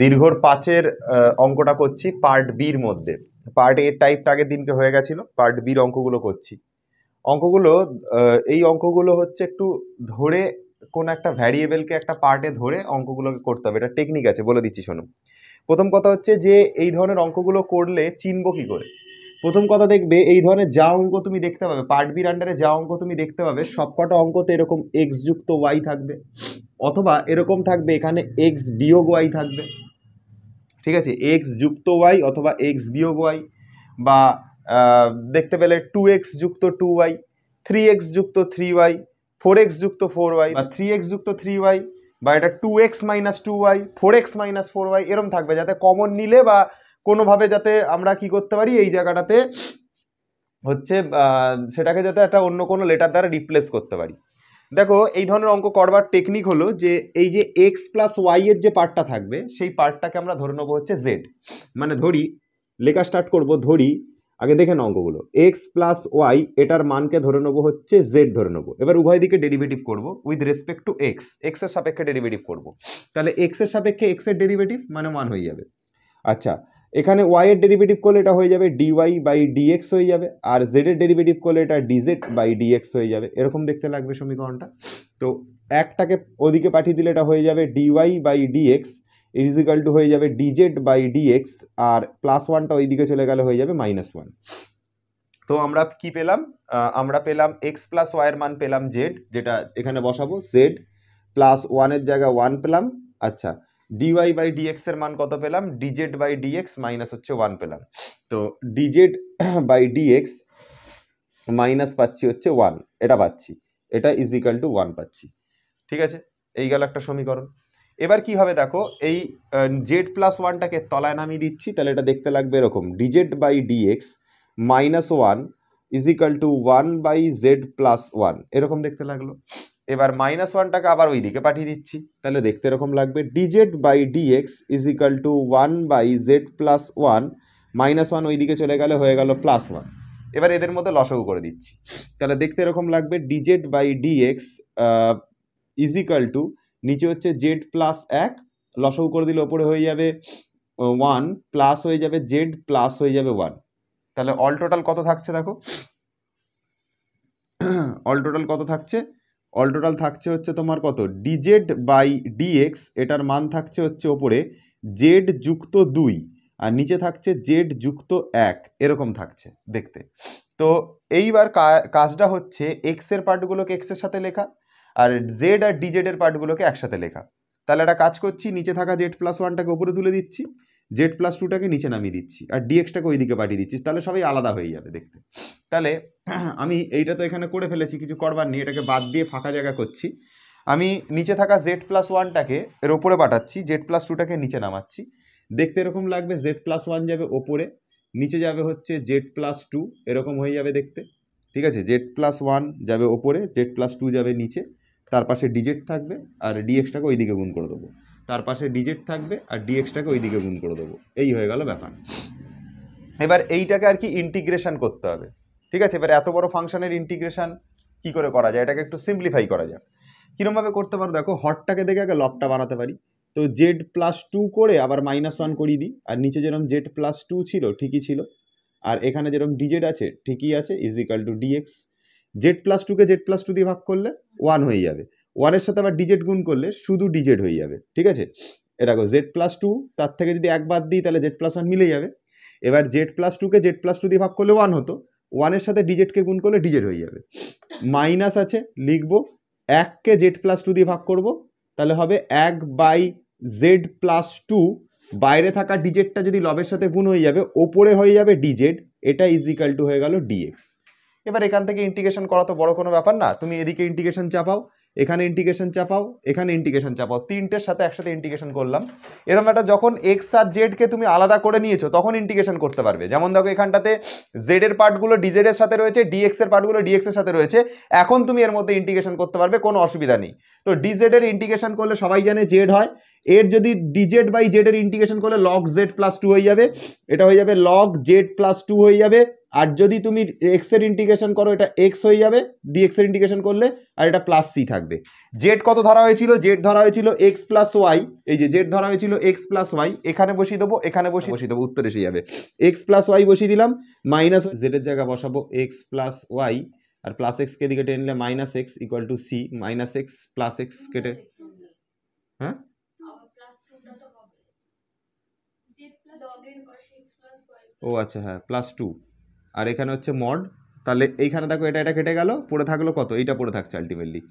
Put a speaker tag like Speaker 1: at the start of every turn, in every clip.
Speaker 1: দীর্ঘর 5-এর অঙ্কটা করছি পার্ট বির মধ্যে। পার্ট এর টাইপটা আগের দিনকে হয়ে গেছিল, পার্ট বির অঙ্কগুলো করছি। অঙ্কগুলো এই অঙ্কগুলো হচ্ছে একটু ধরে কোন একটা ভ্যারিয়েবলকে একটা পার্টে ধরে অঙ্কগুলোকে করতে হবে। এটা টেকনিক আছে, বলে দিচ্ছি শোনো। প্রথম কথা হচ্ছে যে এই ধরনের অঙ্কগুলো করলে চিনবো কি করে। প্রথম কথা দেখবে, এই ধরনের যা অঙ্ক তুমি দেখতে পাবে পার্ট বির আন্ডারে, যা অঙ্ক তুমি দেখতে পাবে সবকটা অঙ্কতে এরকম এক্স যুক্ত ওয়াই থাকবে, অথবা এরকম থাকবে এখানে এক্স বিয়োগ ওয়াই থাকবে। ঠিক আছে, এক্স যুক্ত ওয়াই অথবা এক্স বিয়োগ ওয়াই, বা দেখতে পেলে 2x যুক্ত 2y, 3x যুক্ত 3y, 4x যুক্ত 4y, বা 3x যুক্ত 3y, বা এটা 2x minus 2y, 4x minus 4y, এরম থাকবে, যাতে কমন নিলে বা কোনোভাবে যাতে আমরা কি করতে পারি এই জায়গাটাতে হচ্ছে সেটাকে যাতে একটা অন্য কোনো লেটার দ্বারা রিপ্লেস করতে পারি। দেখো এই ধরনের অঙ্ক করবার টেকনিক হলো যে এই যে এক্স প্লাস ওয়াই এর যে পার্টটা থাকবে সেই পার্টটাকে আমরা ধরে নেবো হচ্ছে জেড। মানে ধরি, লেখা স্টার্ট করব, ধরি আগে দেখে নাও অঙ্কগুলো, এক্স প্লাস ওয়াই এটার মানকে ধরে নেবো হচ্ছে জেড ধরে নেবো। এবার উভয় দিকে ডেরিভেটিভ করব with respect to x, x এর সাপেক্ষে ডেরিভেটিভ করব। তাহলে এক্স এর সাপেক্ষে এক্স এর ডেরিভেটিভ মানে 1 হয়ে যাবে। আচ্ছা, এখানে ওয়াই এর ডেরিভেটিভ করলে এটা হয়ে যাবে ডিওয়াই বাই ডিএক্স হয়ে যাবে, আর জেড এর ডেরিভেটিভ করলে এটা ডিজেড বাই ডিএক্স হয়ে যাবে। এরকম দেখতে লাগবে সমীকরণটা। তো একটাকে ওদিকে পাঠিয়ে দিলে এটা হয়ে যাবে dy by dx is equal to হয়ে যাবে ডিজেড বাই ডিএক্স, আর প্লাস ওয়ানটা ওইদিকে চলে গেলে হয়ে যাবে -1। তো আমরা কি পেলাম, আমরা পেলাম এক্স প্লাস ওয়াই এর মান পেলাম জেড, যেটা এখানে বসাবো জেড, প্লাস 1-এর জায়গায় 1 পেলাম। আচ্ছা, ডিওয়াই বাই ডিএক্স এর মান কত পেলাম, ডিজেড বাই ডিএক্স মাইনাস হচ্ছে 1 পেলাম। তো ডিজেড বাই ডিএক্স মাইনাস পাচ্ছি হচ্ছে 1, এটা পাচ্ছি, এটা ইজ ইকাল টু 1 পাচ্ছি। ঠিক আছে, এই গেল একটা সমীকরণ। এবার কি হবে দেখো, এই জেড প্লাস ওয়ানটাকে তলায় নামিয়ে দিচ্ছি, তাহলে এটা দেখতে লাগবে এরকম, dz by dx -1 is equal to 1 by z plus 1, এরকম দেখতে লাগলো। এবার -1টাকে আবার ওই দিকে পাঠিয়ে দিচ্ছি, তাহলে দেখতে এরকম লাগবে, DZ by dx is equal to 1 by z plus 1, -1 ওই দিকে চলে গেলে হয়ে গেল +1। এবার এদের মধ্যে লসাগু করে দিচ্ছি, তাহলে দেখতে এরকম লাগবে, DZ by dx is equal two, নিচে হচ্ছে জেড প্লাস 1, লসাগু করে দিলে ওপরে হয়ে যাবে 1, প্লাস হয়ে যাবে জেড, প্লাস হয়ে যাবে 1। তাহলে অল টোটাল কত থাকছে দেখো, অল টোটাল কত থাকছে, অল টোটাল থাকছে হচ্ছে তোমার কত, ডিজেড বাই ডিএক্স এটার মান থাকছে হচ্ছে ওপরে জেড যুক্ত 2, আর নিচে থাকছে জেড যুক্ত 1, এরকম থাকছে দেখতে। তো এইবার কাজটা হচ্ছে এক্স এর পার্টগুলোকে এক্স এর সাথে লেখা, আর জেড আর ডিজেড এর পার্টগুলোকে একসাথে লেখা। তাহলে একটা কাজ করছি, নিচে থাকা জেড প্লাস 1টাকে উপরে তুলে দিচ্ছি, জেড প্লাস 2টাকে নিচে নামিয়ে দিচ্ছি, আর ডিএক্সটাকে ওইদিকে পাঠিয়ে দিচ্ছি, তাহলে সবাই আলাদা হয়ে যাবে দেখতে। তাহলে আমি এইটা তো এখানে করে ফেলেছি, কিছু করবার নেই, এটাকে বাদ দিয়ে ফাঁকা জায়গা করছি। আমি নিচে থাকা জেড প্লাস 1টাকে এর ওপরে পাঠাচ্ছি, জেড প্লাস 2টাকে নিচে নামাচ্ছি, দেখতে এরকম লাগবে, জেড প্লাস 1 যাবে ওপরে, নিচে যাবে হচ্ছে জেড প্লাস 2, এরকম হয়ে যাবে দেখতে। ঠিক আছে, জেড প্লাস 1 যাবে ওপরে, জেড প্লাস 2 যাবে নিচে, তার পাশে ডিজেড থাকবে, আর ডিএক্সটাকে ওইদিকে গুণ করে দেবো, তার পাশে ডিজেড থাকবে আর ডিএক্সটাকে ওইদিকে গুণ করে দেবো, এই হয়ে গেল ব্যাপার। এবার এইটাকে আর কি ইন্টিগ্রেশন করতে হবে। ঠিক আছে, এবার এত বড় ফাংশনের ইন্টিগ্রেশন কি করে করা যায়, এটাকে একটু সিম্পলিফাই করা যাক। কীরকমভাবে করতে পারো দেখো, হরটাকে দেখে আগে লবটা বানাতে পারি। তো জেড প্লাস 2 করে আবার -1 করিয়ে দিই, আর নিচে যেরকম জেড প্লাস 2 ছিল ঠিকই ছিল, আর এখানে যেরকম ডিজেড আছে ঠিকই আছে, is equal to d x. Z plus 2কে জেড প্লাস 2 দিয়ে ভাগ করলে 1 হয়ে যাবে, 1-এর সাথে আবার ডিজেড গুণ করলে শুধু ডিজেড হয়ে যাবে। ঠিক আছে, এটা জেড প্লাস 2, তার থেকে যদি 1 বাদ দিই তাহলে জেড প্লাস 1 মিলে যাবে। এবার জেড প্লাস 2কে জেড প্লাস 2 দিয়ে ভাগ করলে 1 হতো, 1-এর সাথে ডিজেডকে গুণ করলে ডিজেড হয়ে যাবে। মাইনাস আছে, লিখবো 1কে জেড প্লাস 2 দিয়ে ভাগ করব, তাহলে হবে 1 বাই জেড প্লাস 2, বাইরে থাকা ডিজেডটা যদি লবের সাথে গুণ হয়ে যাবে ওপরে হয়ে যাবে ডিজেড, এটা ইজ ইকাল টু হয়ে গেল ডিএক্স। এবার এখান থেকে ইন্টিগ্রেশন করা তো বড় কোনো ব্যাপার না, তুমি এদিকে ইন্টিগ্রেশন চাপাও, এখানে ইন্টিগ্রেশন চাপাও, এখানে ইন্টিগ্রেশন চাপাও, তিনটের সাথে একসাথে ইন্টিগ্রেশন করলাম। এরকম একটা যখন এক্স আর জেডকে তুমি আলাদা করে নিয়েছো তখন ইন্টিগ্রেশন করতে পারবে। যেমন দেখো এখানটাতে জেড এর পার্টগুলো ডিজেড এর সাথে রয়েছে, ডিএক্স এর পার্টগুলো ডিএক্স এর সাথে রয়েছে, এখন তুমি এর মধ্যে ইন্টিগ্রেশন করতে পারবে, কোনো অসুবিধা নেই। তো ডিজেড এর ইন্টিগ্রেশন করলে সবাই জানে জেড হয়, এর যদি ডিজেড বাই জেড এর ইন্টিগ্রেশন করলে লগ জেড প্লাস 2 হয়ে যাবে, এটা হয়ে যাবে লগ জেড প্লাস 2 হয়ে যাবে, আর যদি তুমি এক্স এর ইন্টিগ্রেশন করো এটা এক্স হয়ে যাবে, ডিএক্স এর ইন্টিগ্রেশন করলে, আর এটা প্লাস সি থাকবে। জেড কত ধরা হয়েছিল? জেড ধরা হয়েছিল এক্স প্লাস ওয়াই, এই যে জেড ধরা হয়েছিল এক্স প্লাস ওয়াই, এখানে বসিয়ে দেবো, এখানে বসিয়ে দেবো, উত্তর এসে যাবে। এক্স প্লাস ওয়াই বসিয়ে দিলাম, মাইনাস জেডের জায়গায় বসাবো এক্স প্লাস ওয়াই, আর প্লাস এক্সকে দিকে টেনে নিলে minus x equal to c, minus x plus x কেটে, হ্যাঁ ও আচ্ছা হ্যাঁ প্লাস টু, আর এখানে হচ্ছে মড, তাহলে এইখানে দেখো এটা এটা কেটে গেল, পড়ে থাকলো কত? এইটা পড়ে থাকছে ultimately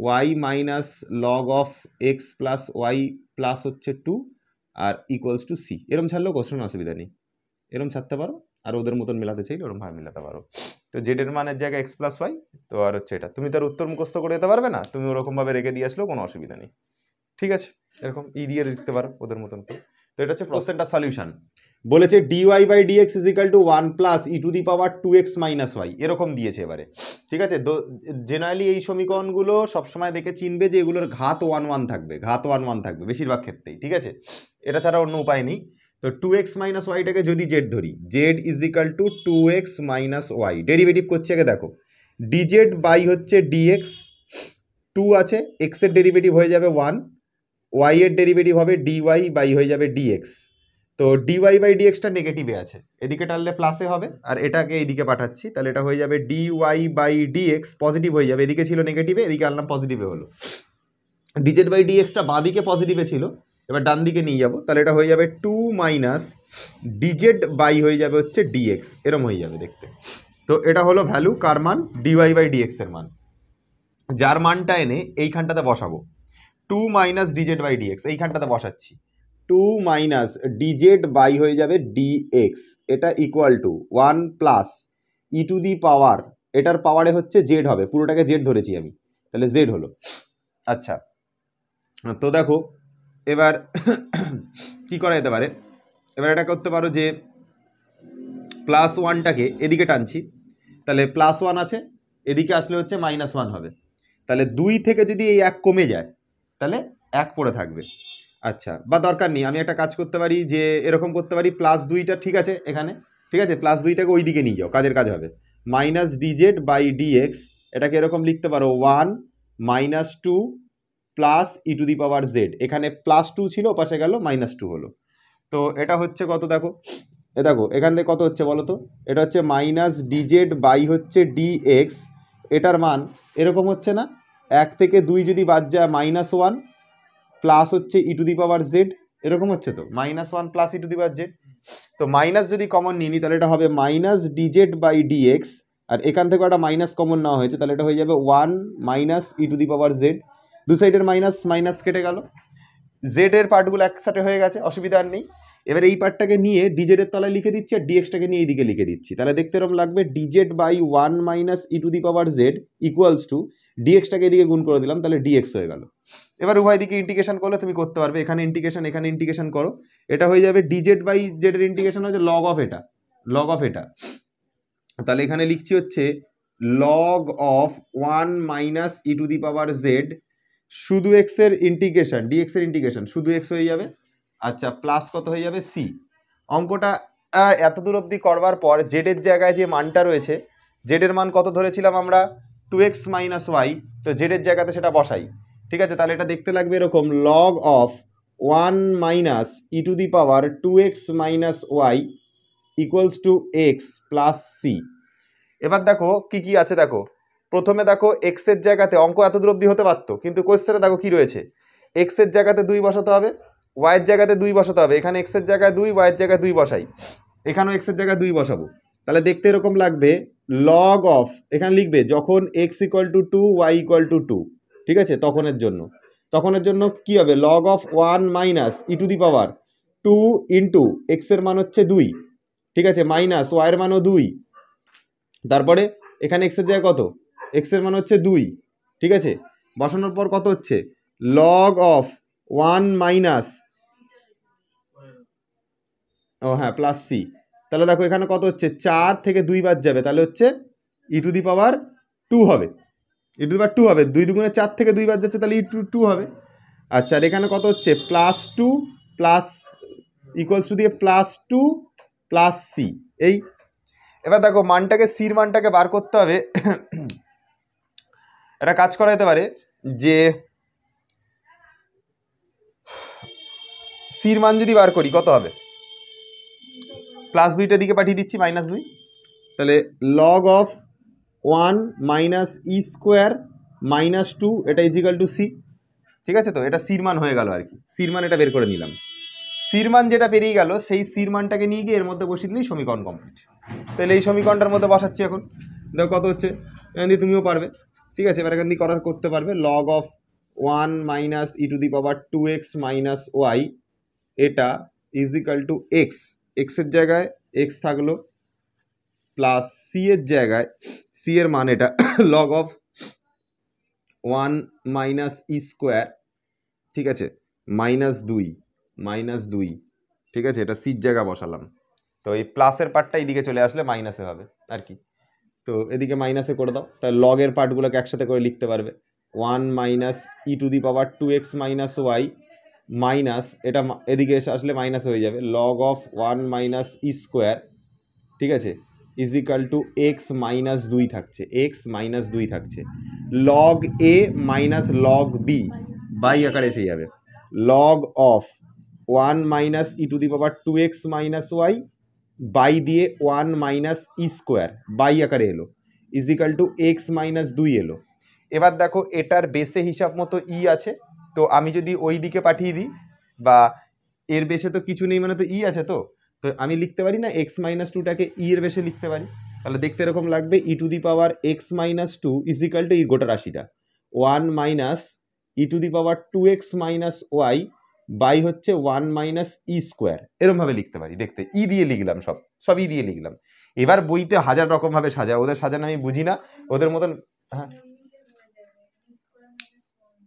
Speaker 1: y minus log of x plus y plus হচ্ছে টু আর ইকুয়ালস টু সি। এরম ছাড়লেও কোশ্চেন অসুবিধা নেই, এরম ছাড়তে পারো, আর ওদের মতন মেলাতে চাইলে ওরম ভাবে মেলাতে পারো। তো জেডের মানের জায়গায় এক্স প্লাস ওয়াই, তো আর হচ্ছে এটা তুমি তার উত্তর মুখস্থ করে যেতে পারবে না, তুমি ওরকমভাবে রেখে দিয়ে আসলেও কোনো অসুবিধা নেই, ঠিক আছে? এরকম ই দিয়ে লিখতে পারো ওদের মতন করে। তো এটা হচ্ছে কোশ্চেনটার সলিউশন। বলেছে dy by dx is equal to 1 plus e to the power 2x minus y, এরকম দিয়েছে এবারে, ঠিক আছে? জেনারেলি এই সমীকরণগুলো সবসময় দেখে চিনবে যে এগুলোর ঘাত 1 1 থাকবে, ঘাত 1 1 থাকবে বেশিরভাগ ক্ষেত্রেই, ঠিক আছে? এটা ছাড়া অন্য উপায় নেই। তো 2x মাইনাস ওয়াইটাকে যদি জেড ধরি, z is equal to 2x minus y, derivative করছে আগে দেখো, ডিজেড বাই হচ্ছে ডিএক্স, 2 আছে, এক্স এর ডেরিভেটিভ হয়ে যাবে 1, ওয়াই এর ডেরিভেটিভ হবে ডিওয়াই বাই হয়ে যাবে ডিএক্স। তো ডিওয়াই বাই ডিএক্সটা নেগেটিভে আছে, এদিকে টানলে প্লাসে হবে, আর এটাকে এইদিকে পাঠাচ্ছি, তাহলে এটা হয়ে যাবে ডিওয়াই বাই ডিএক্স, পজিটিভ হয়ে যাবে, এদিকে ছিল নেগেটিভে, এদিকে আনলাম পজিটিভে হলো। ডিজেড বাই ডিএক্সটা বাঁ দিকে পজিটিভে ছিল, এবার ডান দিকে নিয়ে যাবো, তাহলে এটা হয়ে যাবে 2 মাইনাস ডিজেড বাই হয়ে যাবে হচ্ছে ডিএক্স, এরম হয়ে যাবে দেখতে। তো এটা হলো ভ্যালু কার মান? ডিওয়াই বাই ডিএক্স এর মান, যার মানটা এনে এইখানটাতে বসাবো, 2 মাইনাস ডিজেড বাই ডিএক্স এইখানটাতে বসাচ্ছি, 2 মাইনাস ডিজেড বাই হয়ে যাবে ডিএক্স, এটা equal to 1 plus e to the power, এটার পাওয়ারে হচ্ছে জেড হবে, পুরোটাকে জেড ধরেছি আমি, তাহলে জেড হলো। আচ্ছা, তো দেখো এবার কি করা যেতে পারে, এবার এটা করতে পারো যে প্লাস ওয়ানটাকে এদিকে টানছি, তাহলে প্লাস ওয়ান আছে, এদিকে আসলে হচ্ছে মাইনাস ওয়ান হবে, তাহলে 2 থেকে যদি এই 1 কমে যায় তাহলে 1 পড়ে থাকবে। আচ্ছা, বা দরকার নেই, আমি একটা কাজ করতে পারি যে এরকম করতে পারি, প্লাস 2টা ঠিক আছে এখানে, ঠিক আছে, প্লাস 2টাকে ওই দিকে নিয়ে যাও, কাজের কাজ হবে, মাইনাস ডিজেড বাই ডিএক্স, এটাকে এরকম লিখতে পারো 1 minus 2 plus e to the power Z, এখানে প্লাস 2 ছিল, পাশে গেল মাইনাস 2 হলো। তো এটা হচ্ছে কত দেখো, দেখো এখান থেকে কত হচ্ছে বলো তো, এটা হচ্ছে মাইনাস ডিজেড বাই হচ্ছে ডিএক্স, এটার মান এরকম হচ্ছে না, 1 থেকে 2 যদি বাদ যায় মাইনাস 1 প্লাস হচ্ছে ই টু দি পাওয়ার জেড, এরকম হচ্ছে তো, minus 1 plus e to the power Z. তো মাইনাস যদি কমন নিই তাহলে এটা হবে মাইনাস ডিজেড বাই ডিএক্স, আর এখান থেকে একটা মাইনাস কমন নেওয়া হয়েছে, তাহলে এটা হয়ে যাবে 1 minus e to the power Z, দু সাইডের মাইনাস মাইনাস কেটে গেল, জেড এর পার্টগুলো একসাথে হয়ে গেছে, অসুবিধা আর নেই। এবার এই পার্টটাকে নিয়ে ডিজেডের তলায় লিখে দিচ্ছি, আর ডিএক্সটাকে নিয়ে এইদিকে লিখে দিচ্ছি, তাহলে দেখতে এরকম লাগবে DZ by 1 minus e to the power z equals to ডিএক্সটাকে এদিকে গুণ করে দিলাম, তাহলে ডিএক্স হয়ে গেল। এবার উভয় দিকে ইন্টিগ্রেশন করলে তুমি করতে পারবে, এখানে ইন্টিগ্রেশন করো, এটা হয়ে যাবে ডিজেড বাই জেড এর ইন্টিগ্রেশন হচ্ছে লগ অফ এটা, লগ অফ এটা, তাহলে এখানে লিখছি হচ্ছে log of 1 minus e to the power Z, শুধু এক্স এর ইন্টিগ্রেশন, ডিএক্স এর ইন্টিগ্রেশন শুধু এক্স হয়ে যাবে, আচ্ছা প্লাস কত হয়ে যাবে সি। অঙ্কটা এত দূর অবধি করবার পর জেডের জায়গায় যে মানটা রয়েছে, জেডের মান কত ধরেছিলাম আমরা 2x মাইনাস ওয়াই, তো জেডের জায়গাতে সেটা বসাই, ঠিক আছে? তাহলে এটা দেখতে লাগবে এরকম log of 1 minus e to the power 2x minus y equals to x plus c. এবার দেখো কি কি আছে, দেখো প্রথমে দেখো এক্স এর জায়গাতে, অঙ্ক এত দূর অবধি হতে পারতো কিন্তু কোয়েশ্চেনে দেখো কি রয়েছে, এক্স এর জায়গাতে 2 বসাতে হবে, ওয়াইয়ের জায়গাতে 2 বসাতে হবে, এখানে এক্স এর জায়গায় 2, ওয়াইয়ের জায়গায় 2 বসাই, এখানেও এক্স এর জায়গায় 2 বসাবো, তাহলে দেখতে এরকম লাগবে লগ অফ, এখানে লিখবে যখন x equal to 2 y equal to 2, ঠিক আছে, তখনের জন্য কি হবে, log of 1 minus e to the power 2 into x এর মান হচ্ছে 2, ঠিক আছে, মাইনাস ওয়াইয়ের মানও 2, তারপরে এখানে এক্স এর জায়গায় কত, এক্স এর মান হচ্ছে 2, ঠিক আছে, বসানোর পর কত হচ্ছে লগ অফ 1 মাইনাস, ও হ্যাঁ প্লাস সি, তাহলে দেখো এখানে কত হচ্ছে 4 থেকে 2 বাদ যাবে, তাহলে হচ্ছে ই টু দি পাওয়ার 2 হবে, ই টু দি পাওয়ার 2 হবে, 2 দুগুণে 4 থেকে 2 বাদ যাচ্ছে, তাহলে ই টু 2 হবে। আচ্ছা, আর এখানে কত হচ্ছে প্লাস 2 প্লাস ইকুয়ালস টু দিয়ে প্লাস 2 প্লাস সি, এই এবার দেখো মানটাকে সির মানটাকে বার করতে হবে। এটা কাজ করা যেতে পারে যে সির মান যদি বার করি কত হবে, প্লাস 2টা দিকে পাঠিয়ে দিচ্ছি -2, তাহলে log of 1 minus e square minus 2 এটা ইজিক্যাল টু সি। ঠিক আছে, তো এটা সির মান হয়ে গেল আর কি, সির মান এটা বের করে নিলাম। সির মান যেটা পেরিয়ে গেল সেই সির মানটাকে নিয়ে গিয়ে এর মধ্যে বসিয়ে দিলেই সমীকরণ কমপ্লিট। তাহলে এই সমীকরণটার মধ্যে বসাচ্ছি এখন, দেখো কত হচ্ছে, এখান দিয়ে তুমিও পারবে। ঠিক আছে, এবার এখান দিয়ে করতে পারবে log of 1 minus e to the power 2x minus y, এটা ইজিক্যাল টু এক্স, এক্সের জায়গায় এক্স থাকলো প্লাস সি এর জায়গায় সি এর মান এটা log of 1 minus e square, ঠিক আছে, -2, ঠিক আছে, এটা সির জায়গা বসালাম। তো এই প্লাসের পার্টটা এইদিকে চলে আসলে মাইনাসে হবে আর কি, তো এদিকে মাইনাসে করে দাও, তাহলে লগের পার্টগুলোকে একসাথে করে লিখতে পারবে 1 minus e to the power 2x minus y minus এটা এদিকে এসে আসলে মাইনাস হয়ে যাবে log of 1 minus e square, ঠিক আছে, ইজিক্যাল টু এক্স মাইনাস 2 থাকছে, এক্স মাইনাস 2 থাকছে, log a minus log b by আকারে এসে যাবে log of 1 minus e to the power 2x minus y by দিয়ে 1 মাইনাস ই স্কোয়ার বাই আকারে এলো ইজিক্যাল টু এক্স মাইনাস 2 এলো। এবার দেখো এটার বেসে হিসাব মতো ই আছে, তো আমি যদি ওই দিকে পাঠিয়ে দিই, বা এর বেসে তো কিছু নেই মানে তো ই আছে, তো তো আমি লিখতে পারি না এক্স মাইনাস 2টাকে ই এর বেসে লিখতে পারি, তাহলে দেখতে এরকম লাগবে e to the power x minus 2 is equal to এই গোটা রাশিটা 1 minus e to the power 2x minus y by হচ্ছে 1 মাইনাস ই স্কোয়ার, এরকমভাবে লিখতে পারি। দেখতে ই দিয়ে লিখলাম, সব ই দিয়ে লিখলাম। এবার বইতে হাজার রকমভাবে সাজা, ওদের সাজানো আমি বুঝি না, ওদের মতন। হ্যাঁ,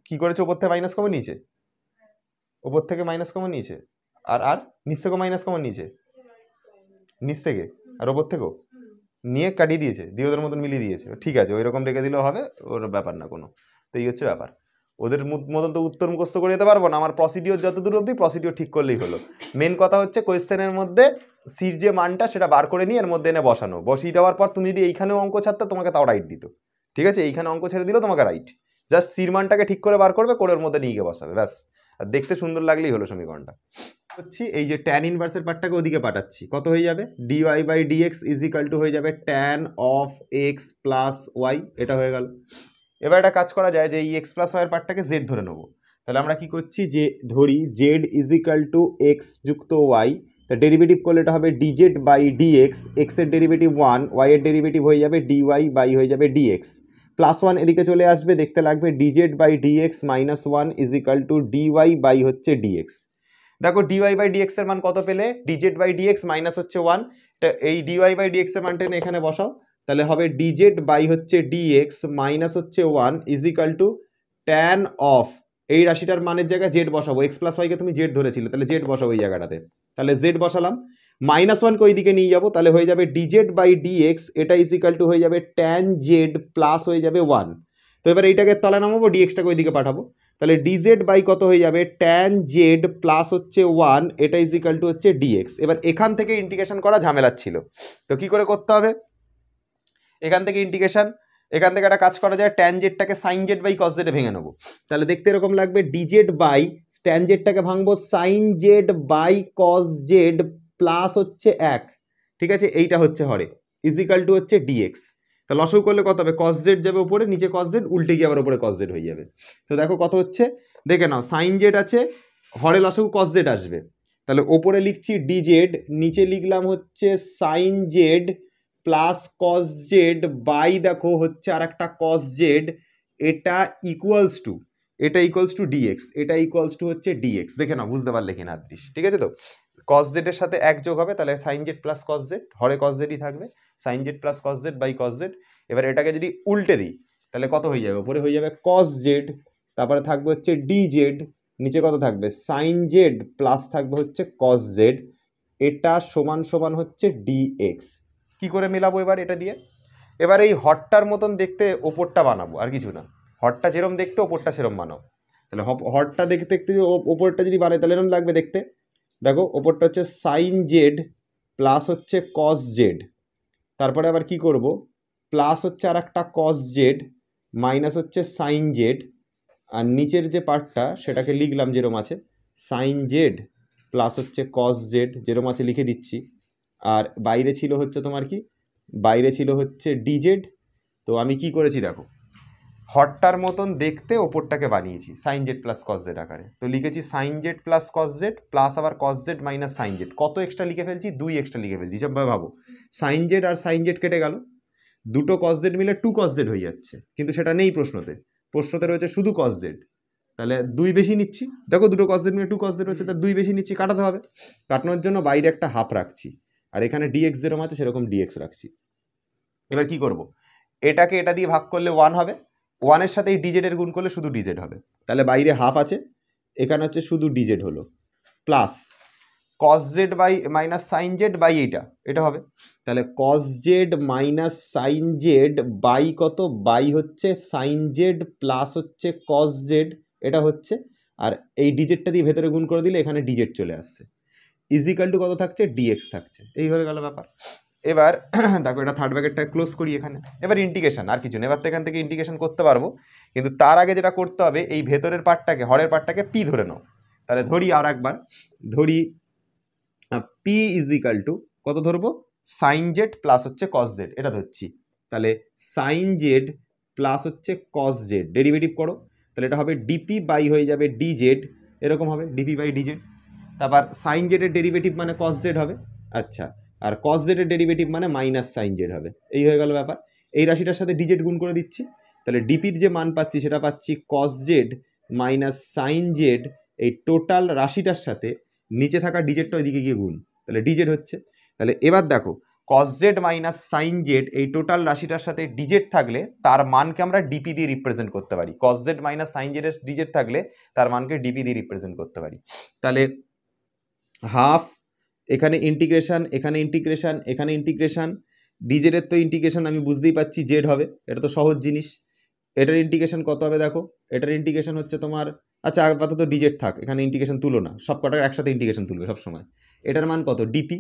Speaker 1: কি করেছে, ওপর থেকে মাইনাস কমন নিয়েছে, ওপর থেকে মাইনাস কমন নিয়েছে, আর নিচ থেকেও মাইনাস কমন নিয়েছে, নিচ থেকে আর ওপর থেকেও নিয়ে কাটিয়ে দিয়েছে, দিয়ে ওদের মতন মিলিয়ে দিয়েছে। ঠিক আছে, ওই রকম রেখে দিলেও হবে, ওর ব্যাপার না কোনো। তো এই হচ্ছে ব্যাপার, ওদের মতন তো উত্তর মুখস্থ করে যেতে পারবো না, আমার প্রসিডিওর যতদূর অবধি প্রসিডিওর ঠিক করলেই হলো। মেন কথা হচ্ছে কোয়েশ্চেনের মধ্যে সির যে মানটা সেটা বার করে নিয়ে এর মধ্যে এনে বসানো, বসিয়ে দেওয়ার পর তুমি যদি এইখানেও অঙ্ক ছাড়তে তোমাকে তাও রাইট দিত। ঠিক আছে, এইখানে অঙ্ক ছেড়ে দিলেও তোমাকে রাইট, জাস্ট সির মানটাকে ঠিক করে বার করবে, করে ওর মধ্যে নিয়ে গিয়ে বসাবে, ব্যাস। আর দেখতে সুন্দর লাগলেই হলো সমীকরণটা। হচ্ছে এই যে ট্যান ইনভার্সের পার্টটাকে ওদিকে পাঠাচ্ছি, কত হয়ে যাবে dy by dx equal to হয়ে যাবে tan of x plus y, এটা হয়ে গেল। এবার একটা কাজ করা যায় যে এই এক্স প্লাস ওয়াইয়ের পার্টটাকে জেড ধরে নেবো, তাহলে আমরা কি করছি যে ধরি জেড ইজিক্যাল টু এক্স যুক্ত ওয়াই, তা ডেরিভেটিভ করলে এটা হবে ডিজেড বাই ডিএক্স, এক্সের ডেরিভেটিভ 1, ওয়াইয়ের ডেরিভেটিভ হয়ে যাবে ডিওয়াই বাই হয়ে যাবে ডিএক্স, প্লাস 1 এদিকে চলে আসবে, দেখতে লাগবে DZ by dx minus 1 equal to dy by হচ্ছে ডিএক্স। দেখো ডিওয়াই বাই ডিএক্স এর মান কত পেলে, ডিজেড বাই ডিএক্স মাইনাস হচ্ছে 1, এই ডিওয়াই বাই ডিএক্স এর মানটা এখানে বসাও, তাহলে হবে ডিজেড বাই হচ্ছে ডিএক্স মাইনাস হচ্ছে 1 ইজিক্যাল টু ট্যান অফ, এই রাশিটার মানের জায়গায় জেড বসাবো, এক্স প্লাস ওয়াইকে তুমি জেড ধরেছিলে, তাহলে জেড বসাবো এই জায়গাটাতে, তাহলে জেড বসালাম, -1 কে ওইদিকে নিয়ে যাবো, তাহলে হয়ে যাবে ডিজেড বাই ডিএক্স, এটা ইজিক্যাল টু হয়ে যাবে ট্যান জেড প্লাস হয়ে যাবে 1। তো এবার এইটাকে তলায় নামাবো, ডিএক্সটাকে ওইদিকে পাঠাবো, তাহলে ডিজেড বাই কত হয়ে যাবে ট্যান জেড প্লাস হচ্ছে 1, এটা ইজিক্যাল টু হচ্ছে ডিএক্স। এবার এখান থেকে ইন্টিগ্রেশন করা ঝামেলা ছিল, তো কি করে করতে হবে, এখান থেকে ইন্টিগ্রেশন, এখান থেকে একটা কাজ করা যায়, ট্যান জেডটাকে সাইন জেড বাই কস জেডে ভেঙে নেবো, তাহলে দেখতে এরকম লাগবে ডিজেড বাই ট্যান জেডটাকে ভাঙবো sine z by cos z plus হচ্ছে 1, ঠিক আছে, এইটা হচ্ছে হরে ইজিক্যাল টু হচ্ছে ডিএক্স। তা লসও করলে কত হবে, কস জেড যাবে উপরে, নিচে কস জেড, উল্টে গিয়ে আবার উপরে কস জেড হয়ে যাবে। তো দেখো কত হচ্ছে, দেখে নাও, সাইন জেড আছে, হরে লসও কস জেড আসবে, তাহলে ওপরে লিখছি ডিজেড, নিচে লিখলাম হচ্ছে sine z plus cos z by দেখো হচ্ছে আর একটা কস জেড, এটা ইকুয়ালস টু, এটা ইকুয়ালস টু ডিএক্স, এটা ইকুয়ালস টু হচ্ছে ডিএক্স। দেখে নাও, বুঝতে পারলে কিনা দৃশ, ঠিক আছে। তো কস জেডের সাথে 1 যোগ হবে, তাহলে sine z plus cos z, হরে কস জেডই থাকবে, sine z plus cos z by cos z. এবার এটাকে যদি উল্টে দিই তাহলে কত হয়ে যাবে, উপরে হয়ে যাবে কস জেড, তারপরে থাকবে হচ্ছে ডি জেড, নিচে কত থাকবে সাইন জেড প্লাস থাকবে হচ্ছে কস জেড, এটা সমান সমান হচ্ছে ডিএক্স। কি করে মেলাবো এবার এটা দিয়ে, এবার এই হরটার মতন দেখতে ওপরটা বানাবো, আর কিছু না, হরটা যেরকম দেখতে ওপরটা সেরকম বানাও, তাহলে হরটা দেখতে দেখতে ওপরটা যদি বানাই তাহলে এরকম লাগবে দেখতে, দেখো ওপরটা হচ্ছে সাইন জেড প্লাস হচ্ছে কস জেড, তারপরে আবার কি করব, প্লাস হচ্ছে আর একটা কস জেড মাইনাস হচ্ছে সাইন জেড, আর নিচের যে পার্টটা সেটাকে লিখলাম যেরম আছে সাইন জেড প্লাস হচ্ছে কস জেড, যেরম আছে লিখে দিচ্ছি। আর বাইরে ছিল হচ্ছে তোমার কি, বাইরে ছিল হচ্ছে ডিজেড। তো আমি কি করেছি দেখো, হটটার মতন দেখতে ওপরটাকে বানিয়েছি sine z plus cos z আকারে। তো লিখেছি sine z plus cos z plus আবার cos z minus sine z. কত এক্সট্রা লিখে ফেলছি, 2 এক্সট্রা লিখে ফেলছি। সব ভাবো, সাইন জেড আর সাইন জেড কেটে গেল, দুটো কস জেড মিলে 2 কস জেড হয়ে যাচ্ছে, কিন্তু সেটা নেই প্রশ্নতে। প্রশ্নতে রয়েছে শুধু কস জেড, তাহলে 2 বেশি নিচ্ছি। দেখো দুটো কস জেড মিলে 2 কস জেড হচ্ছে, তার 2 বেশি নিচ্ছি, কাটাতে হবে। কাটানোর জন্য বাইরে একটা হাফ রাখছি, আর এখানে ডিএক্স যেরকম আছে সেরকম ডিএক্স রাখছি। এবার কি করব, এটাকে এটা দিয়ে ভাগ করলে 1 হবে, 1-এর সাথে এই ডিজেড এর গুণ করলে শুধু ডিজেড হবে। তাহলে বাইরে হাফ আছে, এখানে হচ্ছে শুধু ডিজেড হলো, plus cos z by minus sine z by এটা হবে। তাহলে cos z minus sine z by কত, বাই হচ্ছে সাইন জেড প্লাস হচ্ছে কস জেড, এটা হচ্ছে। আর এই ডিজেডটা দিয়ে ভেতরে গুণ করে দিলে এখানে ডিজেড চলে আসছে, ইজিক্যাল টু কত থাকছে, ডিএক্স থাকছে। এই হয়ে গেল ব্যাপার। এবার দেখো এটা থার্ড ব্র্যাকেটটা ক্লোজ করি এখানে। এবার ইন্টিগ্রেশন, আর কিছু না, এবার তো এখান থেকে ইন্টিগ্রেশন করতে পারবো, কিন্তু তার আগে যেটা করতে হবে, এই ভেতরের পার্টটাকে, হরের পার্টটাকে পি ধরে নাও। তাহলে ধরি আর একবার, ধরি পি ইজিক্যাল টু কত ধরবো, সাইন জেড প্লাস হচ্ছে কস জেড, এটা ধরছি। তাহলে সাইন জেড প্লাস হচ্ছে কস জেড, ডেরিভেটিভ করো, তাহলে এটা হবে ডিপি বাই হয়ে যাবে ডিজেড, এরকম হবে ডিপি বাই ডিজেড। তারপর সাইন জেডের ডেরিভেটিভ মানে কস জেড হবে, আচ্ছা, আর কস জেডের ডেরিভেটিভ মানে মাইনাস সাইন জেড হবে। এই হয়ে গেল ব্যাপার। এই রাশিটার সাথে ডিজেড গুণ করে দিচ্ছি, তাহলে ডিপির যে মান পাচ্ছি সেটা পাচ্ছি কস জেড মাইনাস সাইন জেড, এই টোটাল রাশিটার সাথে নিচে থাকা ডিজেডটা ওইদিকে গিয়ে গুণ, তাহলে ডিজেড হচ্ছে। তাহলে এবার দেখো, কস জেড মাইনাস সাইন জেড এই টোটাল রাশিটার সাথে ডিজেড থাকলে তার মানকে আমরা ডিপি দিয়ে রিপ্রেজেন্ট করতে পারি। কস জেড মাইনাস সাইন জেডের ডিজেড থাকলে তার মানকে ডিপি দিয়ে রিপ্রেজেন্ট করতে পারি। তাহলে হাফ, এখানে ইন্টিগ্রেশন, এখানে ইন্টিগ্রেশন, এখানে ইন্টিগ্রেশন, ডিজেডের তো ইন্টিগ্রেশন আমি বুঝতেই পারছি জেড হবে, এটা তো সহজ জিনিস। এটার ইন্টিগ্রেশন কত হবে দেখো, এটার ইন্টিগ্রেশন হচ্ছে তোমার, আচ্ছা আপাতত ডিজেড থাক, এখানে ইন্টিগ্রেশন তুলো না, সব কটার একসাথে ইন্টিগ্রেশন তুলবে সবসময়। এটার মান কত, ডিপি,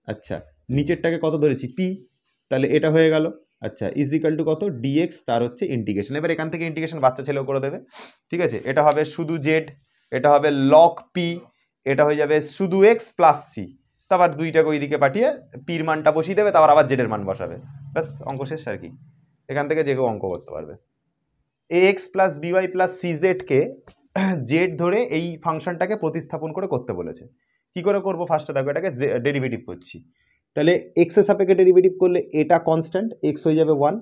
Speaker 1: আচ্ছা নিচেরটাকে কত ধরেছি, পি, তাহলে এটা হয়ে গেল, আচ্ছা ইজিক্যাল টু কত, ডিএক্স, তার হচ্ছে ইন্টিগ্রেশন। এবার এখান থেকে ইন্টিগ্রেশন বাচ্চা ছেলেও করে দেবে, ঠিক আছে। এটা হবে শুধু জেড, এটা হবে লক পি, এটা হয়ে যাবে শুধু এক্স প্লাস সি, তারপর দুইটাকে ওইদিকে পাঠিয়ে পির মানটা বসিয়ে দেবে, তারপর আবার জেডের মান বসাবে, ব্যাস অঙ্ক শেষ আর কি। এখান থেকে যে কেউ অঙ্ক করতে পারবে। এক্স প্লাস বিওয়াই প্লাস সিজেডকে জেড ধরে এই ফাংশনটাকে প্রতিস্থাপন করে করতে বলেছে। কি করে করবো, ফার্স্টে দেখো এটাকে ডেরিভেটিভ করছি। তাহলে এক্সের সাপেক্ষে ডেরিভেটিভ করলে এটা কনস্ট্যান্ট, এক্স হয়ে যাবে 1,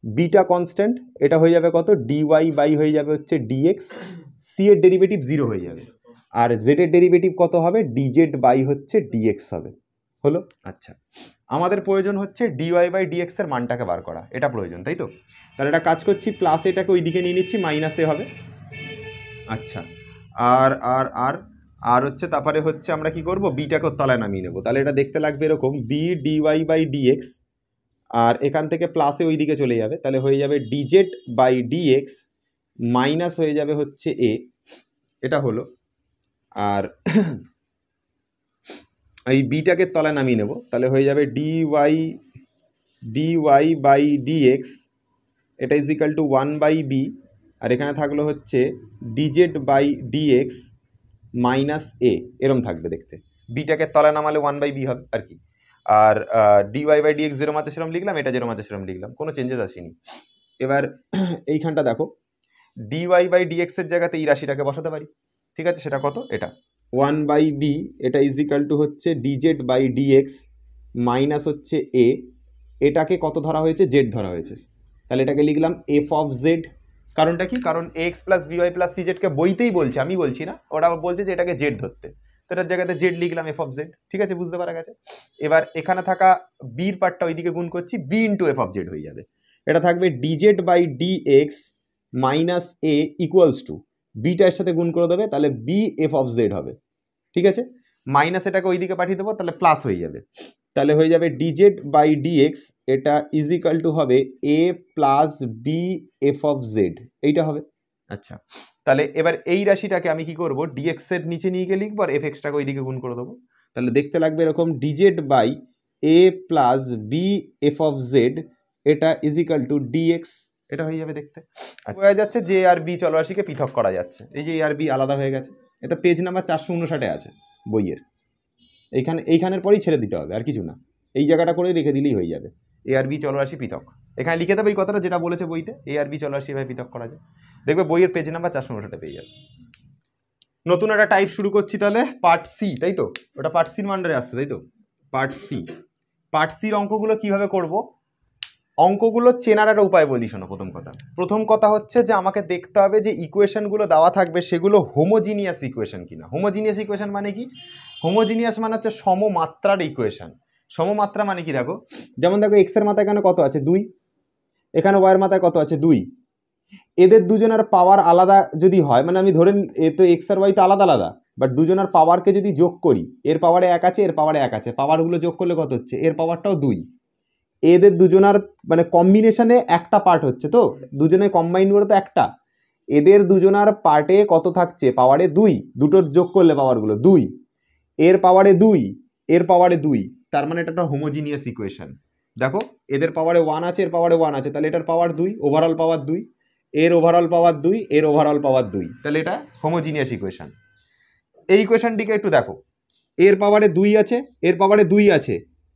Speaker 1: বিটা কনস্ট্যান্ট, এটা হয়ে যাবে কত, ডিওয়াই বাই হয়ে যাবে হচ্ছে ডিএক্স, সি এর ডেরিভেটিভ 0 হয়ে যাবে, আর জেড এর ডেরিভেটিভ কত হবে, ডিজেড বাই হচ্ছে ডিএক্স হবে। হলো, আচ্ছা আমাদের প্রয়োজন হচ্ছে ডিওয়াই বাই ডিএক্স এর মানটাকে বার করা, এটা প্রয়োজন, তাই তো। তাহলে এটা কাজ করছি, প্লাস এটাকে ওইদিকে নিয়ে নিচ্ছি, মাইনাসে হবে, আচ্ছা। আর আর আর আর হচ্ছে তারপরে হচ্ছে আমরা কি করব, বিটাকে তলায় নামিয়ে নেবো। তাহলে এটা দেখতে লাগবে এরকম, বি ডিওয়াই বাই ডিএক্স, আর এখান থেকে প্লাসে ওই দিকে চলে যাবে, তাহলে হয়ে যাবে ডিজেড বাই ডিএক্স মাইনাস হয়ে যাবে হচ্ছে এ, এটা হলো। আর এই বিটাকে তলায় নামিয়ে নেব, তাহলে হয়ে যাবে ডিওয়াই বাই ডিএক্স, এটা is equal to 1 by b, আর এখানে থাকলো হচ্ছে d z by dx minus a, এরম থাকবে দেখতে। বিটাকে তলায় নামালে 1 বাই বি হবে আর কি। আর ডিওয়াই বাই ডিএক্স যেরম আছে সেরম লিখলাম, এটা যেরম আছে সেরম লিখলাম, কোনো চেঞ্জেস আসেনি। এবার এইখানটা দেখো, ডিওয়াই বাই ডিএক্স এর জায়গাতে এই রাশিটাকে বসাতে পারি, ঠিক আছে। সেটা কত, এটা 1 বাই বি, এটা ইজ ইকাল টু হচ্ছে ডিজেড বাই ডিএক্স মাইনাস হচ্ছে এ, এটাকে কত ধরা হয়েছে, জেড ধরা হয়েছে, তাহলে এটাকে লিখলাম এফ অফ জেড। কারণটা কি, কারণ x plus b y plus c জেডকে বইতেই বলছে, আমি বলছি না, ওরা বলছে যে এটাকে জেড ধরতে, তো এটার জায়গাতে জেড লিখলাম, এফ অফ জেড, ঠিক আছে, বুঝতে পারা গেছে। এবার এখানে থাকা বির পার্টটা ওইদিকে গুণ করছি, b into f of z হয়ে যাবে, এটা থাকবে dz by dx minus a equals to, বিটার সাথে গুণ করে দেবে, তাহলে বি এফ অফ জেড হবে, ঠিক আছে। মাইনাস এটাকে ওইদিকে পাঠিয়ে দেবো, তাহলে প্লাস হয়ে যাবে, তাহলে হয়ে যাবে ডিজেড বাই ডিএক্স, এটা ইজ ইকাল টু হবে a plus b f of z, এইটা হবে, আচ্ছা। তাহলে এবার এই রাশিটাকে আমি কি করব, ডিএক্স এর নিচে নিয়ে গিয়ে লিখবো, আর এফ এক্সটাকে ওইদিকে গুণ করে দেবো, তাহলে দেখতে লাগবে এরকম, dz by
Speaker 2: a plus b f of z এটা ইজিক্যাল টু ডিএক্স,
Speaker 1: এটা হয়ে যাবে দেখতে। বোঝা যাচ্ছে যে আর বি চলরাশিকে পৃথক করা যাচ্ছে। এই যে এ আর বি আলাদা হয়ে গেছে। এটা পেজ নাম্বার 459-এ আছে বইয়ের। এইখানের পরেই ছেড়ে দিতে হবে, আর কিছু না। এই জায়গাটা করে রেখে দিলেই হয়ে যাবে। এ আর বি চলরাশি পৃথক, এখানে লিখে দেবে এই কথাটা যেটা বলেছে বইতে, এ আর বি চলরাশি এভাবে পৃথক করা যায়। দেখবে বইয়ের পেজ নাম্বার 459-এ পেয়ে যাবে। নতুন একটা টাইপ শুরু করছি তাহলে, পার্ট সি, তাই তো? ওটা পার্ট সির মান্ডারে আসছে, তাই তো? Part C. পার্ট সির অঙ্কগুলো কিভাবে করব? অঙ্কগুলো চেনার একটা উপায় বলি, শোনো। প্রথম কথা হচ্ছে যে আমাকে দেখতে হবে যে ইকুয়েশনগুলো দেওয়া থাকবে সেগুলো হোমোজিনিয়াস ইকুয়েশন কিনা। হোমোজিনিয়াস ইকুয়েশন মানে কি? হোমোজিনিয়াস মানে হচ্ছে সমমাত্রার ইকুয়েশন। সমমাত্রা মানে কি? দেখো,
Speaker 2: যেমন দেখো এক্স এর মাথায় এখানে কত আছে 2, এখানে ওয়াই এর মাথায় কত আছে 2। এদের দুজনের পাওয়ার আলাদা যদি হয়, মানে আমি ধরেন এ তো এক্স আর ওয়াই তো আলাদা আলাদা, বাট দুজনের পাওয়ারকে যদি যোগ করি, এর পাওয়ারে 1 আছে, এর পাওয়ারে 1 আছে, পাওয়ারগুলো যোগ করলে কত হচ্ছে? এর পাওয়ারটাও 2। এদের দুজনার মানে কম্বিনেশনে একটা পার্ট হচ্ছে, তো দুজনে কম্বাইন করে তো একটা। এদের দুজনার পার্টে কত থাকছে? পাওয়ারে 2, দুটোর যোগ করলে পাওয়ারগুলো 2। এর পাওয়ারে 2, এর পাওয়ারে 2, তার মানে এটা একটা হোমোজিনিয়াস ইকুয়েশন। দেখো এদের পাওয়ারে 1 আছে, এর পাওয়ারে 1 আছে, তাহলে এটার পাওয়ার 2, ওভারঅল পাওয়ার 2, এর ওভারঅল পাওয়ার 2, এর ওভারঅল পাওয়ার 2,
Speaker 1: তাহলে এটা হোমোজিনিয়াস ইকুয়েশন। এই ইকুয়েশনটিকে একটু দেখো,
Speaker 2: এর পাওয়ারে 2 আছে, এর পাওয়ারে 2 আছে,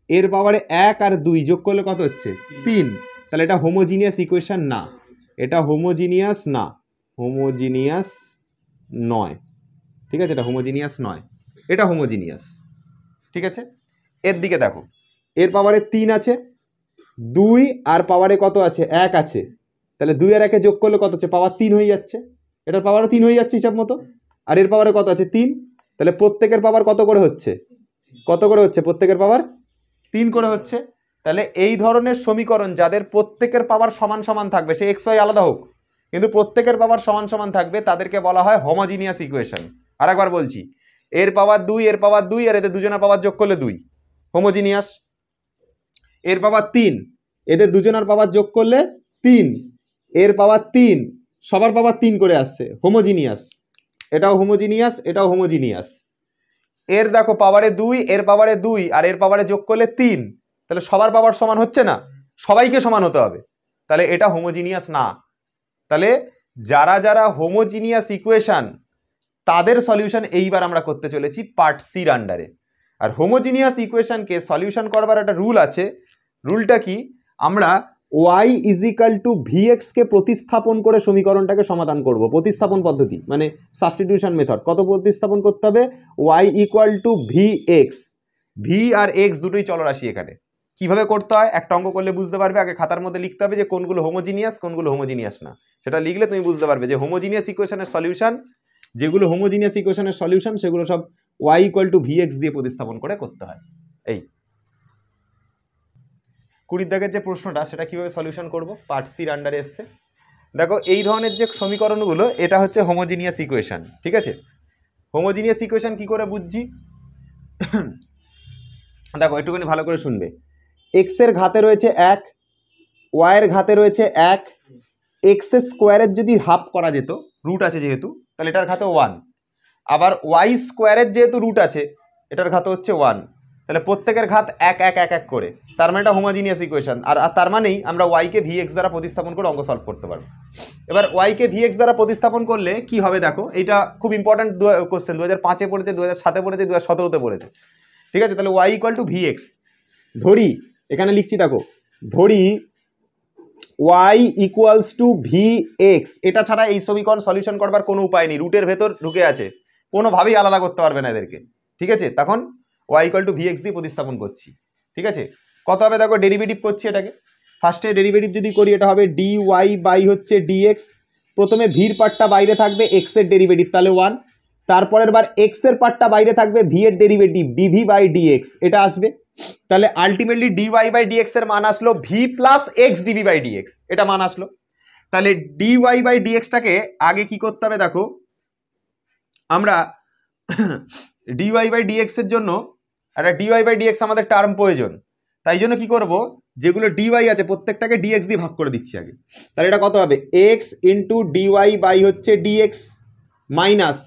Speaker 2: এর পাওয়ারে 1 আর 2 যোগ করলে কত হচ্ছে? 3। তাহলে এটা হোমোজিনিয়াস ইকুয়েশন না, এটা হোমোজিনিয়াস না, হোমোজিনিয়াস নয়। ঠিক আছে, এটা হোমোজিনিয়াস নয়, এটা হোমোজিনিয়াস।
Speaker 1: ঠিক আছে, এর দিকে দেখো,
Speaker 2: এর পাওয়ারে 3 আছে, 2 আর পাওয়ারে কত আছে? 1 আছে, তাহলে 2 আর 1 যোগ করলে কত হচ্ছে? পাওয়ার 3 হয়ে যাচ্ছে, এটার পাওয়ারও 3 হয়ে যাচ্ছে হিসাব মতো। আর এর পাওয়ারে কত আছে? 3, তাহলে প্রত্যেকের পাওয়ার কত করে হচ্ছে? কত করে হচ্ছে? প্রত্যেকের পাওয়ার
Speaker 1: 3 করে হচ্ছে। তাহলে এই ধরনের সমীকরণ যাদের প্রত্যেকের পাওয়ার সমান সমান থাকবে, সে এক্স ওয়াই আলাদা হোক, কিন্তু প্রত্যেকের পাওয়ার সমান সমান থাকবে, তাদেরকে বলা হয় হোমোজিনিয়াস ইকুয়েশন। আর একবার বলছি, এর পাওয়ার 2, এর পাওয়ার 2, আর এদের দুজনের পাওয়ার যোগ করলে 2, হোমোজিনিয়াস।
Speaker 2: এর পাওয়ার 3, এদের দুজনের পাওয়ার যোগ করলে 3, এর পাওয়ার 3, সবার পাওয়ার 3 করে আসছে, হোমোজিনিয়াস। এটাও হোমোজিনিয়াস, এটাও হোমোজিনিয়াস।
Speaker 1: এর দেখো পাওয়ারে 2, এর পাওয়ারে 2, আর এর পাওয়ারে যোগ করলে 3, তাহলে সবার পাওয়ার সমান হচ্ছে না, সবাইকে সমান হতে হবে, তাহলে এটা হোমোজিনিয়াস না। তাহলে যারা যারা হোমোজিনিয়াস ইকুয়েশন, তাদের সলিউশন এইবার আমরা করতে চলেছি পার্ট সির আন্ডারে। আর হোমোজিনিয়াস ইকুয়েশনকে সলিউশন করবার একটা রুল আছে। রুলটা কি? আমরা
Speaker 2: y ইজিক্যাল টু ভিএক্স কে প্রতিস্থাপন করে সমীকরণটাকে সমাধান করব। প্রতিস্থাপন পদ্ধতি মানে সাবস্টিটিউশন মেথড। কত প্রতিস্থাপন করতে হবে? y equal to vx.
Speaker 1: V আর এক্স দুটোই চলরাশি। এখানে কিভাবে করতে হয় একটা অঙ্ক করলে বুঝতে পারবে। আগে খাতার মধ্যে লিখতে হবে যে কোনগুলো হোমোজিনিয়াস, কোনগুলো হোমোজিনিয়াস না। সেটা লিখলে তুমি বুঝতে পারবে যে হোমোজিনিয়াস ইকুয়েশনের সলিউশন,
Speaker 2: যেগুলো হোমোজিনিয়াস ইকুয়েশনের সলিউশন সেগুলো সব y ইকুয়াল টু ভিএক্স দিয়ে প্রতিস্থাপন করে করতে হয়।
Speaker 1: এই 20 দাগের যে প্রশ্নটা, সেটা কিভাবে সলিউশন করব, পার্ট সির আন্ডারে এসছে। দেখো এই ধরনের যে সমীকরণগুলো, এটা হচ্ছে হোমোজিনিয়াস ইকুয়েশন। ঠিক আছে, হোমোজিনিয়াস ইকুয়েশন কি করে বুঝছি? দেখো একটুখানি ভালো করে শুনবে।
Speaker 2: এক্স এর ঘাতে রয়েছে 1, ওয়াই এর ঘাতে রয়েছে 1, এক্স স্কোয়ারের যদি হাফ করা যেত,
Speaker 1: রুট আছে যেহেতু, তাহলে এটার ঘাতে 1। আবার ওয়াই স্কোয়ারের যেহেতু রুট আছে, এটার ঘাতে হচ্ছে 1। তাহলে প্রত্যেকের ঘাত 1 1 1 1 করে, তার মানে এটা হোমোজিনিয়াস ইকুয়েশন। আর তার মানেই আমরা ওয়াইকে ভিএক্স দ্বারা প্রতিস্থাপন করে অঙ্ক সলভ করতে পারবো। এবার ওয়াইকে ভিএক্স দ্বারা প্রতিস্থাপন করলে কি হবে দেখো, এটা খুব ইম্পর্টেন্ট কোশ্চেন। 2005-এ পড়েছে, 2007-এ পড়েছে, 2017-তে পড়েছে। ঠিক আছে, তাহলে ওয়াই ইকুয়াল টু ভিএক্স
Speaker 2: ধরি, এখানে লিখছি দেখো, ধরি y ইকুয়ালস টু ভিএক্স।
Speaker 1: এটা ছাড়া এই সমীকরণ সলিউশন করবার কোনো উপায় নেই, রুটের ভেতর ঢুকে আছে, কোনোভাবেই আলাদা করতে পারবে না এদেরকে। ঠিক আছে, তখন y ইকুয়াল টু ভিএক্স দিয়ে প্রতিস্থাপন করছি। ঠিক আছে, কত হবে দেখো, ডেরিভেটিভ করছি এটাকে।
Speaker 2: ফার্স্টে ডেরিভেটিভ যদি করি, এটা হবে dy বাই হচ্ছে dx। প্রথমে ভির পার্টটা বাইরে থাকবে, x এর ডেরিভেটিভ, তাহলে 1। তারপরের বার x এর পার্টটা বাইরে থাকবে, v এর ডেরিভেটিভ dv বাই dx, এটা আসবে।
Speaker 1: তাহলে আলটিমেটলি dy বাই dx এর মান আসলো v plus x dv by dx, এটা মান আসলো। তাহলে dy বাই dx টাকে আগে কি করতে হবে দেখো, আমরা dy বাই dx এর জন্য একটা dy বাই dx আমাদের টার্ম প্রয়োজন। তাই জন্য কি করব, যেগুলো dy আছে প্রত্যেকটাকে dx দিয়ে ভাগ করে দিচ্ছি আগে।
Speaker 2: তাহলে এটা কত হবে, x ইন্টু dy বাই হচ্ছে dx মাইনাস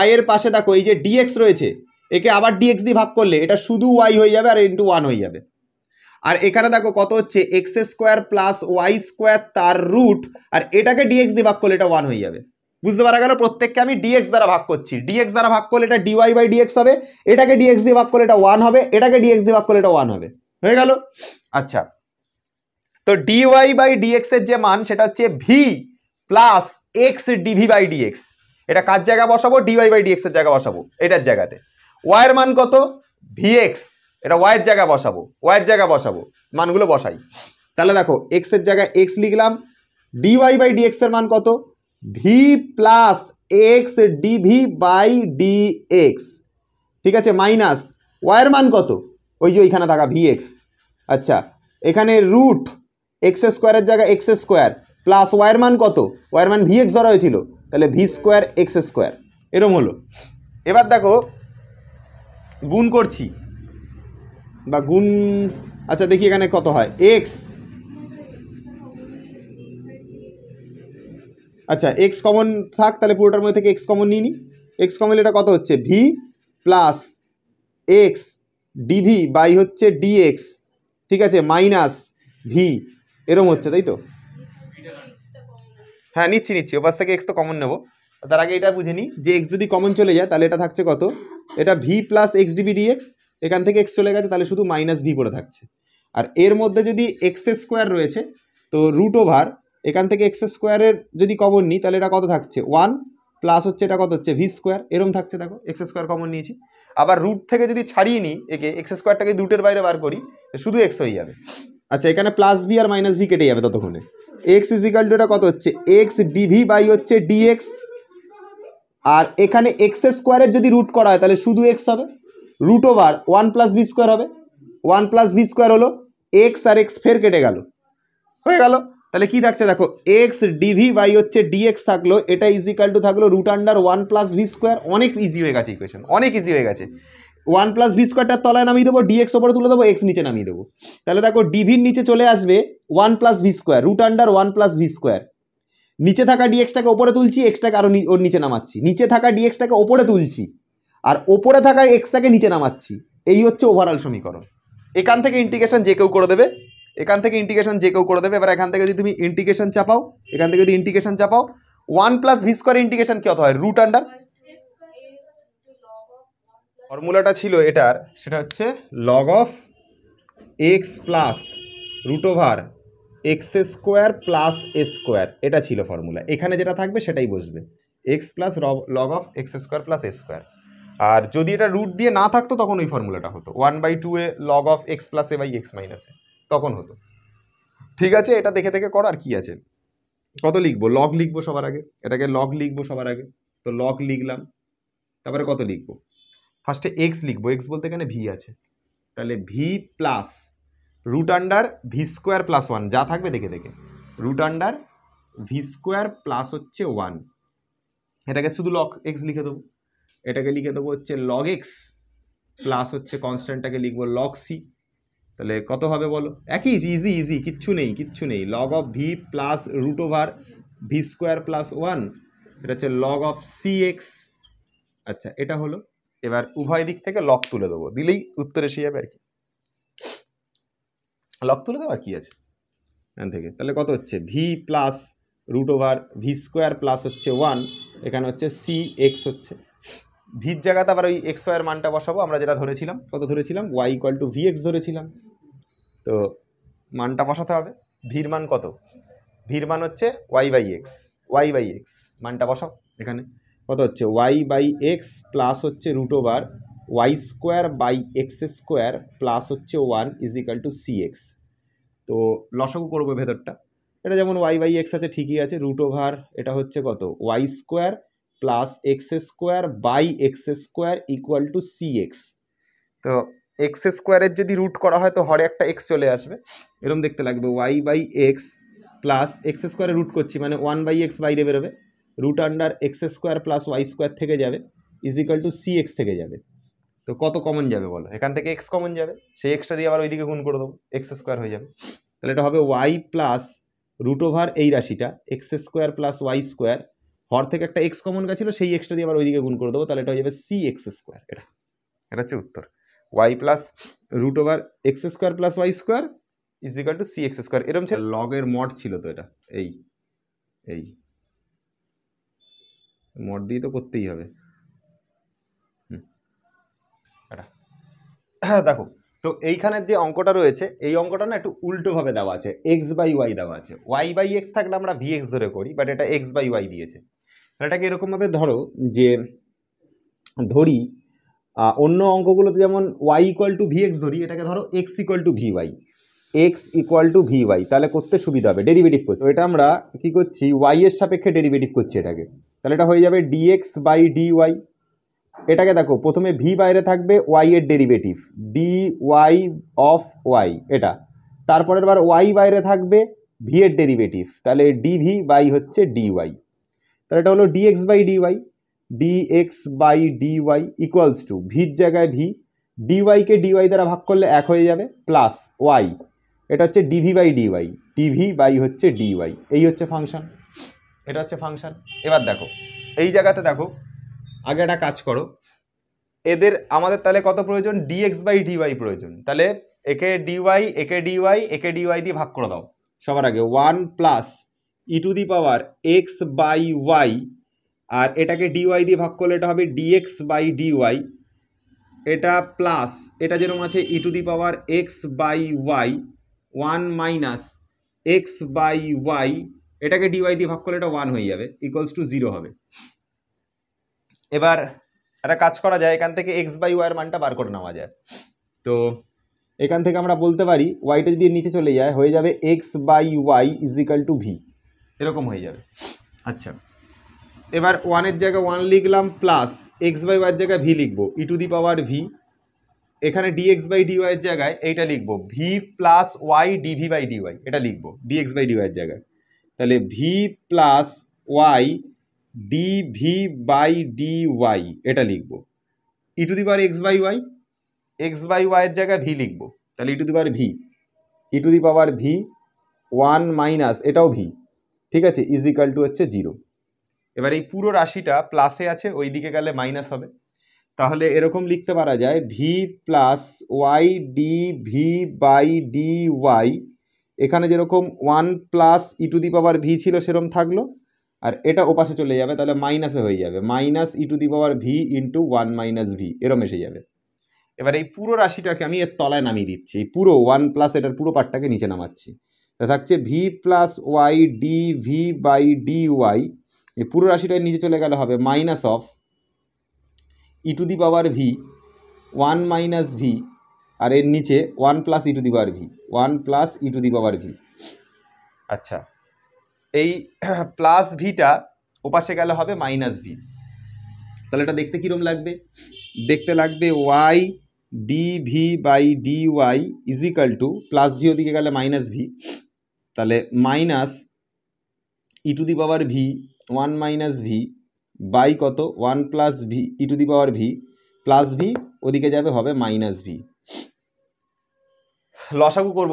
Speaker 2: y এর পাশে দেখো এই যে dx রয়েছে, একে আবার ডিএক্স দিয়ে ভাগ করলে এটা শুধু ওয়াই হয়ে যাবে আর ইন্টু 1 হয়ে যাবে। আর এখানে দেখো কত হচ্ছে x square plus y square তার রুট, আর এটাকে ডিএক্স দিয়ে ভাগ করলে এটা 1 হয়ে যাবে। বুঝতে পারা গেল? প্রত্যেককে আমি ডিএক্স দ্বারা ভাগ করছি, ডিএক্স দ্বারা ভাগ করলে এটা ডিওয়াই বাই ডিএক্স হবে, এটাকে ডিএক্স দিয়ে ভাগ করলে এটা 1 হবে, এটাকে ডিএক্স দিয়ে ভাগ করলে এটা 1 হবে। হয়ে গেল? আচ্ছা, তো ডিওয়াই বাই ডিএক্স এর যে মান সেটা হচ্ছে v plus x dv by dx. এটা কার জায়গায় বসাবো? ডিওয়াই বাই ডিএক্স এর জায়গায় বসাবো, এটার জায়গাতে। ওয়াই এর মান কত? ভিএক্স, এটা ওয়াই এর জায়গায় বসাবো, ওয়াই এর জায়গায় বসাবো, মানগুলো বসাই। তাহলে দেখো এক্স এর জায়গায় এক্স লিখলাম, ডিওয়াই বাই ডিএক্স এর মান কত? V plus x dv by dx, ঠিক আছে, মাইনাস ওয়াই এর মান কত? ওই যে ওইখানে থাকা ভিএক্স। আচ্ছা, এখানে রুট এক্স স্কোয়ারের জায়গায় এক্স স্কোয়ার প্লাস ওয়াই এর মান কত? ওয়াই এর মান ভিএক্স ধরা হয়েছিল, তাহলে ভি স্কোয়ার এক্স স্কোয়ার, এরম হলো। এবার দেখো গুণ করছি বা গুণ, আচ্ছা দেখি এখানে কত হয়। এক্স, আচ্ছা এক্স কমন থাক, তাহলে পুরোটার মধ্যে থেকে এক্স কমন নিয়ে নিই। এক্স কমন এটা কত হচ্ছে? V plus x dv by হচ্ছে ডিএক্স, ঠিক আছে, মাইনাস ভি, এরম হচ্ছে, তাই তো? হ্যাঁ নিচ্ছি, ওপাশ থেকে এক্স তো কমন নেবো। তার আগে এটা বুঝে নিই যে এক্স যদি কমন চলে যায় তাহলে এটা থাকছে কত? এটা v plus x dv dx, এখান থেকে এক্স চলে গেছে তাহলে শুধু মাইনাস ভি পড়ে থাকছে। আর এর মধ্যে যদি এক্স স্কোয়ার রয়েছে তো রুট ওভার এখান থেকে এক্স স্কোয়ারের যদি কমন নিই তাহলে এটা কত থাকছে? 1 প্লাস হচ্ছে এটা কত হচ্ছে? ভি স্কোয়ার, এরম থাকছে। দেখো এক্স স্কোয়ার কমন নিয়েছি। আবার রুট থেকে যদি ছাড়িয়ে নিই একে, এক্স স্কোয়ারটাকে রুটের বাইরে বার করি, শুধু এক্স হয়ে যাবে। আচ্ছা, এখানে প্লাস ভি আর মাইনাস ভি কেটে যাবে ততক্ষণে। এক্স ইজিক্যাল টু এটা কত হচ্ছে? এক্স ডিভি বাই হচ্ছে ডিএক্স, আর এখানে এক্স স্কোয়ারের যদি রুট করা হয় তাহলে শুধু এক্স হবে, root over 1 plus v square হবে। 1 প্লাস ভি স্কোয়ার হলো এক্স, আর এক্স ফের কেটে গেল, হয়ে গেল। তাহলে কি থাকছে দেখো, এক্স ডিভি বাই হচ্ছে ডিএক্স থাকলো, এটা ইজিক্যাল টু থাকলো root under 1 plus v square. অনেক ইজি হয়ে গেছে ইকুয়েশন, অনেক ইজি হয়ে গেছে। 1 প্লাস ভি স্কোয়ারটার তলায় নামিয়ে দেবো, ডিএক্স ওপরে তুলে দেবো, এক্স নিচে নামিয়ে দেবো। তাহলে দেখো ডিভির নিচে চলে আসবে 1 plus v square, root under 1 plus v square. নিচে থাকা ডিএক্সটাকে ওপরে তুলছি, এক্সটাকে আরো ওর নিচে নামাচ্ছি, নিচে থাকা ডিএক্সটাকে ওপরে তুলছি আর ওপরে থাকা এক্সটাকে নিচে নামাচ্ছি। এই হচ্ছে ওভারঅল সমীকরণ। এখান থেকে ইন্টিগ্রেশন যে কেউ করে দেবে, এখান থেকে ইন্টিগ্রেশন যে কেউ করে দেবে। এবার এখান থেকে যদি তুমি ইন্টিগ্রেশন চাপাও, এখান থেকে যদি ইন্টিগ্রেশন চাপাও, 1 প্লাস ভি স্কোয়ার ইন্টিগ্রেশন কত হয়? রুট আন্ডার, ফর্মুলাটা ছিল এটার, সেটা হচ্ছে log of x plus root over x square plus a square, এটা ছিল ফর্মুলা। এখানে যেটা থাকবে সেটাই বসবে, x plus log of x square plus a square. আর যদি এটা রুট দিয়ে না থাকতো তখন ওই ফর্মুলাটা হতো 1/2 a log of x plus a by x minus a, তখন হতো। ঠিক আছে, এটা দেখে দেখে করো। আর কি আছে, কত লিখবো? লগ লিখবো সবার আগে, এটাকে লগ লিখবো সবার আগে। তো লগ লিখলাম, তারপরে কত লিখবো? ফার্স্টে এক্স লিখবো, এক্স বলতে এখানে ভি আছে, তাহলে v plus root under v square plus 1, যা থাকবে দেখে দেখে, root under v square plus হচ্ছে 1, এটাকে শুধু লগ এক্স লিখে দেবো। এটাকে লিখে দেবো হচ্ছে লগ এক্স প্লাস হচ্ছে কনস্ট্যান্টটাকে লিখবো লগ সি। তাহলে কত হবে বলো? একই, ইজি ইজি, কিচ্ছু নেই। Log of v plus root over v square plus 1, এটা হচ্ছে লগ অফ সি এক্স। আচ্ছা, এটা হলো। এবার উভয় দিক থেকে লগ তুলে দেবো, দিলেই উত্তর এসে যাবে আর কি। লগ তুলে দেবো আর কি আছে এখান থেকে। তাহলে কত হচ্ছে? V plus root over v square plus হচ্ছে 1, এখানে হচ্ছে সি এক্স হচ্ছে। ভির জায়গাতে আবার ওই এক্স ওয়াইয়ের মানটা বসাবো, আমরা যেটা ধরেছিলাম, কত ধরেছিলাম? Y equal to v x ধরেছিলাম। তো মানটা বসাতে হবে। ভির মান কত? ভির মান হচ্ছে ওয়াই বাই এক্স, মানটা বসাও। এখানে কত হচ্ছে? ওয়াই বাই এক্স প্লাস হচ্ছে root over y square by x square plus হচ্ছে 1 ইজিক্যাল টু সি এক্স। তো লসাগু করবো ভেতরটা, এটা যেমন ওয়াই বাই এক্স আছে ঠিকই আছে, রুট ওভার এটা হচ্ছে কত? Y square plus x square by x square equal to c x. তো এক্স স্কোয়ারের যদি রুট করা হয় তো হরে একটা এক্স চলে আসবে, এরকম দেখতে লাগবে। Y by x plus x স্কোয়ারে রুট করছি মানে 1 বাই এক্স বাইরে বেরোবে, root under x square plus y square থেকে যাবে ইজিক্যাল টু সি এক্স থেকে যাবে। তো কত কমন যাবে বলো? এখান থেকে এক্স কমন যাবে, সেই এক্সটা দিয়ে আবার ওইদিকে গুণ করে দেবো, এক্স স্কোয়ার হয়ে যাবে। তাহলে এটা হবে ওয়াই প্লাস রুট ওভার এই রাশিটা x square plus y square, হর থেকে একটা এক্স কমন গেছিলো, সেই এক্সটা দিয়ে আবার ওইদিকে গুণ করে দেবো, তাহলে এটা হয়ে যাবে সি এক্স স্কোয়ার। এটা
Speaker 1: এটা হচ্ছে উত্তর।
Speaker 2: Y plus root over x square plus y square
Speaker 1: is equal to c x square, এরকম ছিল।
Speaker 2: লগের মড ছিল তো এটা, এই মড দিয়ে তো করতেই হবে।
Speaker 1: এটা দেখো, তো এইখানের যে অঙ্কটা রয়েছে এই অঙ্কটা না একটু উল্টোভাবে দেওয়া আছে, এক্স বাই ওয়াই দেওয়া আছে। ওয়াই বাই এক্স থাকলে আমরা ভি এক্স ধরে করি, বাট এটা এক্স বাই ওয়াই দিয়েছে।
Speaker 2: এটাকে এরকমভাবে ধরো যে ধরি অন্য অঙ্কগুলোতে যেমন y equal to v x ধরি, এটাকে ধরো x equal to v y, x equal to v y, তাহলে করতে সুবিধা হবে, ডেরিভেটিভ করতে। তো এটা আমরা কি করছি, ওয়াই এর সাপেক্ষে ডেরিভেটিভ করছি এটাকে, তাহলে এটা হয়ে যাবে ডিএক্স বাই ডি ওয়াই। এটাকে দেখো প্রথমে ভি বাইরে থাকবে, ওয়াই এর derivative d y of y এটা, তারপরের বার ওয়াই বাইরে থাকবে, ভি এর ডেরিভেটিভ, তাহলে ডিভি বাই হচ্ছে ডি ওয়াই, তাহলে এটা হলো dx by d y, dx by d y equals to ভির জায়গায় ভি, ডিওয়াইকে ডিওয়াই দ্বারা ভাগ করলে এক হয়ে যাবে, প্লাস ওয়াই, এটা হচ্ছে dv by dy, dv by হচ্ছে ডিওয়াই, এই হচ্ছে ফাংশন,
Speaker 1: এটা হচ্ছে ফাংশন। এবার দেখো এই জায়গাতে দেখো, আগে একটা কাজ করো, এদের আমাদের তাহলে কত প্রয়োজন, ডিএক্স বাই ডিওয়াই প্রয়োজন, তাহলে একে ডিওয়াই একে ডিওয়াই একে ডিওয়াই দিয়ে ভাগ করে দাও।
Speaker 2: সবার আগে 1 plus e to the power x by y, আর এটাকে ডিওয়াই দিয়ে ভাগ করলে এটা হবে ডিএক্স বাই ডিওয়াই, এটা প্লাস এটা যেরকম আছে e to the power x by y 1 minus x by y, এটাকে ডিওয়াই দিয়ে ভাগ করলে এটা 1 হয়ে যাবে, ইকুয়ালস টু 0 হবে।
Speaker 1: এবার একটা কাজ করা যায়, এখান থেকে এক্স বাই ওয়াই এর মানটা বার করে নেওয়া যায়।
Speaker 2: তো এখান থেকে আমরা বলতে পারি ওয়াইটা যদি নিচে চলে যায় হয়ে যাবে x by y is equal to v,
Speaker 1: এরকম হয়ে যাবে।
Speaker 2: আচ্ছা, এবার 1 এর জায়গায় 1 লিখলাম, প্লাস এক্স বাই ওয়াইয়ের জায়গায় ভি লিখবো e to the power v, এখানে ডিএক্স বাই ডিওয়াই এর জায়গায় এইটা লিখবো v plus y DV by d y, এটা লিখবো ডিএক্স বাই ডিওয়াই এর জায়গায়, তাহলে v plus y DV by d y এটা লিখবো, e to the power x by y,
Speaker 1: x by y এর জায়গায় ভি লিখবো,
Speaker 2: তাহলে e to the power v, e to the power v 1 minus এটাও ভি, ঠিক আছে, ইজ ইকাল টু হচ্ছে 0।
Speaker 1: এবার এই পুরো রাশিটা প্লাসে আছে, ওই দিকে গেলে মাইনাস হবে,
Speaker 2: তাহলে এরকম লিখতে পারা যায় v plus y d v by d y, এখানে যেরকম 1 plus e to the power v ছিল সেরকম থাকলো, আর এটা ওপাশে চলে যাবে, তাহলে মাইনাসে হয়ে যাবে minus e to the power v into 1 minus V, এরম এসে যাবে।
Speaker 1: এবার এই পুরো রাশিটাকে
Speaker 2: আমি এর তলায় নামিয়ে দিচ্ছি, পুরো 1 প্লাস এটার পুরো পার্টটাকে নিচে নামাচ্ছি, তা থাকছে v plus y d v by d y, এই পুরো রাশিটার নিচে চলে গেলে হবে minus of e to the power v 1 minus v, আর এর নিচে 1 plus e to the power v, 1 plus e to the power v.
Speaker 1: আচ্ছা, এই প্লাস ভিটা ওপাশে গেলে হবে মাইনাস ভি,
Speaker 2: তাহলে এটা দেখতে কীরকম লাগবে, দেখতে লাগবে y d v by d y is equal to plus v ওদিকে গেলে মাইনাস ভি, তাহলে minus e to the power v 1 minus v by কত 1 plus v e to the power v, plus v ওদিকে যাবে হবে minus V.
Speaker 1: লসাগু করব,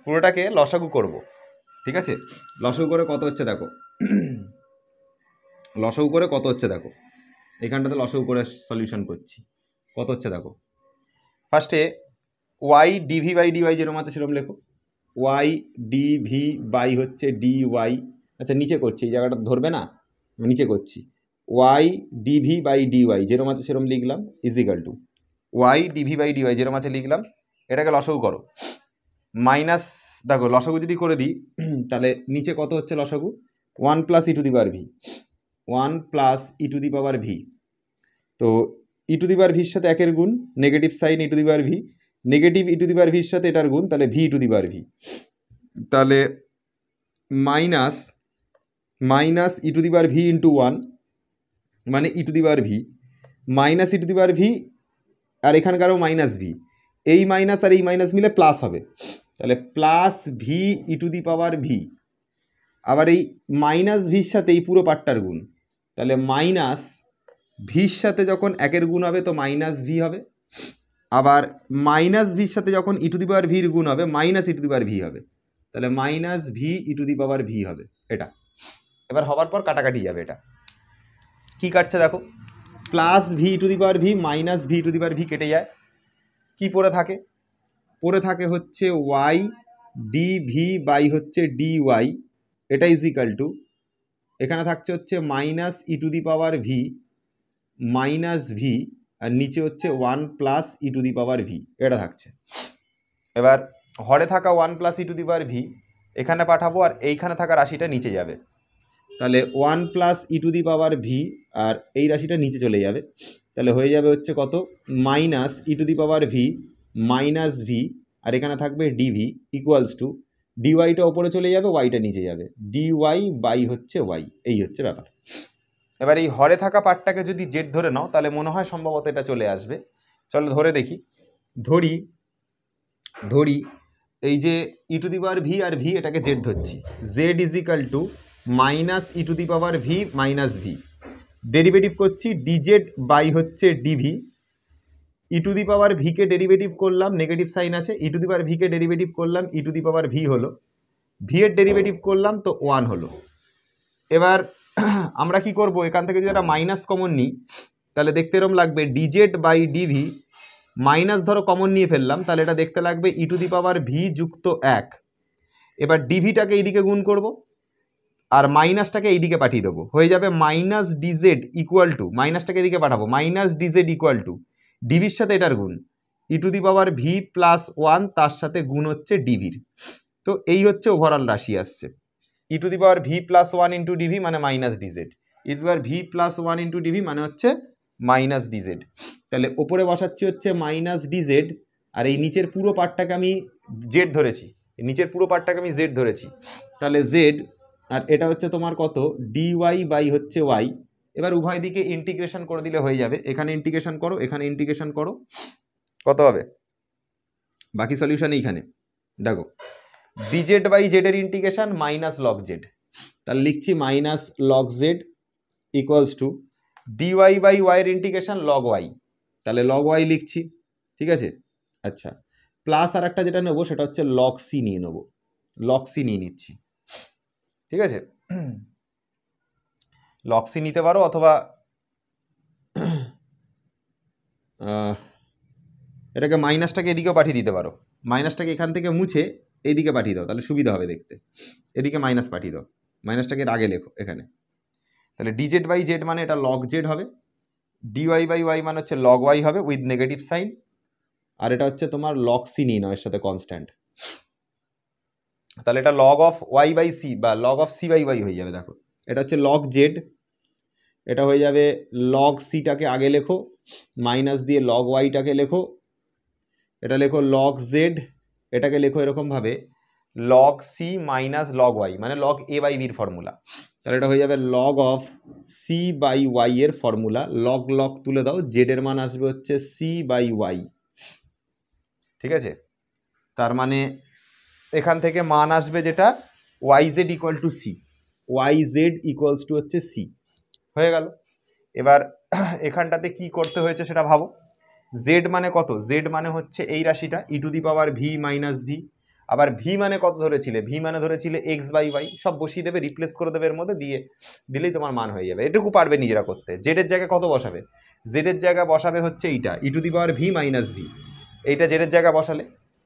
Speaker 1: পুরোটাকে লসাগু করব, ঠিক আছে।
Speaker 2: লসাগু করে কত হচ্ছে দেখো, লসাগু করে কত হচ্ছে দেখো, এখানটাতে লসাগু করে সলিউশন করছি, কত হচ্ছে দেখো।
Speaker 1: ফার্স্টে ওয়াই ডিভি বাই ডিওয়াই যেরকম আছে সেরকম লেখো,
Speaker 2: ওয়াই ডিভি বাই হচ্ছে ডি ওয়াই, আচ্ছা নিচে করছি, এই জায়গাটা ধরবে না, নিচে করছি, ওয়াই ডিভি বাই ডিওয়াই যেরকম আছে সেরকম লিখলাম is equal to
Speaker 1: y DV by dy যেরকম আছে লিখলাম, এটাকে লসাগু করো, মাইনাস দেখো লসাগু যদি করে দিই
Speaker 2: তাহলে নিচে কত হচ্ছে লসাগু 1 plus e to the power v, 1 plus e to the power v, তো ই টু দি পাওয়ার ভির সাথে একের গুণ, negative sign e to the power v, negative e to the power ভির সাথে এটার গুণ, তাহলে v to the power v, তাহলে minus minus e to the power v into 1 মানে e to the power v, minus e to the power v, R এখানকারও minus V, এই minus আর এই minus মিলে প্লাস হবে, তাহলে plus v e to the power V, আবার এই minus ভির সাথে এই পুরো পার্টটার গুণ, তাহলে মাইনাস ভির সাথে যখন একের গুণ হবে তো মাইনাস ভি হবে, আবার মাইনাস ভির সাথে যখন ই টু দি পাওয়ার ভির গুণ হবে minus e to the power V হবে, তাহলে minus V e to the power V হবে এটা।
Speaker 1: এবার হবার পর কাটাকাটি যাবে, এটা কি কাটছে দেখো,
Speaker 2: plus v to the power v minus v to the power v কেটে যায়, কি পড়ে থাকে? পড়ে থাকে হচ্ছে ওয়াই ডি ভি বাই হচ্ছে ডি ওয়াই, এটা ইজ ইকাল টু এখানে থাকছে হচ্ছে minus e to the power v minus v, আর নিচে হচ্ছে 1 plus e to the power v, এটা থাকছে। এবার হরে থাকা 1 plus e to the power v এখানে পাঠাবো, আর এইখানে থাকা রাশিটা নিচে যাবে, তাহলে 1 plus e to the power v, আর এই রাশিটা নিচে চলে যাবে, তাহলে হয়ে যাবে হচ্ছে কত? Minus e to the power v minus v, আর এখানে থাকবে ডিভি ইকুয়ালস টু ডিওয়াইটা ওপরে চলে যাবে, ওয়াইটা নিচে যাবে, ডিওয়াই বাই হচ্ছে ওয়াই, এই হচ্ছে ব্যাপার। এবার এই হরে থাকা পার্টটাকে যদি জেড ধরে নাও তাহলে মনে হয় সম্ভবত এটা চলে আসবে। চলো ধরে দেখি, ধরি এই যে e to the power v আর ভি এটাকে জেড ধরছি, z is equal to minus e to the power v minus v, derivative করছি ডিজেড বাই হচ্ছে d v, e to the power ভিকে ডেরিভেটিভ করলাম, নেগেটিভ সাইন আছে, ই টু দি পাওয়ার ভিকে derivative করলাম, e to the power v হলো, v এর derivative করলাম তো 1 হলো। এবার আমরা কি করব, এখান থেকে যদি একটা মাইনাস কমন নিই তাহলে দেখতে এরকম লাগবে ডিজেড বাই ডিভি, মাইনাস ধরো কমন নিয়ে ফেললাম, তাহলে এটা দেখতে লাগবে e to the power V যুক্ত 1। এবার ডিভিটাকে এইদিকে গুণ করব, আর মাইনাসটাকে এইদিকে পাঠিয়ে দেবো, হয়ে যাবে মাইনাস ডিজেড ইকুয়াল টু, মাইনাসটাকে এদিকে পাঠাবো, মাইনাস ডিজেড ইকুয়াল টু ডিভির সাথে এটার গুণ e to the power v plus 1, তার সাথে গুণ হচ্ছে ডিভির। তো এই হচ্ছে ওভারঅল রাশি আসছে, e to the power v plus 1 into d v মানে minus d z, e to the power v plus 1 into d v মানে হচ্ছে মাইনাস ডিজেড। তাহলে ওপরে বসাচ্ছি হচ্ছে মাইনাস ডিজেড, আর এই নিচের পুরো পার্টটাকে আমি জেড ধরেছি, নিচের পুরো পার্টটাকে আমি জেড ধরেছি, তাহলে জেড, আর এটা হচ্ছে তোমার কত? ডিওয়াই বাই হচ্ছে ওয়াই। এবার উভয় দিকে ইন্টিগ্রেশন করে দিলে হয়ে যাবে, এখানে ইন্টিগ্রেশন করো, এখানে ইন্টিগ্রেশন করো, কত হবে? বাকি সলিউশন এইখানে দেখো, ডিজেড বাই জেড এর ইন্টিগ্রেশন মাইনাস লগ জেড, তাহলে লিখছি minus log z equals to dy by y এর ইন্টিগ্রেশন লগ ওয়াই, তাহলে লগ ওয়াই লিখছি, ঠিক আছে। আচ্ছা, প্লাস আর একটা যেটা নেবো সেটা হচ্ছে লগ সি নিয়ে নেবো, লগ সি নিয়ে নিচ্ছি, ঠিক আছে। লগ সি নিতে পারো, অথবা এটাকে মাইনাসটাকে এদিকেও পাঠিয়ে দিতে পারো, মাইনাসটাকে এখান থেকে মুছে এইদিকে পাঠিয়ে দাও, তাহলে সুবিধা হবে দেখতে, এদিকে মাইনাস পাঠিয়ে দাও, মাইনাসটাকে আগে লেখো এখানে, তাহলে ডিজেড বাই জেড মানে এটা লগ জেড হবে, ডিওয়াই বাই ওয়াই মানে হচ্ছে লগ ওয়াই হবে উইথ নেগেটিভ সাইন, আর এটা হচ্ছে তোমার লগ সি নিয়ে নাও এর সাথে কনস্ট্যান্ট, তাহলে এটা log of y by c বা log of c by y হয়ে যাবে। দেখো এটা হচ্ছে লগ জেড, এটা হয়ে যাবে লগ সিটাকে আগে লেখো, মাইনাস দিয়ে লগ ওয়াইটাকে লেখো, এটা লেখো লগ জেড, এটাকে লেখো এরকমভাবে log c minus log y, মানে লগ এ বাই বির ফর্মুলা, তাহলে এটা হয়ে যাবে log of c by y এর ফর্মুলা, লগ লগ তুলে দাও, জেড এর মান আসবে হচ্ছে সি বাই ওয়াই, ঠিক আছে। তার মানে এখান থেকে মান আসবে যেটা y z equal to c, y z equals to হচ্ছে সি, হয়ে গেল। এবার এখানটাতে কি করতে হয়েছে সেটা ভাবো, জেড মানে কত? জেড মানে হচ্ছে এই রাশিটা e to the power v minus v, আবার ভি মানে কত ধরেছিলে? ভি মানে ধরেছিলে এক্স বাই ওয়াই, সব বসিয়ে দেবে, রিপ্লেস করে দেবে, এর মধ্যে দিয়ে দিলেই তোমার মান হয়ে যাবে, এটুকু পারবে নিজেরা করতে। জেড এর জায়গায় কত বসাবে? জেড এর জায়গায় বসাবে হচ্ছে এইটা e to the power v minus v, এইটা জেড এর জায়গায় বসালে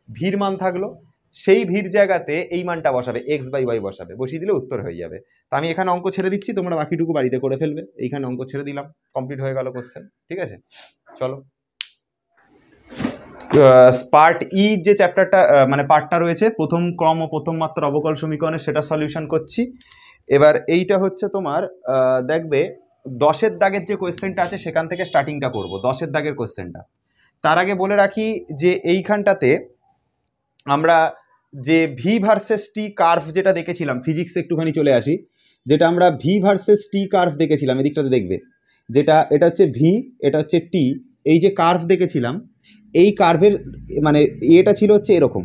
Speaker 2: ভির মান থাকলো, সেই ভির জায়গাতে এই মানটা বসাবে, এক্স বাই ওয়াই বসাবে, বসিয়ে দিলে উত্তর হয়ে যাবে। তা আমি এখানে অঙ্ক ছেড়ে দিচ্ছি, তোমরা বাকিটুকু বাড়িতে করে ফেলবে, এইখানে অঙ্ক ছেড়ে দিলাম, কমপ্লিট হয়ে গেল কোশ্চেন, ঠিক আছে। চলো পার্ট ই যে চ্যাপ্টারটা মানে পার্টটা রয়েছে প্রথম ক্রম ও প্রথম মাত্রার অবকল সমীকরণের, সেটা সলিউশন করছি। এবার এইটা হচ্ছে তোমার দেখবে 10-এর দাগের যে কোয়েশ্চেনটা আছে সেখান থেকে স্টার্টিংটা করব, 10-এর দাগের কোয়েশ্চেনটা। তার আগে বলে রাখি যে এইখানটাতে আমরা যে ভি ভার্সেস টি কার্ভ যেটা দেখেছিলাম, ফিজিক্সে একটুখানি চলে আসি, যেটা আমরা ভি ভার্সেস টি কার্ভ দেখেছিলাম, এদিকটাতে দেখবে যেটা, এটা হচ্ছে ভি, এটা হচ্ছে টি, এই যে কার্ভ দেখেছিলাম, এই কার্ভের মানে এটা ছিল হচ্ছে এরকম,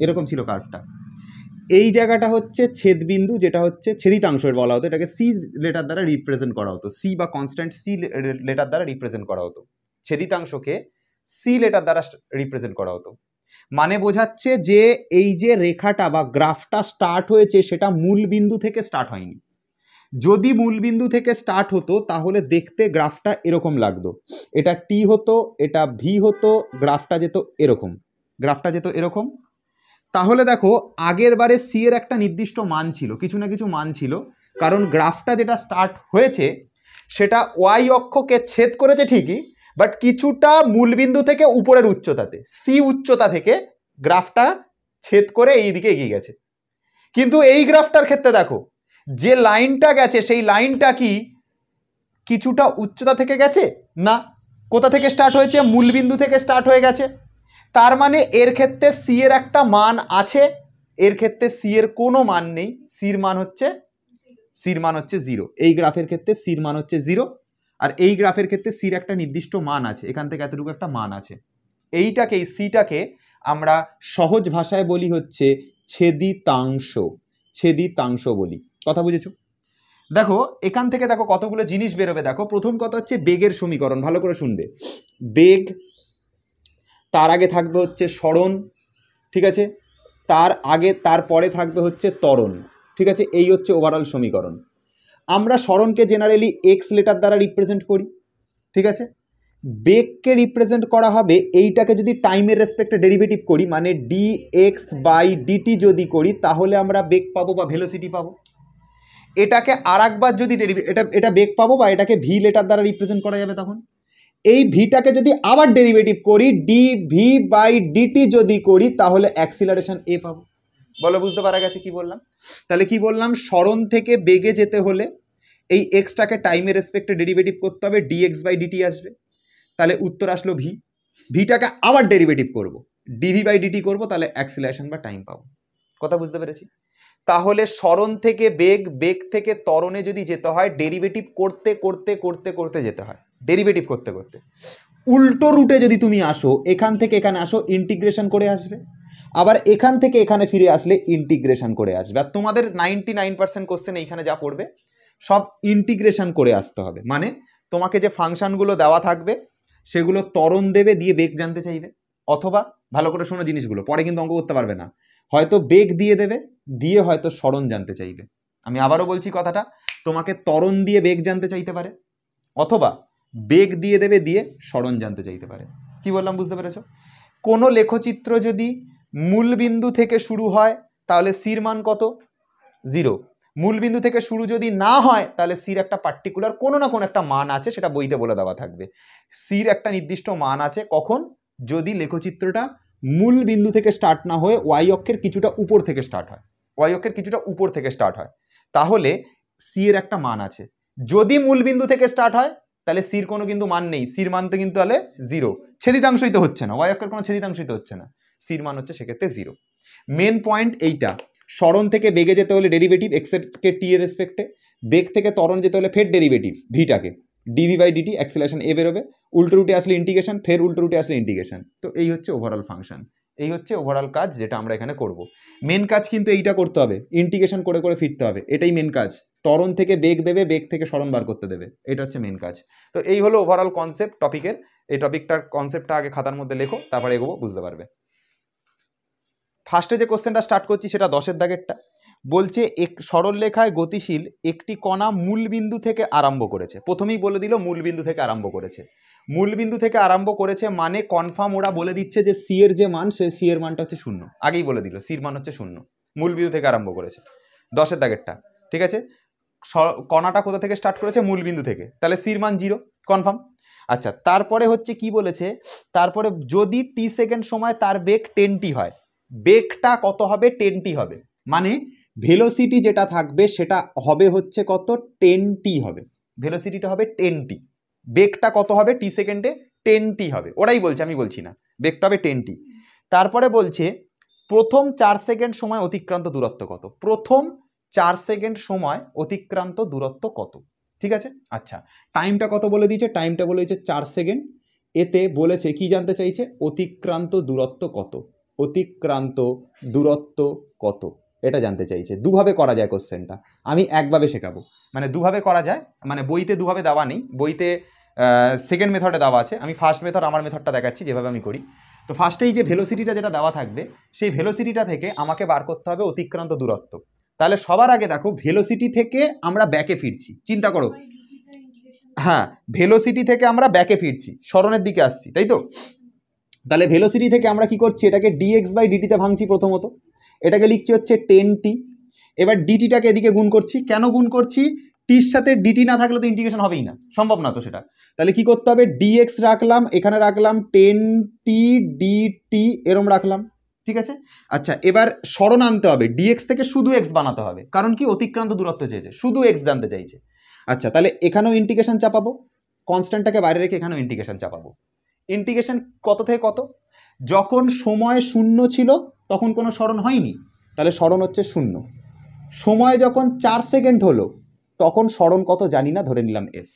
Speaker 2: এরকম ছিল কার্ভটা, এই জায়গাটা হচ্ছে ছেদবিন্দু, যেটা হচ্ছে ছেদিতাংশের বলা হতো, এটাকে সি লেটার দ্বারা রিপ্রেজেন্ট করা হতো, সি বা কনস্ট্যান্ট সি লেটার দ্বারা রিপ্রেজেন্ট করা হতো, ছেদিতাংশকে সি লেটার দ্বারা রিপ্রেজেন্ট করা হতো। মানে বোঝাচ্ছে যে এই যে রেখাটা বা গ্রাফটা স্টার্ট হয়েছে সেটা মূল বিন্দু থেকে স্টার্ট হয়নি, যদি মূলবিন্দু থেকে স্টার্ট হতো তাহলে দেখতে গ্রাফটা এরকম লাগতো, এটা টি হতো, এটা ভি হতো, গ্রাফটা যেত এরকম, গ্রাফটা যেত এরকম। তাহলে দেখো আগের বারে সি এর একটা নির্দিষ্ট মান ছিল, কিছু না কিছু মান ছিল, কারণ গ্রাফটা যেটা স্টার্ট হয়েছে সেটা ওয়াই অক্ষকে ছেদ করেছে ঠিকই, বাট কিছুটা মূলবিন্দু থেকে উপরের উচ্চতাতে, সি উচ্চতা থেকে গ্রাফটা ছেদ করে এই দিকে এগিয়ে গেছে। কিন্তু এই গ্রাফটার ক্ষেত্রে দেখো যে লাইনটা গেছে সেই লাইনটা কি কিছুটা উচ্চতা থেকে গেছে না, কোথা থেকে স্টার্ট হয়েছে, মূলবিন্দু থেকে স্টার্ট হয়ে গেছে। তার মানে এর ক্ষেত্রে সি এর একটা মান আছে, এর ক্ষেত্রে সি এর কোনো মান নেই, সির মান হচ্ছে জিরো। এই গ্রাফের ক্ষেত্রে সির মান হচ্ছে জিরো, আর এই গ্রাফের ক্ষেত্রে সির একটা নির্দিষ্ট মান আছে, এখান থেকে এতটুকু একটা মান আছে। এইটাকে এই সিটাকে আমরা সহজ ভাষায় বলি হচ্ছে ছেদিতাংশ বলি। কথা বুঝেছো? দেখো এখান থেকে দেখো কতগুলো জিনিস বেরোবে। দেখো প্রথম কথা হচ্ছে বেগের সমীকরণ, ভালো করে শুনবে। বেগ, তার আগে থাকবে হচ্ছে সরণ, ঠিক আছে, তারপরে থাকবে হচ্ছে ত্বরণ, ঠিক আছে, এই হচ্ছে ওভারঅল সমীকরণ। আমরা সরণকে জেনারেলি এক্স লেটার দ্বারা রিপ্রেজেন্ট করি, ঠিক আছে। বেগকে রিপ্রেজেন্ট করা হবে, এইটাকে যদি টাইমের রেসপেক্টে ডেরিভেটিভ করি, মানে ডি এক্স বাই ডিটি যদি করি, তাহলে আমরা বেগ পাবো বা ভেলোসিটি পাবো। এটাকে আর একবার যদি এটা বেগ পাবো বা এটাকে ভি লেটার দ্বারা রিপ্রেজেন্ট করা যাবে, তখন এই ভিটাকে যদি আবার ডেরিভেটিভ করি, ডি ভি বাই ডিটি যদি করি, তাহলে অ্যাক্সিলারেশন এ পাবো। বলো বুঝতে পারা গেছে কি বললাম? তাহলে কি বললাম, সরণ থেকে বেগে যেতে হলে এই এক্সটাকে টাইমের রেসপেক্টে ডেরিভেটিভ করতে হবে, ডিএক্স বাই ডিটি আসবে, তাহলে উত্তর আসলো ভি। ভিটাকে আবার ডেরিভেটিভ করব, ডিভি বাই ডিটি করবো, তাহলে অ্যাক্সিলারেশন বা টাইম পাবো। কথা বুঝতে পেরেছি? তাহলে সরণ থেকে বেগ, বেগ থেকে ত্বরণে যদি যেতে হয়, ডেরিভেটিভ করতে করতে করতে করতে যেতে হয়, ডেরিভেটিভ করতে করতে। উল্টো রুটে যদি তুমি আসো, এখান থেকে এখানে আসো, ইন্টিগ্রেশন করে আসবে, আবার এখান থেকে এখানে ফিরে আসলে ইন্টিগ্রেশন করে আসবে। আর তোমাদের 99% কোশ্চেন এইখানে যা পড়বে সব ইন্টিগ্রেশন করে আসতে হবে, মানে তোমাকে যে ফাংশনগুলো দেওয়া থাকবে সেগুলো ত্বরণ দেবে, দিয়ে বেগ জানতে চাইবে, অথবা ভালো করে শোনো জিনিসগুলো, পরে কিন্তু অঙ্ক করতে পারবে না, হয়তো বেগ দিয়ে দেবে, দিয়ে হয়তো সরণ জানতে চাইবে। আমি আবারও বলছি কথাটা, তোমাকে ত্বরণ দিয়ে বেগ জানতে চাইতে পারে, অথবা বেগ দিয়ে দেবে, দিয়ে সরণ জানতে চাইতে পারে। কি বললাম বুঝতে পেরেছো? কোনো লেখচিত্র যদি মূলবিন্দু থেকে শুরু হয় তাহলে সির মান কত? 0। মূলবিন্দু থেকে শুরু যদি না হয় তাহলে সির একটা পার্টিকুলার কোনো না কোনো একটা মান আছে, সেটা বইতে বলে দেওয়া থাকবে। সির একটা নির্দিষ্ট মান আছে কখন? যদি লেখচিত্রটা মূল বিন্দু থেকে স্টার্ট না হয়ে ওয়াই অক্ষের কিছুটা উপর থেকে স্টার্ট হয়, ওয়াই অক্ষের কিছুটা উপর থেকে স্টার্ট হয়, তাহলে সি এর একটা মান আছে। যদি মূল বিন্দু থেকে স্টার্ট হয় তাহলে সির কোনো কিন্তু মান নেই, সির মান তো কিন্তু তাহলে 0, ছেদিতাংশই তো হচ্ছে না, ওয়াই অক্ষের কোনো ছেদিতাংশই তো হচ্ছে না, সির মান হচ্ছে সেক্ষেত্রে 0। মেন পয়েন্ট এইটা, সরণ থেকে বেগে যেতে হলে ডেরিভেটিভ এক্সকে টি এর রেসপেক্টে, বেগ থেকে ত্বরণ যেতে হলে ফের ডেরিভেটিভ ভিটাকে, ডিভি বাই ডিটি, অ্যাক্সিলারেশন এ বেরোবে, উল্টো রুটে আসলে ইন্টিগ্রেশন, ফের উল্টো রুটে আসলে ইন্টিগ্রেশন। তো এই হচ্ছে ওভারঅল ফাংশন, এই হচ্ছে ওভারঅল কাজ যেটা আমরা এখানে করব। মেন কাজ কিন্তু এইটা করতে হবে, ইন্টিগ্রেশন করে করে ফিরতে হবে, এটাই মেন কাজ। ত্বরণ থেকে বেগ দেবে, বেগ থেকে সরণ বার করতে দেবে, এটা হচ্ছে মেন কাজ। তো এই হলো ওভারঅল কনসেপ্ট টপিকের। এই টপিকটার কনসেপ্টটা আগে খাতার মধ্যে লেখো, তারপরে এগোবো, বুঝতে পারবে। ফার্স্টে যে কোশ্চেনটা স্টার্ট করছি সেটা 10-এর দাগেরটা। বলছে সরল রেখায় গতিশীল একটি কণা মূলবিন্দু থেকে আরম্ভ করেছে। প্রথমেই বলে দিল মূলবিন্দু থেকে আরম্ভ করেছে, মূলবিন্দু থেকে আরম্ভ করেছে মানে কনফার্ম ওরা বলে দিচ্ছে যে সি এর যে মান, সে সি এর মানটা হচ্ছে 0, আগেই বলে দিল সির মান হচ্ছে 0, মূলবিন্দু থেকে আরম্ভ করেছে। 10-এর দাগেরটা, ঠিক আছে, কণাটা কোথা থেকে স্টার্ট করেছে? মূলবিন্দু থেকে, তাহলে সির মান 0, কনফার্ম। আচ্ছা, তারপরে হচ্ছে কি বলেছে, তারপরে যদি টি সেকেন্ড সময় তার বেগ 10t হয়, বেগটা কত হবে? 10t হবে, মানে ভেলোসিটি যেটা থাকবে সেটা হবে হচ্ছে কত? 10t হবে, ভেলোসিটিটা হবে 10t। বেগটা কত হবে? টি সেকেন্ডে 10t হবে, ওরাই বলছে, আমি বলছি না, বেগটা হবে 10t। তারপরে বলছে প্রথম 4 সেকেন্ড সময় অতিক্রান্ত দূরত্ব কত? প্রথম 4 সেকেন্ড সময় অতিক্রান্ত দূরত্ব কত? ঠিক আছে, আচ্ছা টাইমটা কত বলে দিয়েছে? টাইমটা বলে দিয়েছে 4 সেকেন্ড। এতে বলেছে কি জানতে চাইছে? অতিক্রান্ত দূরত্ব কত, অতিক্রান্ত দূরত্ব কত, এটা জানতে চাইছে। দুভাবে করা যায় কোশ্চেনটা, আমি একভাবে শেখাবো, মানে দুভাবে করা যায়, মানে বইতে দুভাবে দেওয়া নেই, বইতে সেকেন্ড মেথডে দেওয়া আছে, আমি ফার্স্ট মেথড আমার মেথডটা দেখাচ্ছি যেভাবে আমি করি। তো ফার্স্টেই যে ভেলোসিটিটা যেটা দেওয়া থাকবে, সেই ভেলোসিটিটা থেকে আমাকে বার করতে হবে অতিক্রান্ত দূরত্ব। তাহলে সবার আগে দেখো ভেলোসিটি থেকে আমরা ব্যাকে ফিরছি, চিন্তা করো। হ্যাঁ, ভেলোসিটি থেকে আমরা ব্যাকে ফিরছি, সরণের দিকে আসছি, তাই তো? তাহলে ভেলোসিটি থেকে আমরা কি করছি, এটাকে dx/dt-তে ভাঙছি প্রথমত, এটাকে লিখছি হচ্ছে 10t। এবার ডিটিটাকে এদিকে গুণ করছি, কেন গুণ করছি? টির সাথে ডিটি না থাকলে তো ইন্টিগ্রেশন হবেই না, সম্ভব না তো সেটা। তাহলে কি করতে হবে, dx রাখলাম, এখানে রাখলাম 10t dt, এরম রাখলাম, ঠিক আছে? আচ্ছা, এবার সরণ আনতে হবে, dx থেকে শুধু x বানাতে হবে, কারণ কি অতিক্রান্ত দূরত্ব চেয়েছে, শুধু x জানতে চাইছে। আচ্ছা, তাহলে এখানেও ইন্টিগ্রেশন চাপাবো, কনস্ট্যান্টটাকে বাইরে রেখে এখানেও ইন্টিগ্রেশন চাপাবো। ইন্টিগ্রেশন কত থেকে কত? যখন সময় 0 ছিল তখন কোনো সরণ হয়নি, তাহলে সরণ হচ্ছে 0। সময় যখন 4 সেকেন্ড হলো তখন সরণ কত জানি না, ধরে নিলাম s।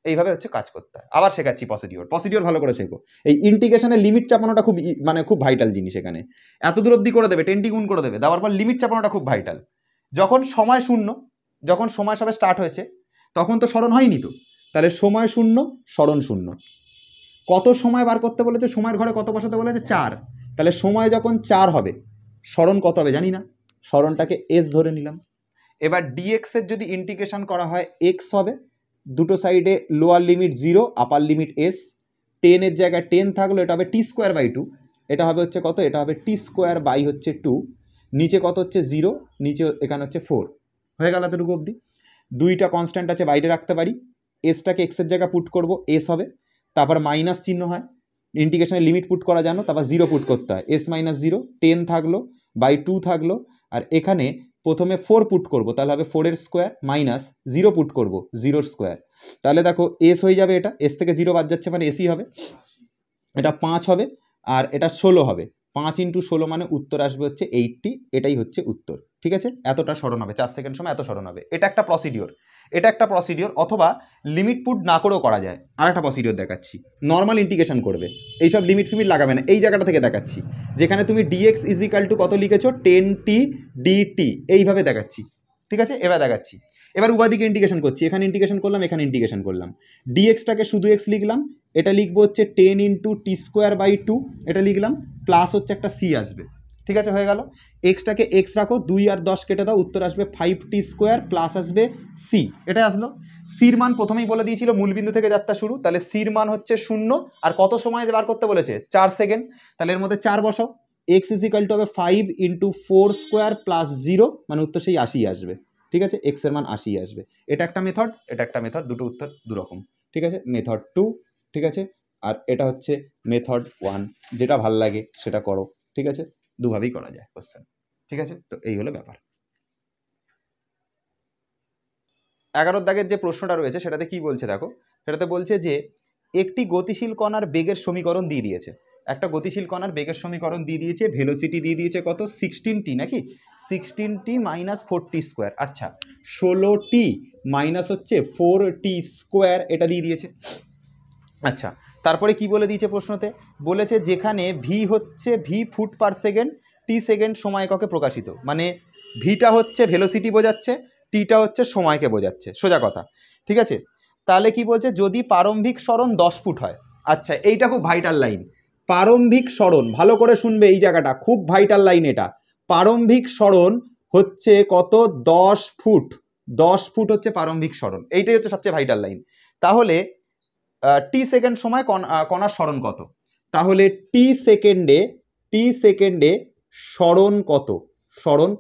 Speaker 2: এইভাবে হচ্ছে কাজ করতে হয়। আবার শেখাচ্ছি প্রসিডিওর ভালো করে শেখো। এই ইন্টিগ্রেশনের লিমিট চাপানোটা খুব মানে খুব ভাইটাল জিনিস। এখানে এত দূর অবধি করে দেবে, 10t গুণ করে দেবে, দেওয়ার পর লিমিট চাপানোটা খুব ভাইটাল। যখন সময় 0, যখন সময় সবে স্টার্ট হয়েছে তখন তো সরণ হয়নি তো, তাহলে সময় 0, সরণ 0। কত সময় বার করতে বলেছে, সময়ের ঘরে কত বসাতে বলেছে, 4। তাহলে সময় যখন 4 হবে সরণ কত হবে জানি না, সরণটাকে s ধরে নিলাম। এবার dx এর যদি ইন্টিগ্রেশন করা হয় x হবে, দুটো সাইডে লোয়ার লিমিট 0, আপার লিমিট s। 10 এর জায়গায় 10 থাকলো, এটা হবে t²/2, এটা হবে হচ্ছে কত, এটা হবে t²/2, নিচে কত হচ্ছে 0, নিচে এখানে হচ্ছে 4। হয়ে গেল এতটুকু অবধি। দুইটা কনস্ট্যান্ট আছে, বাইরে রাখতে পারি, এসটাকে x এর জায়গায় পুট করব, s হবে, তারপর মাইনাস চিহ্ন হয়, ইন্টিগ্রেশনের লিমিট পুট করা জানো, তারপর 0 পুট করতে হয়, s - 0, 10 থাকলো, বাই 2 থাকলো, আর এখানে প্রথমে 4 পুট করব, তাহলে হবে 4 স্কোয়ার, মাইনাস 0 পুট করব, 0 স্কোয়ার। তাহলে দেখো s হয়ে যাবে, এটা s থেকে 0 বাদ যাচ্ছে মানে এসই হবে, এটা 5 হবে, আর এটা 16 হবে। 5 × 16 মানে উত্তর আসবে হচ্ছে 80, এটাই হচ্ছে উত্তর, ঠিক আছে? এতটা সরণ হবে, 4 সেকেন্ড সময় এত সরণ হবে। এটা একটা প্রসিডিওর, অথবা লিমিট পুট না করেও করা যায়। আর একটা প্রসিডিওর দেখাচ্ছি, নর্মাল ইন্টিগ্রেশন করবে, এইসব লিমিট ফিমিট লাগাবে না, এই জায়গাটা থেকে দেখাচ্ছি, যেখানে তুমি dx = কত লিখেছো, 10t dt, এইভাবে দেখাচ্ছি, ঠিক আছে? এবার দেখাচ্ছি, এবার উভয় দিকে ইন্টিগ্রেশন করছি, এখানে ইন্টিগ্রেশন করলাম, এখানে ইন্টিগ্রেশন করলাম। dxটাকে শুধু x লিখলাম, এটা লিখবো হচ্ছে 10 × t²/2, এটা লিখলাম, প্লাস হচ্ছে একটা c আসবে, ঠিক আছে? হয়ে গেল। এক্সটাকে x রাখো, 2 আর 10 কেটে দাও, উত্তর আসবে 5t² প্লাস আসবে c, এটা আসলো। সির মান প্রথমেই বলে দিয়েছিল মূলবিন্দু থেকে যাত্রা শুরু, তাহলে সির মান হচ্ছে 0, আর কত সময় বার করতে বলেছে, 4 সেকেন্ড, তাহলে এর মধ্যে 4 বসাও, x = হবে 5 × 4² প্লাস 0, মানে উত্তর সেই 80 আসবে, ঠিক আছে? x এর মান 80 আসবে। এটা একটা মেথড, এটা একটা মেথড, দুটো উত্তর দুরকম, ঠিক আছে? মেথড 2, ঠিক আছে? আর এটা হচ্ছে মেথড 1, যেটা ভাল লাগে সেটা করো, ঠিক আছে? দুভাবেই করা যায় কোশ্চেন, ঠিক আছে? তো এই হলো ব্যাপার। 11 দাগের যে প্রশ্নটা রয়েছে সেটাতে কি বলছে দেখো, সেটাতে বলছে যে একটি গতিশীল কণার বেগের সমীকরণ দিয়ে দিয়েছে, একটা গতিশীল কণার বেগের সমীকরণ দিয়ে দিয়েছে, ভেলোসিটি দিয়ে দিয়েছে কত, 16t নাকি, 16t - 4t²। আচ্ছা, 16t মাইনাস হচ্ছে 4t², এটা দিয়ে দিয়েছে। আচ্ছা, তারপরে কি বলে দিয়েছে প্রশ্নতে, বলেছে যেখানে ভি হচ্ছে ভি ফুট পার সেকেন্ড, টি সেকেন্ড সময় এককে প্রকাশিত, মানে ভিটা হচ্ছে ভেলোসিটি বোঝাচ্ছে, টিটা হচ্ছে সময়কে বোঝাচ্ছে, সোজা কথা, ঠিক আছে? তাহলে কি বলছে, যদি প্রারম্ভিক সরণ 10 ফুট হয়। আচ্ছা, এইটা খুব ভাইটাল লাইন, প্রারম্ভিক সরণ, ভালো করে শুনবে এই জায়গাটা, খুব ভাইটাল লাইন এটা। প্রারম্ভিক সরণ হচ্ছে কত, 10 ফুট, 10 ফুট হচ্ছে প্রারম্ভিক সরণ, এইটাই হচ্ছে সবচেয়ে ভাইটাল লাইন। তাহলে টি সেকেন্ড সময় কণার সরণ কত, তাহলে টি সেকেন্ডে সরণ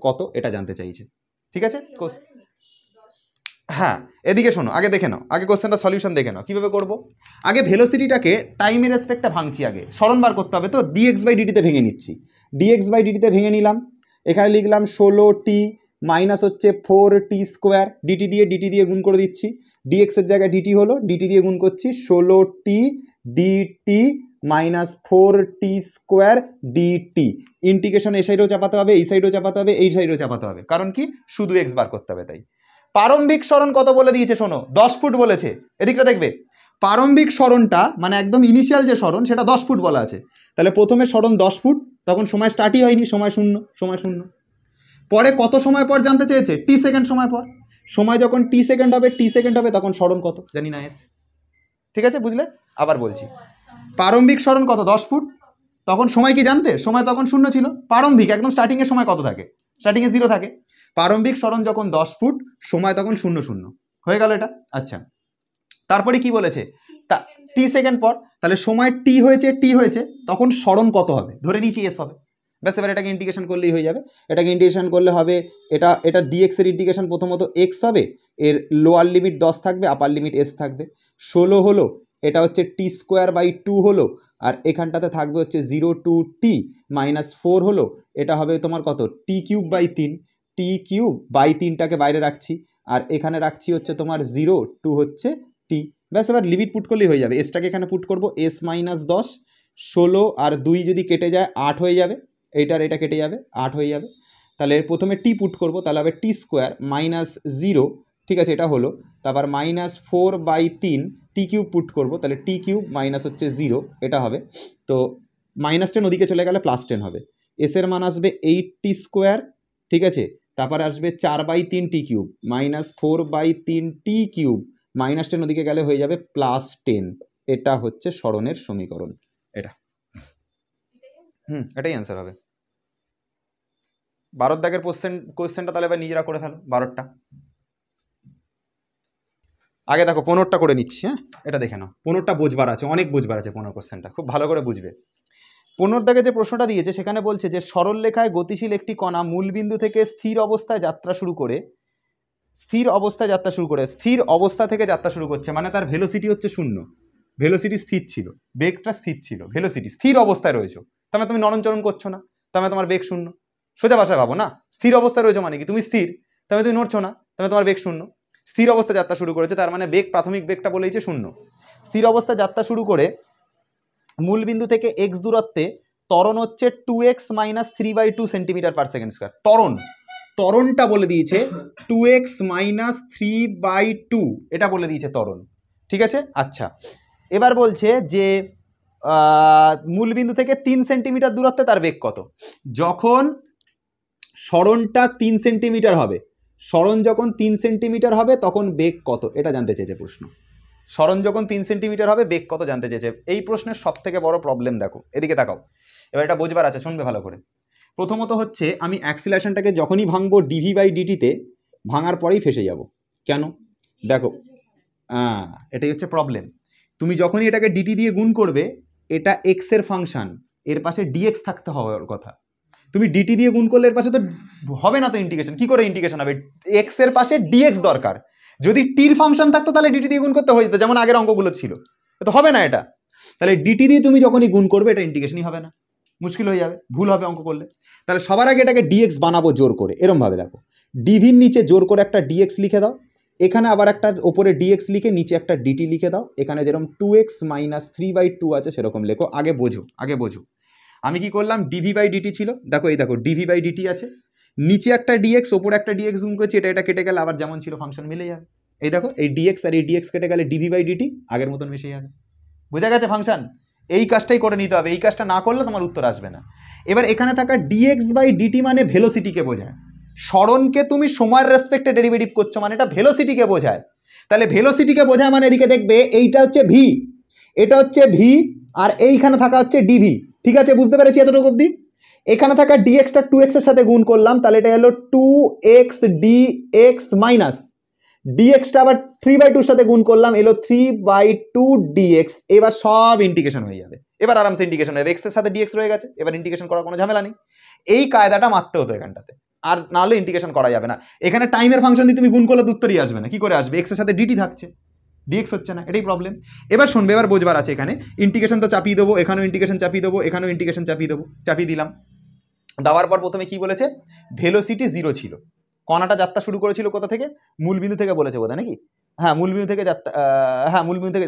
Speaker 2: কত এটা জানতে চাইছে, ঠিক আছে? হ্যাঁ, এদিকে শোনো, আগে দেখে নাও, আগে কোশ্চেনটা সলিউশন দেখে নাও কীভাবে করবো। আগে ভেলোসিটিটাকে টাইমের রেসপেক্টে ভাঙছি, আগে সরণ বার করতে হবে তো, dx/dt-তে ভেঙে নিচ্ছি, dx/dt-তে ভেঙে নিলাম, এখানে লিখলাম 16t মাইনাস হচ্ছে 4t², dt দিয়ে গুণ করে দিচ্ছি, dx এর জায়গায় dt হলো, dt দিয়ে গুণ করছি, 16t dt minus 4t² dt। Integration এই সাইডেও চাপাতে হবে, এই সাইডেও চাপাতে হবে, এই সাইডেও চাপাতে হবে, কারণ কি, শুধু x বার করতে হবে তাই। প্রারম্ভিক সরণ কত বলে দিয়েছে শোনো, 10 ফুট বলেছে, এদিকটা দেখবে, প্রারম্ভিক সরণটা মানে একদম ইনিশিয়াল যে সরণ সেটা 10 ফুট বলা আছে, তাহলে প্রথমে সরণ 10 ফুট, তখন সময় স্টার্টই হয়নি, সময় 0। পরে কত সময় পর জানতে চেয়েছে, টি সেকেন্ড সময় পর, সময় যখন টি সেকেন্ড হবে তখন সরণ কত জানি না, এস, ঠিক আছে? বুঝলে? আবার বলছি, প্রারম্ভিক সরণ কত, 10 ফুট, তখন সময় কি জানতে, সময় তখন 0 ছিল, প্রারম্ভিক একদম স্টার্টিংয়ের সময় কত থাকে, স্টার্টিংয়ে 0 থাকে, প্রারম্ভিক সরণ যখন 10 ফুট, সময় তখন 0 0 হয়ে গেল এটা। আচ্ছা, তারপরে কি বলেছে, তা টি সেকেন্ড পর, তাহলে সময় টি হয়েছে তখন সরণ কত হবে, ধরে নিচ্ছি এস হবে। ব্যাস, এবার এটাকে ইন্টিগ্রেশন করলেই হয়ে যাবে। এটাকে ইন্টিগ্রেশন করলে হবে এটা ডিএক্স এর ইন্টিগ্রেশন প্রথমত এক্স হবে, এর লোয়ার লিমিট 10 থাকবে, আপার লিমিট এস থাকবে, 16 হলো, এটা হচ্ছে টি স্কোয়ার বাই 2 হলো, আর এখানটাতে থাকবে হচ্ছে 0 টু টি মাইনাস 4 হলো, এটা হবে তোমার কত, t cube by 3, t cube by 3টাকে বাইরে রাখছি, আর এখানে রাখছি হচ্ছে তোমার 0 টু হচ্ছে টি। ব্যাস, এবার লিমিট পুট করলেই হয়ে যাবে। এসটাকে এখানে পুট করবো, এস মাইনাস 10, 16 আর 2 যদি কেটে যায় 8 হয়ে যাবে, এইটার এটা কেটে যাবে, 8 হয়ে যাবে। তাহলে প্রথমে টি পুট করবো, তাহলে হবে টি স্কোয়ার মাইনাস 0, ঠিক আছে, এটা হলো। তারপর minus 4 by 3, t cube put করবো, তাহলে টি কিউব মাইনাস হচ্ছে 0, এটা হবে। তো মাইনাস 10 ওদিকে চলে গেলে প্লাস 10 হবে। এসের মান আসবে 8 টি স্কোয়ার, ঠিক আছে, তারপরে আসবে 4 by 3 t cube minus 4 by 3 t cube, minus 10 ওদিকে গেলে হয়ে যাবে প্লাস 10। এটা হচ্ছে সরণের সমীকরণ, এটা এটাই অ্যান্সার হবে। 12 দাগের কোশ্চেনটা তাহলে এবার নিজেরা করে ফেলো, 12টা। আগে দেখো 15টা করে নিচ্ছি, হ্যাঁ, এটা দেখে নাও। 15টা বুঝবার আছে, অনেক বুঝবার আছে 15 কোশ্চেনটা, খুব ভালো করে বুঝবে। 15 দাগে যে প্রশ্নটা দিয়েছে সেখানে বলছে যে সরল রেখায় গতিশীল একটি কণা মূলবিন্দু থেকে স্থির অবস্থায় যাত্রা শুরু করে, স্থির অবস্থা থেকে যাত্রা শুরু করছে, মানে তার ভেলোসিটি হচ্ছে 0, ভেলোসিটি স্থির ছিল, বেগটা স্থির ছিল, ভেলোসিটি স্থির অবস্থায় রয়েছে, তার মানে তুমি নরণচরণ করছো না, তার মানে তোমার বেগ 0। সোজা ভাষায় ভাবো না, স্থির অবস্থায় রয়েছে মানে কি, তুমি স্থির, তার মানে তুমি নড়ছো না, তার মানে তোমার বেগ 0। স্থির অবস্থায় যাত্রা শুরু করেছে, তার মানে বেগ, প্রাথমিক বেগটা বলেইছে 0। স্থির অবস্থায় যাত্রা শুরু করে মূলবিন্দু থেকে এক্স দূরত্বে ত্বরণ হচ্ছে 2x minus 3/2 centimetre per second square. ত্বরণটা বলে দিয়েছে 2x মাইনাস 3/2, এটা বলে দিয়েছে ত্বরণ, ঠিক আছে। আচ্ছা, এবার বলছে যে মূলবিন্দু থেকে 3 সেন্টিমিটার দূরত্বে তার বেগ কত। যখন সরণটা 3 সেন্টিমিটার হবে, সরণ যখন 3 সেন্টিমিটার হবে তখন বেগ কত, এটা জানতে চেয়েছে প্রশ্ন। সরণ যখন 3 সেন্টিমিটার হবে বেগ কত জানতে চেয়েছে। এই প্রশ্নের সব থেকে বড় প্রবলেম দেখো, এদিকে তাকাও, এবার এটা বুঝবার আছে, শুনবে ভালো করে। প্রথমত হচ্ছে আমি অ্যাক্সিলারেশনটাকে যখনই ভাঙবো ডিভি বাই ডিটিতে, ভাঙার পরেই ফেসে যাব। কেন দেখো, এটাই হচ্ছে প্রবলেম। তুমি যখনই এটাকে ডিটি দিয়ে গুণ করবে, এটা এক্স এর ফাংশন, এর পাশে ডিএক্স থাকতে হওয়ার কথা। তুমি ডিটি দিয়ে গুণ করলে এর পাশে তো হবে না, তো ইন্টিগ্রেশন কি করে ইন্টিগ্রেশন হবে, এক্স এর পাশে ডিএক্স দরকার। যদি টির ফাংশন থাকতো তাহলে ডিটি দিয়ে গুণ করতে হয়ে যেত, যেমন আগের অঙ্কগুলো ছিল, তো হবে না এটা। তাহলে ডিটি দিয়ে তুমি যখনই গুণ করবে এটা ইন্টিগ্রেশনই হবে না, মুশকিল হয়ে যাবে, ভুল হবে অঙ্ক করলে। তাহলে সবার আগে এটাকে ডিএক্স বানাবো জোর করে, এরম ভাবে দেখো, ডিভির নিচে জোর করে একটা ডিএক্স লিখে দাও, এখানে আবার একটা ওপরে ডিএক্স লিখে নিচে একটা ডিটি লিখে দাও, এখানে যেরকম 2x মাইনাস 3/2 আছে সেরকম লেখো। আগে বোঝো আমি কি করলাম, ডিভি বাই ডিটি ছিল, দেখো এই দেখো ডিভি বাই ডিটি আছে, নিচে একটা ডিএক্স, ওপরে একটা ডিএক্স গুণ করেছি, এটা কেটে গেলে আবার যেমন ছিল ফাংশন মিলে যাবে। এই দেখো এই ডিএক্স আর এই ডিএক্স কেটে গেলে ডিভি বাই ডিটি আগের মতন মিশে যাবে। বোঝা গেছে ফাংশন? এই কাজটাই করে নিতে হবে, এই কাজটা না করলে তোমার উত্তর আসবে না। এবার এখানে থাকা ডিএক্স বাই ডিটি মানে ভেলোসিটিকে বোঝায়, সরণকে তুমি সময়ের রেসপেক্টে ডেরিভেটিভ করছো মানে এটা ভেলোসিটিকে বোঝায়। তাহলে ভেলোসিটিকে বোঝায় মানে এদিকে দেখবে এইটা হচ্ছে ভি, এটা হচ্ছে ভি, আর এইখানে থাকা হচ্ছে ডিভি। ঠিক আছে, বুঝতে পেরেছি এতটুকু অবধি? এখানে থাকা ডিএক্সটা 2x এর সাথে গুণ করলাম, তাহলে এটা হলো 2x dx মাইনাস ডিএক্সটা আবার 3/2 সাথে গুণ করলাম, এলো 3/2 dx। এবার সব ইন্টিগ্রেশন হয়ে যাবে, এবার আরামসে ইন্টিগ্রেশন হবে, এক্স এর সাথে ডিএক্স রয়ে গেছে, এবার ইন্টিগ্রেশন করার কোনো ঝামেলা নেই। এই কায়দাটা মারতে হতো এখানটাতে, আর নাহলে ইন্টিগ্রেশন করা যাবে না। এখানে টাইমের ফাংশন দিয়ে তুমি গুণ করলে উত্তরই আসবে না, কি করে আসবে, এক্স এর সাথে ডিটি থাকছে, ডিএক্স হচ্ছে না, এটাই প্রবলেম। এবার শুনবে, এবার বোঝবার আছে, এখানে ইন্টিগ্রেশন তো চাপিয়ে দেবো, এখানেও ইন্টিগ্রেশন চাপিয়ে দেবো, এখানেও ইন্টিগ্রেশন চাপিয়ে দেবো, চাপিয়ে দিলাম। দেওয়ার পর প্রথমে কি বলেছে, ভেলোসিটি 0 ছিল, কণাটা যাত্রা শুরু করেছিল কোথা থেকে, মূলবিন্দু থেকে বলেছে বোধহয় নাকি, মূলবিন্দু থেকে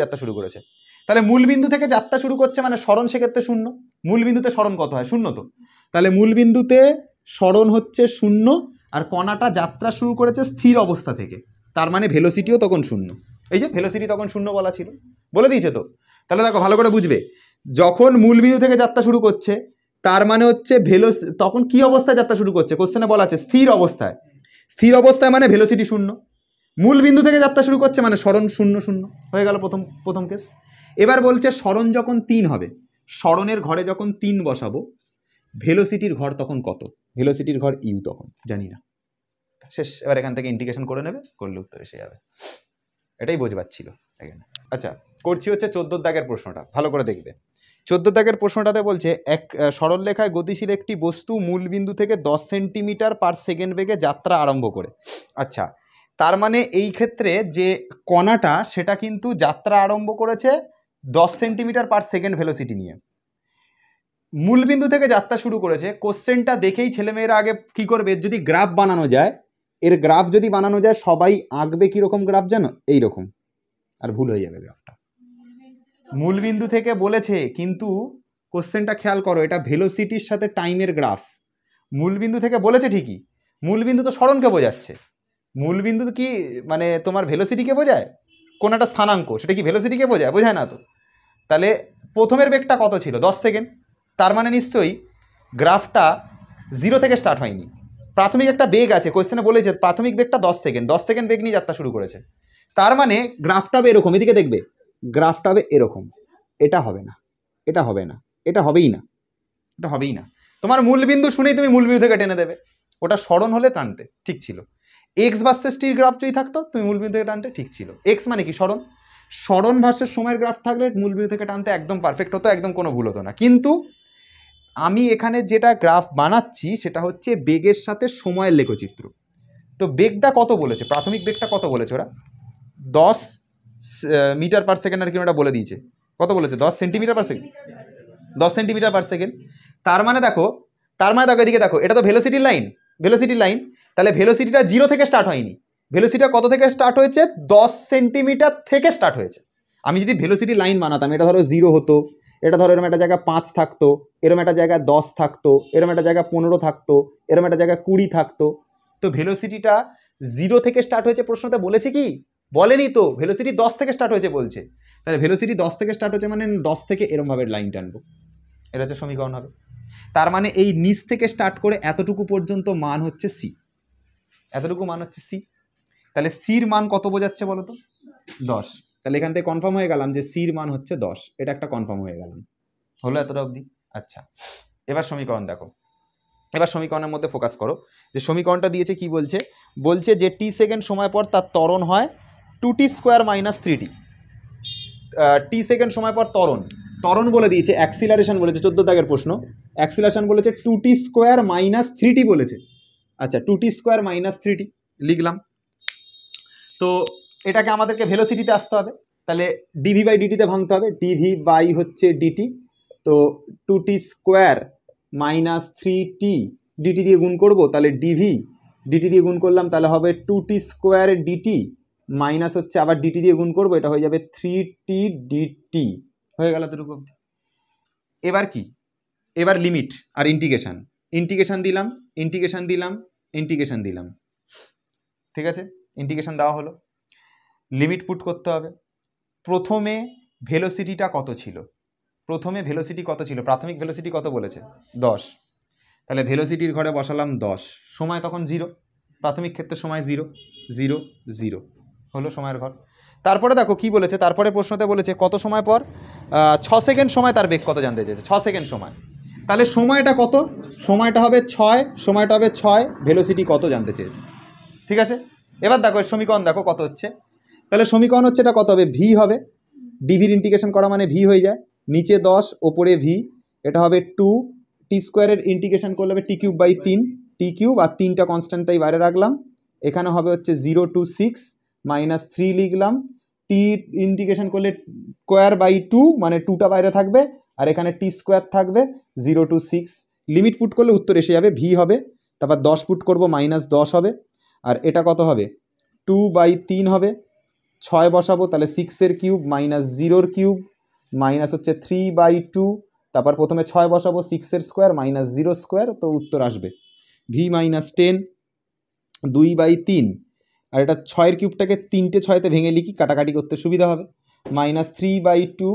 Speaker 2: যাত্রা শুরু করেছে। তাহলে মূলবিন্দু থেকে যাত্রা শুরু করছে মানে সরণ সেক্ষেত্রে 0, মূলবিন্দুতে সরণ কত হয়, 0 তো, তাহলে মূলবিন্দুতে সরণ হচ্ছে 0, আর কণাটা যাত্রা শুরু করেছে স্থির অবস্থা থেকে, তার মানে ভেলোসিটিও তখন 0। এই যে ভেলোসিটি তখন 0 বলা ছিল, বলে দিয়েছে তো। তাহলে দেখো ভালো করে বুঝবে, যখন মূলবিন্দু থেকে যাত্রা শুরু করছে তার মানে হচ্ছে তখন কি অবস্থায় যাত্রা শুরু করছে, কোশ্চেনে বলা আছে স্থির অবস্থায়, স্থির অবস্থায় মানে ভেলোসিটি 0, মূলবিন্দু থেকে যাত্রা শুরু করছে মানে সরণ 0 0 হয়ে গেল প্রথম কেস। এবার বলছে সরণ যখন 3 হবে, সরণের ঘরে যখন 3 বসাবো, ভেলোসিটির ঘর তখন কত, ভেলোসিটির ঘর ইউ তখন জানি না, শেষ। এবার এখান থেকে ইন্টিগ্রেশন করে নেবে, করলে উত্তর এসে যাবে। এটাই বোঝবার ছিল এখানে। আচ্ছা, করছি হচ্ছে 14 দাগের প্রশ্নটা, ভালো করে দেখবে। 14 দাগের প্রশ্নটাতে বলছে এক সরলরেখায় গতিশীল একটি বস্তু মূল বিন্দু থেকে 10 সেন্টিমিটার পার সেকেন্ড বেগে যাত্রা আরম্ভ করে। আচ্ছা, তার মানে এই ক্ষেত্রে যে কণাটা সেটা কিন্তু যাত্রা আরম্ভ করেছে 10 সেন্টিমিটার পার সেকেন্ড ভেলোসিটি নিয়ে, মূল বিন্দু থেকে যাত্রা শুরু করেছে। কোশ্চেনটা দেখেই ছেলেমেয়েরা আগে কি করবে, যদি গ্রাফ বানানো যায়, এর গ্রাফ যদি বানানো যায় সবাই আঁকবে কীরকম গ্রাফ জানো, এইরকম, আর ভুল হয়ে যাবে গ্রাফটা। মূলবিন্দু থেকে বলেছে, কিন্তু কোশ্চেনটা খেয়াল করো, এটা ভেলোসিটির সাথে টাইমের গ্রাফ। মূলবিন্দু থেকে বলেছে ঠিকই, মূলবিন্দু তো সরণকে বোঝাচ্ছে। মূলবিন্দু কি মানে তোমার ভেলোসিটিকে বোঝায়? কোন একটা স্থানাঙ্ক, সেটা কি ভেলোসিটিকে বোঝায়? বোঝায় না তো। তাহলে প্রথমের বেগটা কত ছিল? 10 সেকেন্ড। তার মানে নিশ্চয়ই গ্রাফটা 0 থেকে স্টার্ট হয়নি, প্রাথমিক একটা বেগ আছে। কোশ্চেনে বলেছে প্রাথমিক বেগটা 10 সেকেন্ড, 10 সেকেন্ড বেগ নিয়ে যাত্রা শুরু করেছে। তার মানে গ্রাফটা হবে এরকম, এদিকে দেখবে, গ্রাফটা হবে এরকম। এটা হবে না, এটা হবে না, এটা হবেই না, এটা হবেই না। তোমার মূলবিন্দু শুনেই তুমি মূলবিন্দু থেকে টেনে দেবে, ওটা সরণ হলে টানতে ঠিক ছিল। এক্স ভার্সেস টির গ্রাফ যদি থাকতো, তুমি মূলবিন্দু থেকে টানতে ঠিক ছিল। এক্স মানে কি? সরণ। সরণ ভার্সেস সময়ের গ্রাফ থাকলে মূলবিন্দু থেকে টানতে একদম পারফেক্ট হতো, একদম কোনো ভুল হতো না। কিন্তু আমি এখানে যেটা গ্রাফ বানাচ্ছি সেটা হচ্ছে বেগের সাথে সময়ের লেখচিত্র। তো বেগটা কত বলেছে, প্রাথমিক বেগটা কত বলেছে ওরা? 10 মিটার পার সেকেন্ড, আর কি ওটা বলে দিয়েছে। কত বলেছে? 10 centimetre per second, 10 centimetre per second. তার মানে দেখো এদিকে দেখো, এটা তো ভেলোসিটির লাইন, ভেলোসিটির লাইন। তাহলে ভেলোসিটিটা 0 থেকে স্টার্ট হয়নি, ভেলোসিটিটা কত থেকে স্টার্ট হয়েছে? 10 সেন্টিমিটার থেকে স্টার্ট হয়েছে। আমি যদি ভেলোসিটি লাইন বানাতাম, এটা ধরো 0 হতো, এটা ধরো এরম একটা জায়গায় 5 থাকতো, এরম একটা জায়গায় 10 থাকতো, এরম একটা জায়গায় 15 থাকতো, এরম একটা জায়গায় 20 থাকতো। তো ভেলোসিটিটা 0 থেকে স্টার্ট হয়েছে প্রশ্নতে বলেছে কি? বলেনি তো। ভেলোসিটি 10 থেকে স্টার্ট হয়েছে বলছে। তাহলে ভেলোসিটি 10 থেকে স্টার্ট হচ্ছে মানে 10 থেকে এরমভাবে লাইন টানবো, এটা হচ্ছে সমীকরণ হবে। তার মানে এই নিচ থেকে স্টার্ট করে এতটুকু পর্যন্ত মান হচ্ছে সি, এতটুকু মান হচ্ছে সি। তাহলে সির মান কত বোঝাচ্ছে বলো তো? 10। তাহলে এখান থেকে কনফার্ম হয়ে গেলাম যে সির মান হচ্ছে 10, এটা একটা কনফার্ম হয়ে গেলাম। হলো এতটা অবধি? আচ্ছা, এবার সমীকরণ দেখো, এবার সমীকরণের মধ্যে ফোকাস করো। যে সমীকরণটা দিয়েছে কি বলছে? বলছে যে টি সেকেন্ড সময় পর তার ত্বরণ হয় 2t স্কোয়ার মাইনাস 3t। টি সেকেন্ড সময় পর ত্বরণ বলে দিয়েছে, অ্যাক্সিলারেশন বলেছে। 14 দাগের প্রশ্ন, অ্যাক্সিলারেশন বলেছে 2t স্কোয়ার মাইনাস 3t বলেছে। আচ্ছা, 2t স্কোয়ার মাইনাস 3t লিখলাম। তো এটাকে আমাদেরকে ভেলোসিটিতে আসতে হবে, তাহলে ডিভি বাই ডিটিতে ভাঙতে হবে। ডিভি বাই হচ্ছে ডিটি, তো 2t square minus 3t DT দিয়ে গুণ করব, তাহলে ডিভি ডিটি দিয়ে গুণ করলাম, তাহলে হবে 2t স্কোয়ার ডিটি মাইনাস হচ্ছে আবার ডিটি দিয়ে গুণ করব, এটা হয়ে যাবে 3t ডিটি। হয়ে গেল এতটুকু। এবার কি? এবার লিমিট আর ইন্টিগ্রেশন, ইন্টিগ্রেশন দিলাম, ইন্টিগ্রেশন দিলাম, ইন্টিগ্রেশন দিলাম। ঠিক আছে, ইন্টিগ্রেশন দেওয়া হলো। লিমিট পুট করতে হবে। প্রথমে ভেলোসিটিটা কত ছিল? প্রথমে ভেলোসিটি কত ছিল? প্রাথমিক ভেলোসিটি কত বলেছে? 10। তাহলে ভেলোসিটির ঘরে বসালাম 10, সময় তখন 0, প্রাথমিক ক্ষেত্রে সময় 0 0 0 হলো সময়ের ঘর। তারপরে দেখো কি বলেছে, তারপরে প্রশ্নতে বলেছে কত সময় পর? 6 সেকেন্ড সময় তার বেগ কত জানতে চেয়েছে, 6 সেকেন্ড সময়। তাহলে সময়টা কত? সময়টা হবে 6, সময়টা হবে 6, ভেলোসিটি কত জানতে চেয়েছে। ঠিক আছে, এবার দেখো সমীকরণ দেখো কত হচ্ছে। তাহলে সমীকরণ হচ্ছে এটা কত হবে? ভি হবে, ডিভির ইন্টিগ্রেশন করা মানে ভি হয়ে যায়, নিচে 10 ওপরে ভি, এটা হবে 2 টি স্কোয়ারের ইন্টিগ্রেশন করলে হবে টি কিউব বাই 3 টি কিউব, আর 3টা কনস্ট্যান্ট তাই বাইরে রাখলাম। এখানে হবে হচ্ছে 0 to 6 মাইনাস 3 লিখলাম, টি ইন্টিগ্রেশন করলে স্কোয়ার বাই 2 মানে 2টা বাইরে থাকবে, আর এখানে টি স্কোয়ার থাকবে 0 to 6। লিমিট পুট করলে উত্তর এসে যাবে, ভি হবে, তারপর 10 পুট করব মাইনাস 10 হবে, আর এটা কত হবে? 2/3 হবে, 6 বসাবো, তাহলে 6-এর কিউব মাইনাস 0-র কিউব মাইনাস হচ্ছে 3/2, তারপর প্রথমে 6 বসাবো, 6-এর স্কোয়ার মাইনাস 0 স্কোয়ার, তো উত্তর আসবে ভি মাইনাস 10 2/3। আর এটা 6-এর কিউবটাকে 3টে 6তে ভেঙে লিখি, কাটাকাটি করতে সুবিধা হবে, মাইনাস 3/2,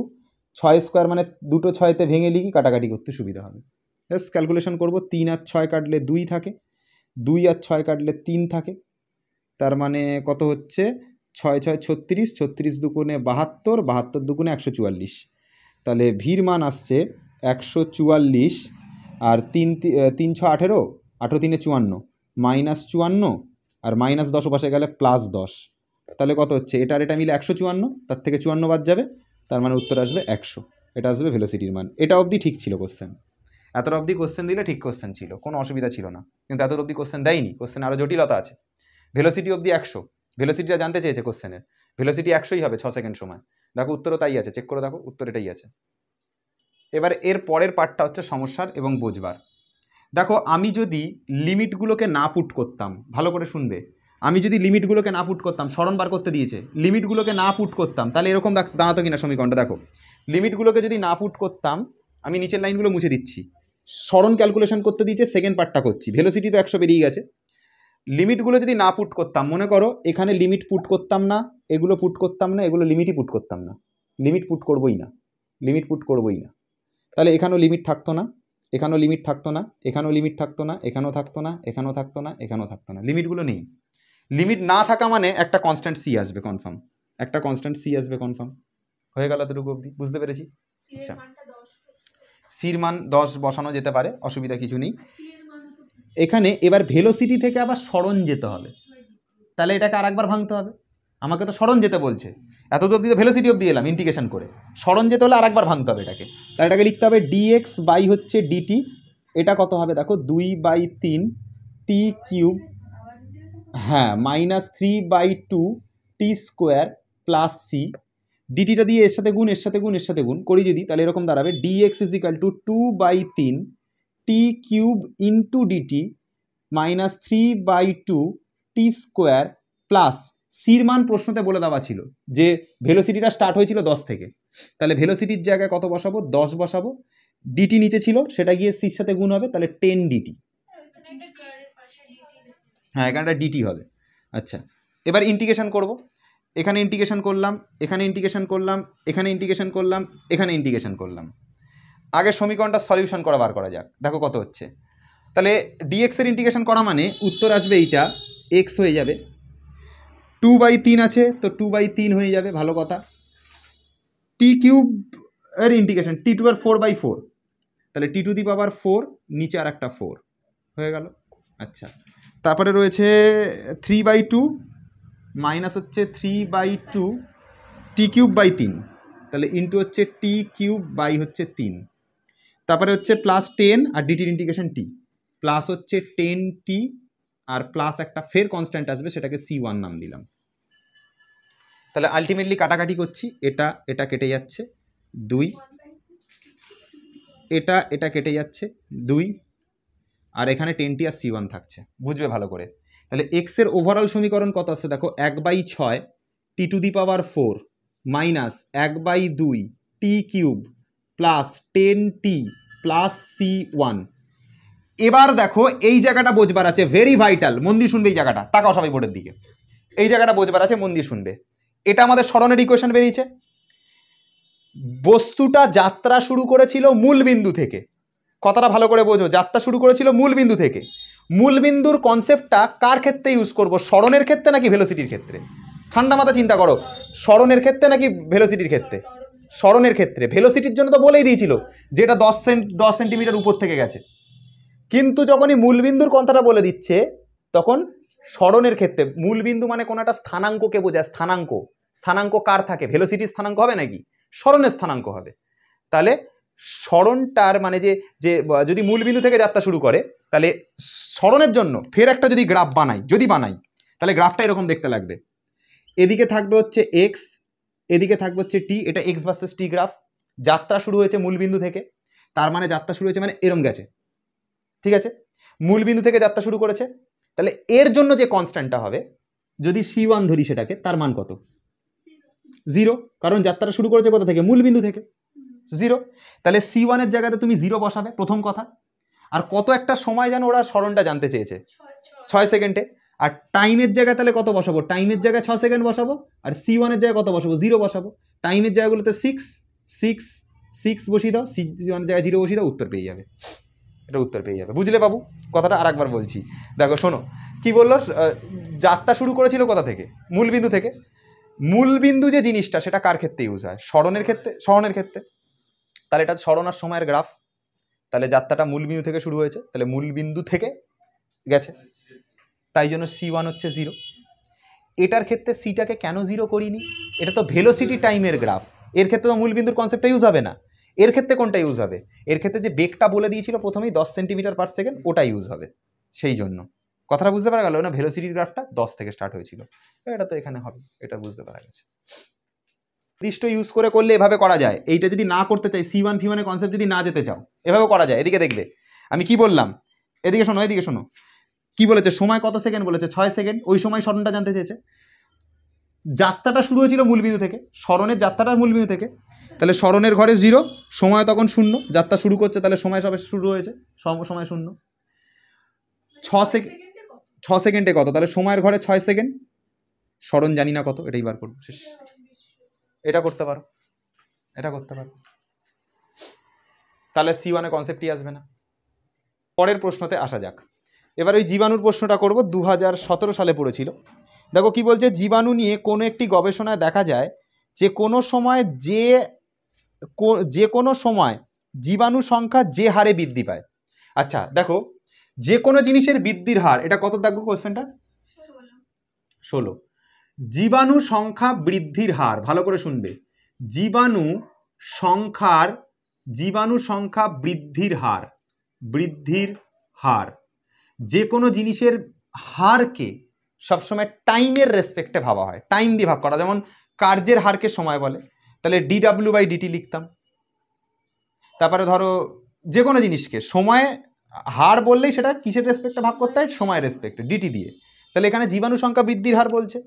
Speaker 2: 6 স্কোয়ার মানে 2টো 6তে ভেঙে লিখি, কাটাকাটি করতে সুবিধা হবে। ব্যাস ক্যালকুলেশন করব, 3 আর 6 কাটলে 2 থাকে, 2 আর 6 কাটলে 3 থাকে, তার মানে কত হচ্ছে? 6 6 36, 36 দুগুণে 72, 72 দুগুণে 144। তাহলে ভির মান আসছে 144, আর 3 3 6 18, 18 3 54, মাইনাস 54, আর -10 পাশে গেলে +10, তাহলে কত হচ্ছে? এটা আর এটা মিলে 154, তার থেকে 54 বাদ যাবে, তার মানে উত্তর আসবে 100। এটা আসবে ভেলোসিটির মান। এটা অবধি ঠিক ছিল কোশ্চেন, এত অবধি কোশ্চেন দিলে ঠিক কোশ্চেন ছিল, কোনো অসুবিধা ছিল না। কিন্তু এত অবধি কোশ্চেন দেয়নি, কোশ্চেন আরও জটিলতা আছে। ভেলোসিটি অবধি 100, ভেলোসিটিটা জানতে চেয়েছে কোশ্চেনের, ভেলোসিটি 100ই হবে 6 সেকেন্ড সময়। দেখো উত্তরও তাই আছে, চেক করে দেখো, উত্তর এটাই আছে। এবার এর পরের পার্টটা হচ্ছে সমস্যার এবং বোঝবার। দেখো আমি যদি লিমিটগুলোকে না পুট করতাম, ভালো করে শুনবে, আমি যদি লিমিটগুলোকে না পুট করতাম, স্মরণ বার করতে দিয়েছে, লিমিটগুলোকে না পুট করতাম, তাহলে এরকম দাঁড়াতো কিনা সমীকরণটা দেখো। লিমিটগুলোকে যদি না পুট করতাম, আমি নিচের লাইনগুলো মুছে দিচ্ছি, স্মরণ ক্যালকুলেশন করতে দিয়েছে, সেকেন্ড পার্টটা করছি, ভেলোসিটি তো 100 বেরিয়ে গেছে। লিমিটগুলো যদি না পুট করতাম, মনে করো এখানে লিমিট পুট করতাম না, এগুলো পুট করতাম না, এগুলো লিমিটই পুট করতাম না, লিমিট পুট করবোই না, লিমিট পুট করবোই না, তাহলে এখানেও লিমিট থাকতো না, এখানেও লিমিট থাকতো না, এখানেও লিমিট থাকতো না, এখানেও থাকতো না, এখানেও থাকতো না, এখানেও থাকতো না, লিমিটগুলো নেই। লিমিট না থাকা মানে একটা কনস্ট্যান্ট সি আসবে কনফার্ম, একটা কনস্ট্যান্ট সি আসবে কনফার্ম। হয়ে গেল এতটুকু অবধি, বুঝতে পেরেছি? আচ্ছা, সির মান 10 বসানো যেতে পারে, অসুবিধা কিছু নেই। এখানে এবার ভেলোসিটি থেকে আবার স্মরণ যেতে হবে, তাহলে এটাকে আরেকবার ভাঙতে হবে। আমাকে তো স্মরণ যেতে বলছে, এত অবধি তো ভেলোসিটি অবধি এলাম ইন্টিগ্রেশন করে, স্মরণ যেতে হলে আরেকবার ভাঙতে হবে এটাকে। তাহলে এটাকে লিখতে হবে dx বাই হচ্ছে dt, এটা কত হবে দেখো 2/3 t³ হ্যাঁ -3/2 t² প্লাস সি, ডিটিটা দিয়ে এর সাথে গুণ, এর সাথে গুণ, এর সাথে গুণ করি যদি, তাহলে এরকম দাঁড়াবে dx = 2/3 t³ into d t -3/2 t² plus সির মান প্রশ্নতে বলে দেওয়া ছিল যে ভেলোসিটিটা স্টার্ট হয়েছিল 10 থেকে, তাহলে ভেলোসিটির জায়গায় কত বসাবো? 10 বসাবো, ডিটি নিচে ছিল সেটা গিয়ে সির সাথে গুণ হবে, তাহলে 10 ডিটি। হ্যাঁ এখানটা ডিটি হবে। আচ্ছা, এবার ইন্টিগ্রেশন করব, এখানে ইন্টিগ্রেশন করলাম, এখানে ইন্টিগ্রেশন করলাম, এখানে ইন্টিগ্রেশন করলাম, এখানে ইন্টিগ্রেশন করলাম। আগে সমীকরণটা সলিউশন করা বার করা যাক, দেখো কত হচ্ছে। তাহলে ডিএক্স এর ইন্টিগ্রেশন করা মানে উত্তর আসবে এইটা, এক্স হয়ে যাবে, 2/3 আছে তো 2/3 হয়ে যাবে, ভালো কথা। t³ এর ইন্টিগ্রেশন, t² এর 4/4, তাহলে t⁴ নিচে আর একটা 4 হয়ে গেল। আচ্ছা, তারপরে রয়েছে 3/2 মাইনাস হচ্ছে 3/2 t³/3, তাহলে ইন্টু হচ্ছে t³ বাই হচ্ছে 3, তারপরে হচ্ছে +10 আর ডিটির ইন্টিগ্রেশন টি, প্লাস হচ্ছে 10t আর প্লাস একটা ফের কনস্ট্যান্ট আসবে, সেটাকে c1 নাম দিলাম। তাহলে আলটিমেটলি কাটাকাটি করছি, এটা এটা কেটে যাচ্ছে 2, এটা এটা কেটে যাচ্ছে 2, আর এখানে 10t আর c1 থাকছে, বুঝবে ভালো করে। তাহলে এক্স এর ওভারঅল সমীকরণ কত আসছে দেখো, 1/6 t⁴ minus 1/2 t³ plus 10t plus c1। এবার দেখো এই জায়গাটা বোঝবার আছে, ভেরি ভাইটাল, মন দিয়ে শুনবে এই জায়গাটা, তাকাও সবাই বোর্ডের দিকে, এই জায়গাটা বোঝবার আছে, মন দিয়ে শুনবে। এটা আমাদের স্মরণের ইকুয়েশন বেরিয়েছে, বস্তুটা যাত্রা শুরু করেছিল মূল বিন্দু থেকে, কথাটা ভালো করে বোঝো, যাত্রা শুরু করেছিল মূল বিন্দু থেকে। মূল বিন্দুর কনসেপ্টটা কার ক্ষেত্রে ইউজ করব, স্মরণের ক্ষেত্রে নাকি ভেলোসিটির ক্ষেত্রে? ঠান্ডা মাথা চিন্তা করো, স্মরণের ক্ষেত্রে নাকি ভেলোসিটির ক্ষেত্রে? স্মরণের ক্ষেত্রে। ভেলোসিটির জন্য তো বলেই দিয়েছিল যে এটা 10 সেন্টিমিটার উপর থেকে গেছে, কিন্তু যখনই মূলবিন্দুর কথাটা বলে দিচ্ছে তখন স্মরণের ক্ষেত্রে। মূলবিন্দু মানে কোনো একটা স্থানাঙ্ককে বোঝায়, স্থানাঙ্ক। স্থানাঙ্ক কার থাকে? ভেলোসিটির স্থানাঙ্ক হবে নাকি? স্মরণের স্থানাঙ্ক হবে। তাহলে স্মরণটার মানে যে যে যদি মূলবিন্দু থেকে যাত্রা শুরু করে, তাহলে স্মরণের জন্য ফের একটা যদি গ্রাফ বানাই, তাহলে গ্রাফটা এরকম দেখতে লাগবে। এদিকে থাকবে হচ্ছে এক্স, এদিকে থাকবে হচ্ছে টি, এটা এক্স ভার্সেস টি গ্রাফ। যাত্রা শুরু হয়েছে মূলবিন্দু থেকে, তার মানে যাত্রা শুরু হয়েছে মানে এরম গেছে, ঠিক আছে? মূলবিন্দু থেকে যাত্রা শুরু করেছে, তাহলে এর জন্য যে কনস্ট্যান্টটা হবে, যদি c1 ধরি সেটাকে, তার মান কত? 0, কারণ যাত্রাটা শুরু করেছে কোথা থেকে? মূলবিন্দু থেকে, 0। তাহলে c1 এর জায়গাতে তুমি 0 বসাবে, প্রথম কথা। আর কত একটা সময় যেন ওরা স্মরণটা জানতে চেয়েছে, 6 সেকেন্ডে। আর টাইমের জায়গায় তাহলে কত বসাবো? টাইমের জায়গায় 6 সেকেন্ড বসাবো, আর c1 এর জায়গায় কত বসাবো? 0 বসাবো। টাইমের জায়গাগুলোতে 6 বসিয়ে দাও, c1 এর জায়গায় 0 বসিয়ে দাও, উত্তর পেয়ে যাবে। এটা উত্তর পেয়ে যাবে, বুঝলে বাবু? কথাটা আর একবার বলছি, দেখো শোনো কি বললো। যাত্রা শুরু করেছিল কোথা থেকে? মূলবিন্দু থেকে। মূলবিন্দু যে জিনিসটা, সেটা কার ক্ষেত্রে ইউজ হয়? স্মরণের ক্ষেত্রে। স্মরণের ক্ষেত্রে, তাহলে এটা স্মরণ আর সময়ের গ্রাফ। তাহলে যাত্রাটা মূলবিন্দু থেকে শুরু হয়েছে, তাহলে মূলবিন্দু থেকে গেছে। তাই জন্য C1 হচ্ছে 0। এটার ক্ষেত্রে সিটাকে কেন 0 করিনি? এটা তো ভেলোসিটি টাইমের গ্রাফ, এর ক্ষেত্রে তো মূলবিন্দুর কনসেপ্টটা ইউজ হবে না। এর ক্ষেত্রে কোনটা ইউজ হবে? এর ক্ষেত্রে যে বেগটা বলে দিয়েছিল প্রথমেই 10 সেন্টিমিটার পার সেকেন্ড, ওটা ইউজ হবে। সেই জন্য কথাটা বুঝতে পারা গেল না? ভেলোসিটির গ্রাফটা 10 থেকে স্টার্ট হয়েছিল, এটা তো এখানে হবে, এটা বুঝতে পারা গেছে। নির্দিষ্ট ইউজ করলে এভাবে করা যায়। এইটা যদি না করতে চাই, C1 ফি1 এর কনসেপ্ট যদি না যেতে চাও, এভাবেও করা যায়। এদিকে দেখবে আমি কি বললাম, এদিকে শোনো, এদিকে শোনো কি বলেছে, সময় কত সেকেন্ড বলেছে? 6 সেকেন্ড। ওই সময় স্মরণটা জানতে চেয়েছে। যাত্রাটা শুরু হয়েছিল মূলবিন্দু থেকে, স্মরণের যাত্রাটা মূলবিন্দু থেকে, তাহলে স্মরণের ঘরে 0, সময় তখন 0, যাত্রা শুরু করছে, তাহলে সময় সবে শুরু হয়েছে, সময় 0। 6 সেকেন্ডে কত? তাহলে সময়ের ঘরে 6 সেকেন্ড, স্মরণ জানি না কত, এটাই বার করবো, শেষ। এটা করতে পারো, এটা করতে পারো, তাহলে C1 এর কনসেপ্টই আসবে না। পরের প্রশ্নতে আসা যাক। এবার ওই জীবাণুর প্রশ্নটা করব, 2017 সালে পড়েছিল। দেখো কি বলছে, জীবাণু নিয়ে কোনো একটি গবেষণায় দেখা যায় যে কোনো সময় জীবাণু সংখ্যা যে হারে বৃদ্ধি পায়। আচ্ছা দেখো, যে কোনো জিনিসের বৃদ্ধির হার, এটা কত দেখো কোশ্চেনটা? 16। জীবাণু সংখ্যা বৃদ্ধির হার, ভালো করে শুনবে, জীবাণু সংখ্যা বৃদ্ধির হার, যে কোনো জিনিসের হারকে সবসময় টাইমের রেসপেক্টে ভাবা হয়, টাইম দিয়ে ভাগ করা। যেমন কার্যের হারকে সময় বলে, তাহলে dw/dt লিখতাম। তারপরে ধরো যে কোনো জিনিসকে সময় হার বললেই সেটা কিসের রেসপেক্টে ভাগ করতে হয়? সময়ের রেসপেক্টে, ডিটি দিয়ে। তাহলে এখানে জীবাণু সংখ্যা বৃদ্ধির হার বলছে,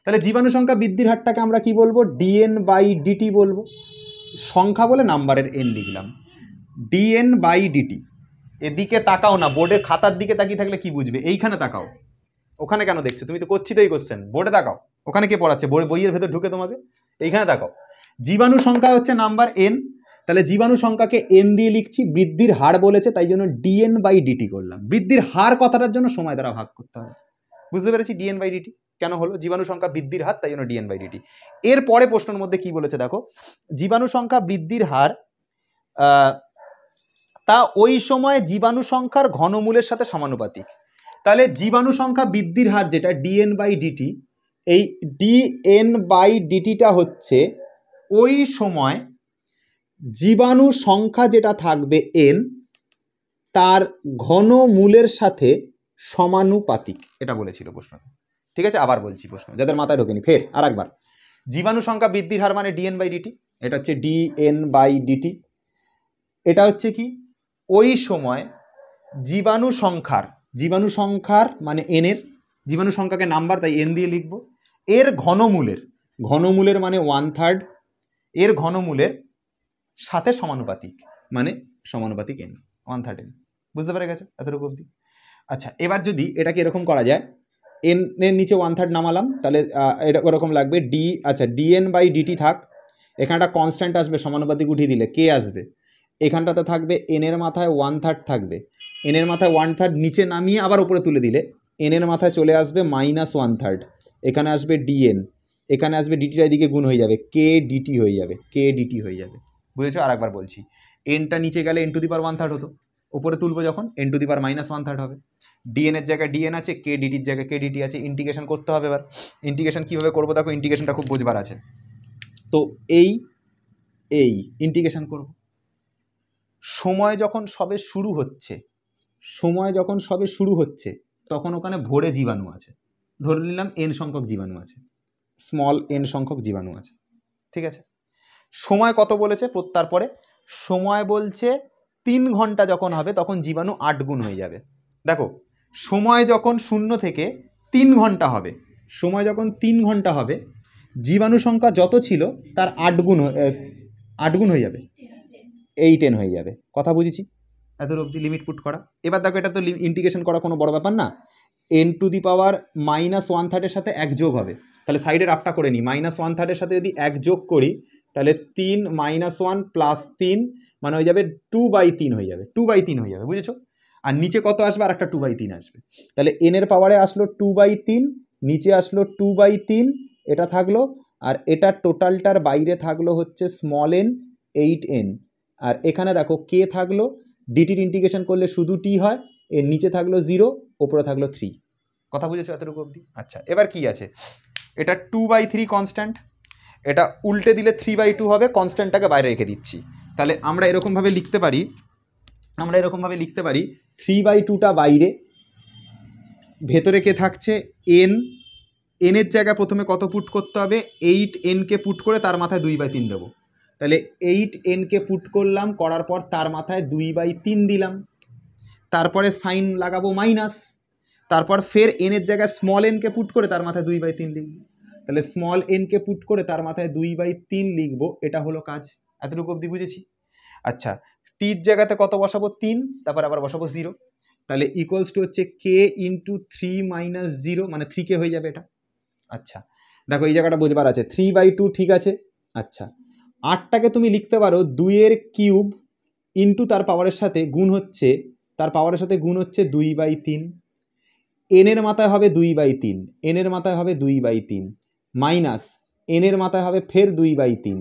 Speaker 2: তাহলে জীবাণু সংখ্যা বৃদ্ধির হারটাকে আমরা কি বলবো? dn/dt বলবো। সংখ্যা বলে নাম্বারের n লিখলাম, dn/dt। এদিকে তাকাও না, বোর্ডের খাতার দিকে তাকিয়ে থাকলে কি বুঝবে? এইখানে তাকাও, ওখানে কেন দেখছো? তুমি তো করছি তো এই কোশ্চেন, বোর্ডে তাকাও। ওখানে কে পড়াচ্ছে? বইয়ের ভেতর ঢুকে তোমাকে, এইখানে তাকাও। জীবাণু সংখ্যা হচ্ছে নাম্বার n, তাহলে জীবাণু সংখ্যাকে n দিয়ে লিখছি, বৃদ্ধির হার বলেছে তাই জন্য dn/dt করলাম। বৃদ্ধির হার কথাটার জন্য সময় দ্বারা ভাগ করতে হবে, বুঝতে পেরেছি? dn/dt কেন হলো? জীবাণু সংখ্যা বৃদ্ধির হার, তাই জন্য dn/dt। এর পরে প্রশ্নের মধ্যে কি বলেছে দেখো, জীবাণু সংখ্যা বৃদ্ধির হার তা ওই সময় জীবাণু সংখ্যার ঘনমূলের সাথে সমানুপাতিক। তাহলে জীবাণু সংখ্যা বৃদ্ধির হার যেটা dn/dt, এই dn/dtটা হচ্ছে ওই সময় জীবাণু সংখ্যা যেটা থাকবে n, তার ঘনমূলের সাথে সমানুপাতিক, এটা বলেছিল প্রশ্নতে। ঠিক আছে, আবার বলছি প্রশ্ন যাদের মাথায় ঢোকেনি, ফের আর একবার। জীবাণু সংখ্যা বৃদ্ধির হার মানে dn/dt, এটা হচ্ছে dn/dt। এটা হচ্ছে কি? ওই সময় জীবাণু সংখ্যার মানে n এর, জীবাণু সংখ্যাকে নাম্বার তাই n দিয়ে লিখব, এর ঘনমূলের মানে 1/3, এর ঘনমূলের সাথে সমানুপাতিক মানে সমানুপাতিক n, 1/3 n। বুঝতে পেরে গেছো এতটুকু অবধি? আচ্ছা, এবার যদি এটাকে এরকম করা যায়, n এর নিচে 1/3 নামালাম, তাহলে এটা ওরকম লাগবে আচ্ছা dn/dt থাক, এখানে একটা কনস্ট্যান্ট আসবে, সমানুপাতিক উঠিয়ে দিলে কে আসবে, এখানটাতে থাকবে n এর মাথায় 1/3 থাকবে, n এর মাথায় 1/3 নিচে নামিয়ে আবার উপরে তুলে দিলে n এর মাথায় চলে আসবে -1/3, এখানে আসবে dn, এখানে আসবে ডিটিটা এদিকে গুণ হয়ে যাবে, কে ডিটি হয়ে যাবে, বুঝেছো? আর একবার বলছি, nটা নিচে গেলে n⁻1/3 হতো, উপরে তুলবো যখন n⁻−1/3 হবে। dn এর জায়গায় dn আছে, কে ডিটির জায়গায় কে ডিটি আছে, ইন্টিগ্রেশন করতে হবে। এবার ইন্টিগ্রেশন কীভাবে করবো দেখো, ইন্টিগ্রেশনটা খুব বোঝবার আছে। তো এই ইন্টিগ্রেশন করব, সময় যখন সবে শুরু হচ্ছে তখন ওখানে ভরে জীবাণু আছে, ধরে নিলাম n সংখ্যক জীবাণু আছে, স্মল n সংখ্যক জীবাণু আছে, ঠিক আছে? সময় কত বলেছে? তারপরে সময় বলছে 3 ঘন্টা যখন হবে তখন জীবাণু 8 গুণ হয়ে যাবে। দেখো, সময় যখন 0 থেকে 3 ঘন্টা হবে, জীবাণু সংখ্যা যত ছিল তার 8 গুণ হয়ে যাবে, 8n হয়ে যাবে। কথা বুঝেছি? এত অবধি লিমিট পুট করা। এবার দেখো, এটা তো ইন্টিগ্রেশন করা কোনো বড় ব্যাপার না, n⁻−1/3 এর সাথে 1 যোগ হবে, তাহলে সাইডের আপটা করে নিই, -1/3 এর সাথে যদি 1 যোগ করি তাহলে 3 -1 + 3 মানে হয়ে যাবে 2/3 হয়ে যাবে, 2/3 হয়ে যাবে, বুঝেছো? আর নিচে কত আসবে? আর একটা 2/3 আসবে, তাহলে n এর পাওয়ারে আসলো 2/3, নিচে আসলো 2/3, এটা থাকলো, আর এটা টোটালটার বাইরে থাকলো হচ্ছে স্মল n 8n, আর এখানে দেখো কে থাকলো, ডিটির ইন্টিগ্রেশন করলে শুধু টি হয়, এর নিচে থাকলো 0, ওপরে থাকলো 3, কথা বুঝেছো এতটুকু অবধি? আচ্ছা, এবার কি আছে, এটা 2/3 কনস্ট্যান্ট, এটা উল্টে দিলে 3/2 হবে, কনস্ট্যান্টটাকে বাইরে রেখে দিচ্ছি। তাহলে আমরা এরকমভাবে লিখতে পারি, 3/2টা বাইরে, ভেতরে কে থাকছে n, এনের জায়গায় প্রথমে কত পুট করতে হবে, 8nকে পুট করে তার মাথায় 2/3 দেবো। তাহলে 8nকে পুট করলাম, করার পর তার মাথায় 2/3 দিলাম, তারপরে সাইন লাগাবো মাইনাস, তারপর ফের এনের জায়গায় স্মল এনকে পুট করে তার মাথায় 2/3 লিখব। তাহলে স্মল এনকে পুট করে তার মাথায় 2/3 লিখবো, এটা হলো কাজ। এতটুকু অবধি বুঝেছি? আচ্ছা, টির জায়গাতে কত বসাবো, 3, তারপর আবার বসাবো 0, তাহলে ইকুয়ালস টু হচ্ছে কে ইন্টু 3 মাইনাস 0, মানে 3কে হয়ে যাবে এটা। আচ্ছা দেখো এই জায়গাটা বুঝবার আছে, 3/2 ঠিক আছে। আচ্ছা, 8টাকে তুমি লিখতে পারো 2-এর কিউব ইন্টু তার পাওয়ারের সাথে গুণ হচ্ছে, 2/3, এনের মাথায় হবে 2/3, এনের মাথায় হবে 2/3 মাইনাস এনের মাথায় হবে ফের 2/3।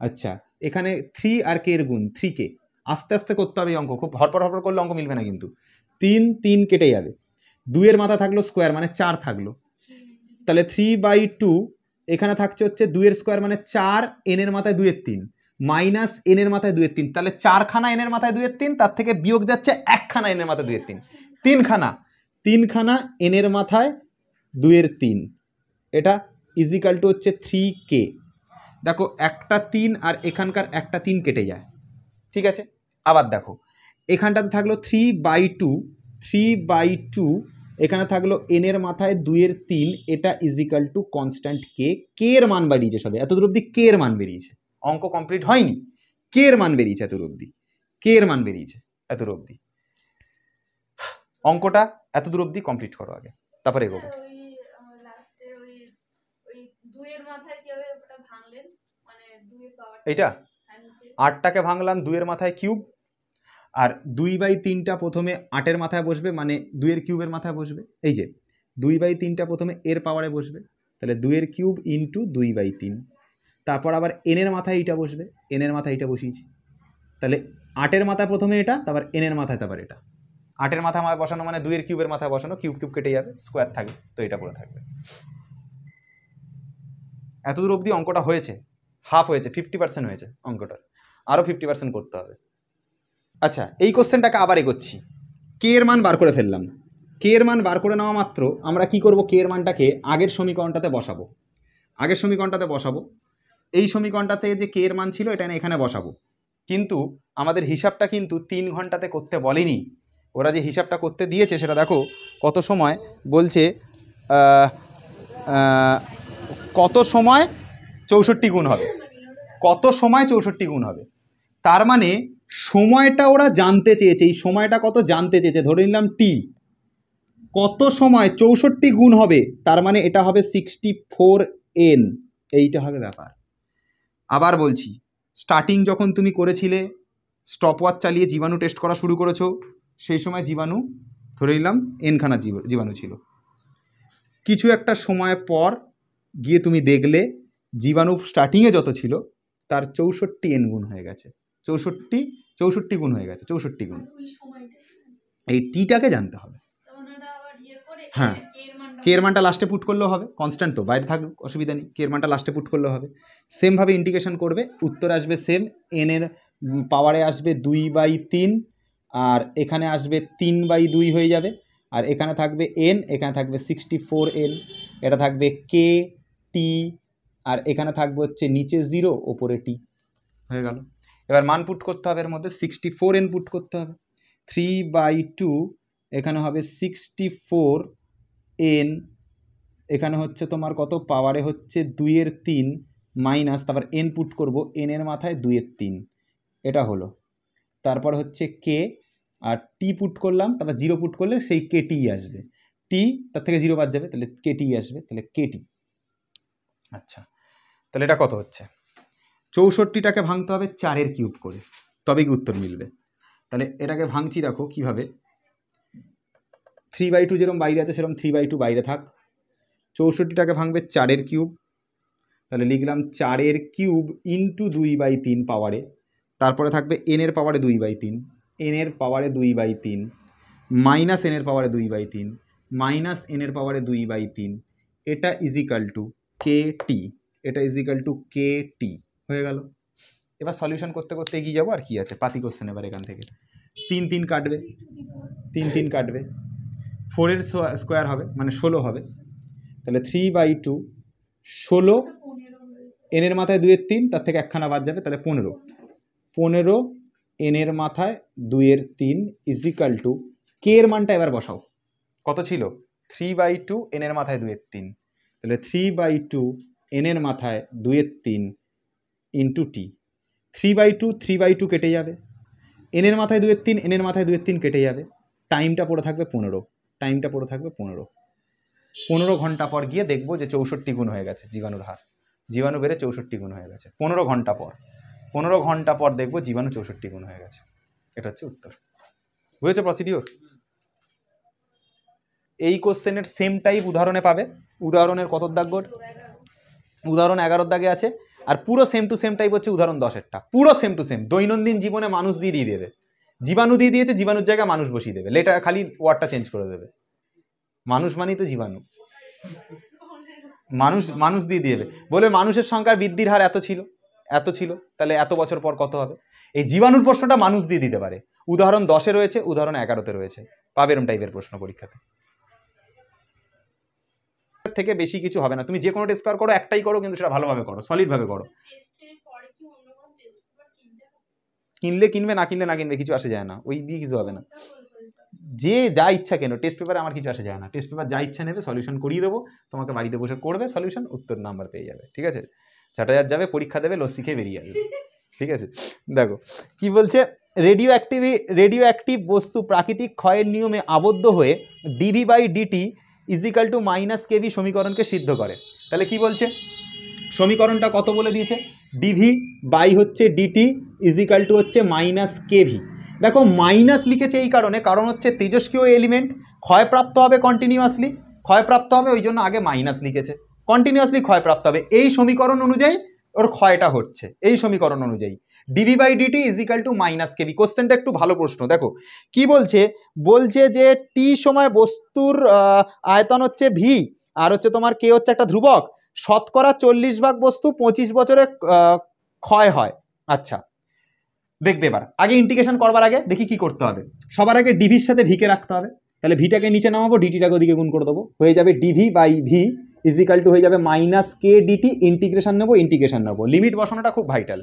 Speaker 2: আচ্ছা, এখানে 3 আর কে এর গুণ, 3কে আস্তে আস্তে করতে হবে এই অঙ্ক, খুব হরপর করলে অঙ্ক মিলবে না কিন্তু। 3 কেটে যাবে, 2-এর মাথা থাকলো স্কোয়ার মানে 4 থাকলো, তাহলে 3/2 এখানে থাকছে হচ্ছে 2-এর স্কোয়ার মানে 4, এনের মাথায় 2/3 মাইনাস এনের মাথায় 2/3, তাহলে 4খানা এনের মাথায় 2/3, তার থেকে বিয়োগ যাচ্ছে 1খানা এনের মাথায় 2/3, 3খানা এনের মাথায় 2/3, এটা ইজিক্যাল টু হচ্ছে 3k। দেখো একটা 3 আর এখানকার একটা 3 কেটে যায়, ঠিক আছে। আবার দেখো এখানটাতে থাকলো 3/2, এখানে থাকলো এনের মাথায় 2/3, এটা ইজিক্যাল টু কনস্ট্যান্ট কে, কে এর মান বেরিয়েছে সবে এতদূর অব্দি, কে এর মান বেরিয়েছে, অঙ্ক কমপ্লিট হয়নি, কে এর মান বেরিয়েছে এতদূর অব্দি, কে এর মান বেরিয়েছে এতদূর অব্দি। অঙ্কটা এতদূর অব্দি কমপ্লিট করো আগে, তারপরে এগোবো। এইটা 8টাকে ভাঙলাম 2-এর মাথায় কিউব, আর 2/3টা প্রথমে 8-এর মাথায় বসবে, মানে 2-এর কিউবের মাথায় বসবে, এই যে 2/3টা প্রথমে এর পাওয়ারে বসবে, তাহলে 2-এর কিউব ইন্টু 2/3, তারপর আবার এনের মাথায় এইটা বসবে, এনের মাথায় এইটা বসিয়েছি, তাহলে 8-এর মাথায় প্রথমে এটা, তারপর এনের মাথায় তারপর এটা, 8-এর মাথায় বসানো মানে 2-এর কিউবের মাথায় বসানো, কিউব কেটে যাবে, স্কোয়ার থাকবে, তো এটা পড়ে থাকবে। এতদূর অবধি অঙ্কটা হয়েছে, হাফ হয়েছে, 50% হয়েছে অঙ্কটার, আরও 50% করতে হবে। আচ্ছা, এই কোশ্চেনটাকে আবার এগোচ্ছি, কে এর মান বার করে ফেললাম, কে এর মান বার করে নেওয়া মাত্র আমরা কি করব, কে এর মানটাকে আগের সমীকরণটাতে বসাবো, এই সমীকরণটাতে যে কে এর মান ছিল এটা এখানে বসাবো, কিন্তু আমাদের হিসাবটা কিন্তু 3 ঘন্টাতে করতে বলেনি, ওরা যে হিসাবটা করতে দিয়েছে সেটা দেখো কত সময় বলছে, কত সময় 64 গুণ হবে, কত সময় 64 গুণ হবে, তার মানে সময়টা ওরা জানতে চেয়েছে, এই সময়টা কত জানতে চেয়েছে, ধরে নিলাম টি, কত সময় 64 গুণ হবে, তার মানে এটা হবে 64n, এইটা হবে ব্যাপার। আবার বলছি, স্টার্টিং যখন তুমি করেছিলে স্টপওয়াচ চালিয়ে জীবাণু টেস্ট করা শুরু করেছো, সেই সময় জীবাণু ধরে নিলাম এনখানা জীবাণু ছিল, কিছু একটা সময় পর গিয়ে তুমি দেখলে জীবাণু স্টার্টিংয়ে যত ছিল তার 64n গুণ হয়ে গেছে, 64 গুণ হয়ে গেছে, 64 গুণ, এই টিটাকে জানতে হবে। হ্যাঁ, কে এর মানটা লাস্টে পুট করলেও হবে, কনস্ট্যান্ট তো বাইরে থাকুক অসুবিধা নেই, কে এর মানটা লাস্টে পুট করলেও হবে, সেমভাবে ইন্টিগ্রেশন করবে, উত্তর আসবে সেম, এন এর পাওয়ারে আসবে 2/3, আর এখানে আসবে 3/2 হয়ে যাবে, আর এখানে থাকবে এন, এখানে থাকবে 64n, এটা থাকবে কে টি, আর এখানে থাকবে হচ্ছে নিচে 0 ওপরে টি, হয়ে গেল। এবার মান পুট করতে হবে, এর মধ্যে 64n পুট করতে হবে, 3/2 এখানে হবে 64n, এখানে হচ্ছে তোমার কত, পাওয়ারে হচ্ছে 2/3 মাইনাস, তারপর n পুট করব, n এর মাথায় 2/3, এটা হলো, তারপর হচ্ছে কে, আর টি পুট করলাম, তারপর 0 পুট করলে সেই কে টি আসবে, টি তার থেকে 0 বাদ যাবে, তাহলে কে টি আসবে, তাহলে কে টি। আচ্ছা, তাহলে এটা কত হচ্ছে, 64টাকে ভাঙতে হবে 4-এর কিউব করে, তবেই কি উত্তর মিলবে। তাহলে এটাকে ভাঙছি, দেখো কিভাবে, 3/2 যেরকম বাইরে আছে সেরকম 3/2 বাইরে থাক, 64টাকে ভাঙবে 4-এর কিউব, তাহলে লিখলাম 4-এর কিউব ইন্টু 2/3 পাওয়ারে, তারপরে থাকবে n এর পাওয়ারে 2/3, n এর পাওয়ারে 2/3 মাইনাস n এর পাওয়ারে 2/3, মাইনাস এনের পাওয়ারে 2/3, এটা ইজিক্যাল টু কে টি, এটা ইজিক্যাল টু কে টি হয়ে গেল। এবার সলিউশন করতে করতে এগিয়ে যাবো, আর কি আছে, পাতি কোশ্চেন এবার এখান থেকে 3 কাটবে, 3 কাটবে, 4 স্কোয়ার হবে মানে 16 হবে, তাহলে 3/2 16, এনের মাথায় 2/3, তার থেকে একখানা বাদ যাবে, তাহলে 15 এনের মাথায় 2/3 ইজিক্যাল টু কে এর মানটা এবার বসাও, কত ছিল 3/2 এনের মাথায় 2/3, তাহলে 3/2 এনের মাথায় 2/3 ইন্টু টি, 3/2 কেটে যাবে, এনের মাথায় 2/3 এনের মাথায় 2/3 কেটে যাবে, টাইমটা পড়ে থাকবে 15, টাইমটা পড়ে থাকবে 15 ঘন্টা পর গিয়ে দেখবো যে 64 গুণ হয়ে গেছে জীবাণুর হার, জীবাণু বেড়ে 64 গুণ হয়ে গেছে 15 ঘন্টা পর, 15 ঘন্টা পর দেখবো জীবাণু 64 গুণ হয়ে গেছে। এটা হচ্ছে উত্তর। বুঝেছো প্রসিডিওর? এই কোশ্চেনের সেম টাইপ উদাহরণে পাবে। উদাহরণের কত দাগ গোট? উদাহরণ 11 দাগে আছে। আর পুরো সেম টু সেম টাইপ হচ্ছে উদাহরণ 10-এরটা, পুরো সেম টু সেম। দৈনন্দিন জীবনে মানুষ দিয়ে দেবে, জীবাণু দিয়ে দিয়েছে, জীবাণুর জায়গায় মানুষ বসিয়ে দেবে, লেটা খালি ওয়ার্ডটা চেঞ্জ করে দেবে। মানুষ মানেই তো জীবাণু, মানুষ দিয়ে দেবে, বলবে মানুষের সংখ্যার বৃদ্ধির হার এত ছিল, তাহলে এত বছর পর কত হবে। এই জীবাণুর প্রশ্নটা মানুষ দিয়ে দিতে পারে। উদাহরণ 10-এ রয়েছে, উদাহরণ 11-তে রয়েছে, পাবে এরকম টাইপের প্রশ্ন পরীক্ষাতে। থেকে বেশি কিছু হবে না, তুমি যে কোনো টেস্ট পেপার করো, একটাই করো, কিন্তু সেটা ভালোভাবে করো, সলিডভাবে করো। কিনলে কিনবে, না কিনলে না কিনবে, কিছু আসে যায় না, ওই দিয়ে কিছু হবে না। যে যা ইচ্ছা কেন, টেস্ট পেপারে আমার কিছু আসে যায় না, টেস্ট পেপার যা ইচ্ছা নেবে, সলিউশন করিয়ে দেবো, তোমাকে বাড়িতে বসে করবে সলিউশন, উত্তর নাম্বার পেয়ে যাবে। ঠিক আছে, ঝাঁটাঝাট যাবে, পরীক্ষা দেবে, লস্যি খেয়ে বেরিয়ে যাবে। ঠিক আছে, দেখো কি বলছে, রেডিও অ্যাক্টিভ বস্তু প্রাকৃতিক ক্ষয়ের নিয়মে আবদ্ধ হয়ে dV/dt is equal to minus KV সমীকরণকে সিদ্ধ করে। তাহলে কি বলছে, সমীকরণটা কত বলে দিয়েছে, dV/dt ইজিক্যাল টু হচ্ছে মাইনাস কেভি। দেখো মাইনাস লিখেছে এই কারণ হচ্ছে তেজস্ক্রিয় এলিমেন্ট ক্ষয়প্রাপ্ত হবে কন্টিনিউয়াসলি, ক্ষয়প্রাপ্ত হবে, ওই জন্য আগে মাইনাস লিখেছে, কন্টিনিউয়াসলি ক্ষয়প্রাপ্ত হবে। এই সমীকরণ অনুযায়ী ওর ক্ষয়টা হচ্ছে, এই সমীকরণ অনুযায়ী dV/dt is equal to minus KV. কোশ্চেনটা একটু ভালো প্রশ্ন, দেখো কি বলছে, যে টি সময় বস্তুর আয়তন হচ্ছে ভি, আর হচ্ছে তোমার কে হচ্ছে একটা ধ্রুবক, শতকরা 40 ভাগ বস্তু 25 বছরে ক্ষয় হয়। আচ্ছা দেখবে এবার, আগে ইন্টিগ্রেশন করবার আগে দেখি কি করতে হবে। সবার আগে ডিভির সাথে ভিকে রাখতে হবে, তাহলে ভিটাকে নিচে নামাবো, ডিটিটাকে ওদিকে গুণ করে দেবো, হয়ে যাবে dV/v ইজিক্যাল টু হয়ে যাবে মাইনাস কে ডিটি। ইন্টিগ্রেশন নেবো, লিমিট বসানোটা খুব ভাইটাল।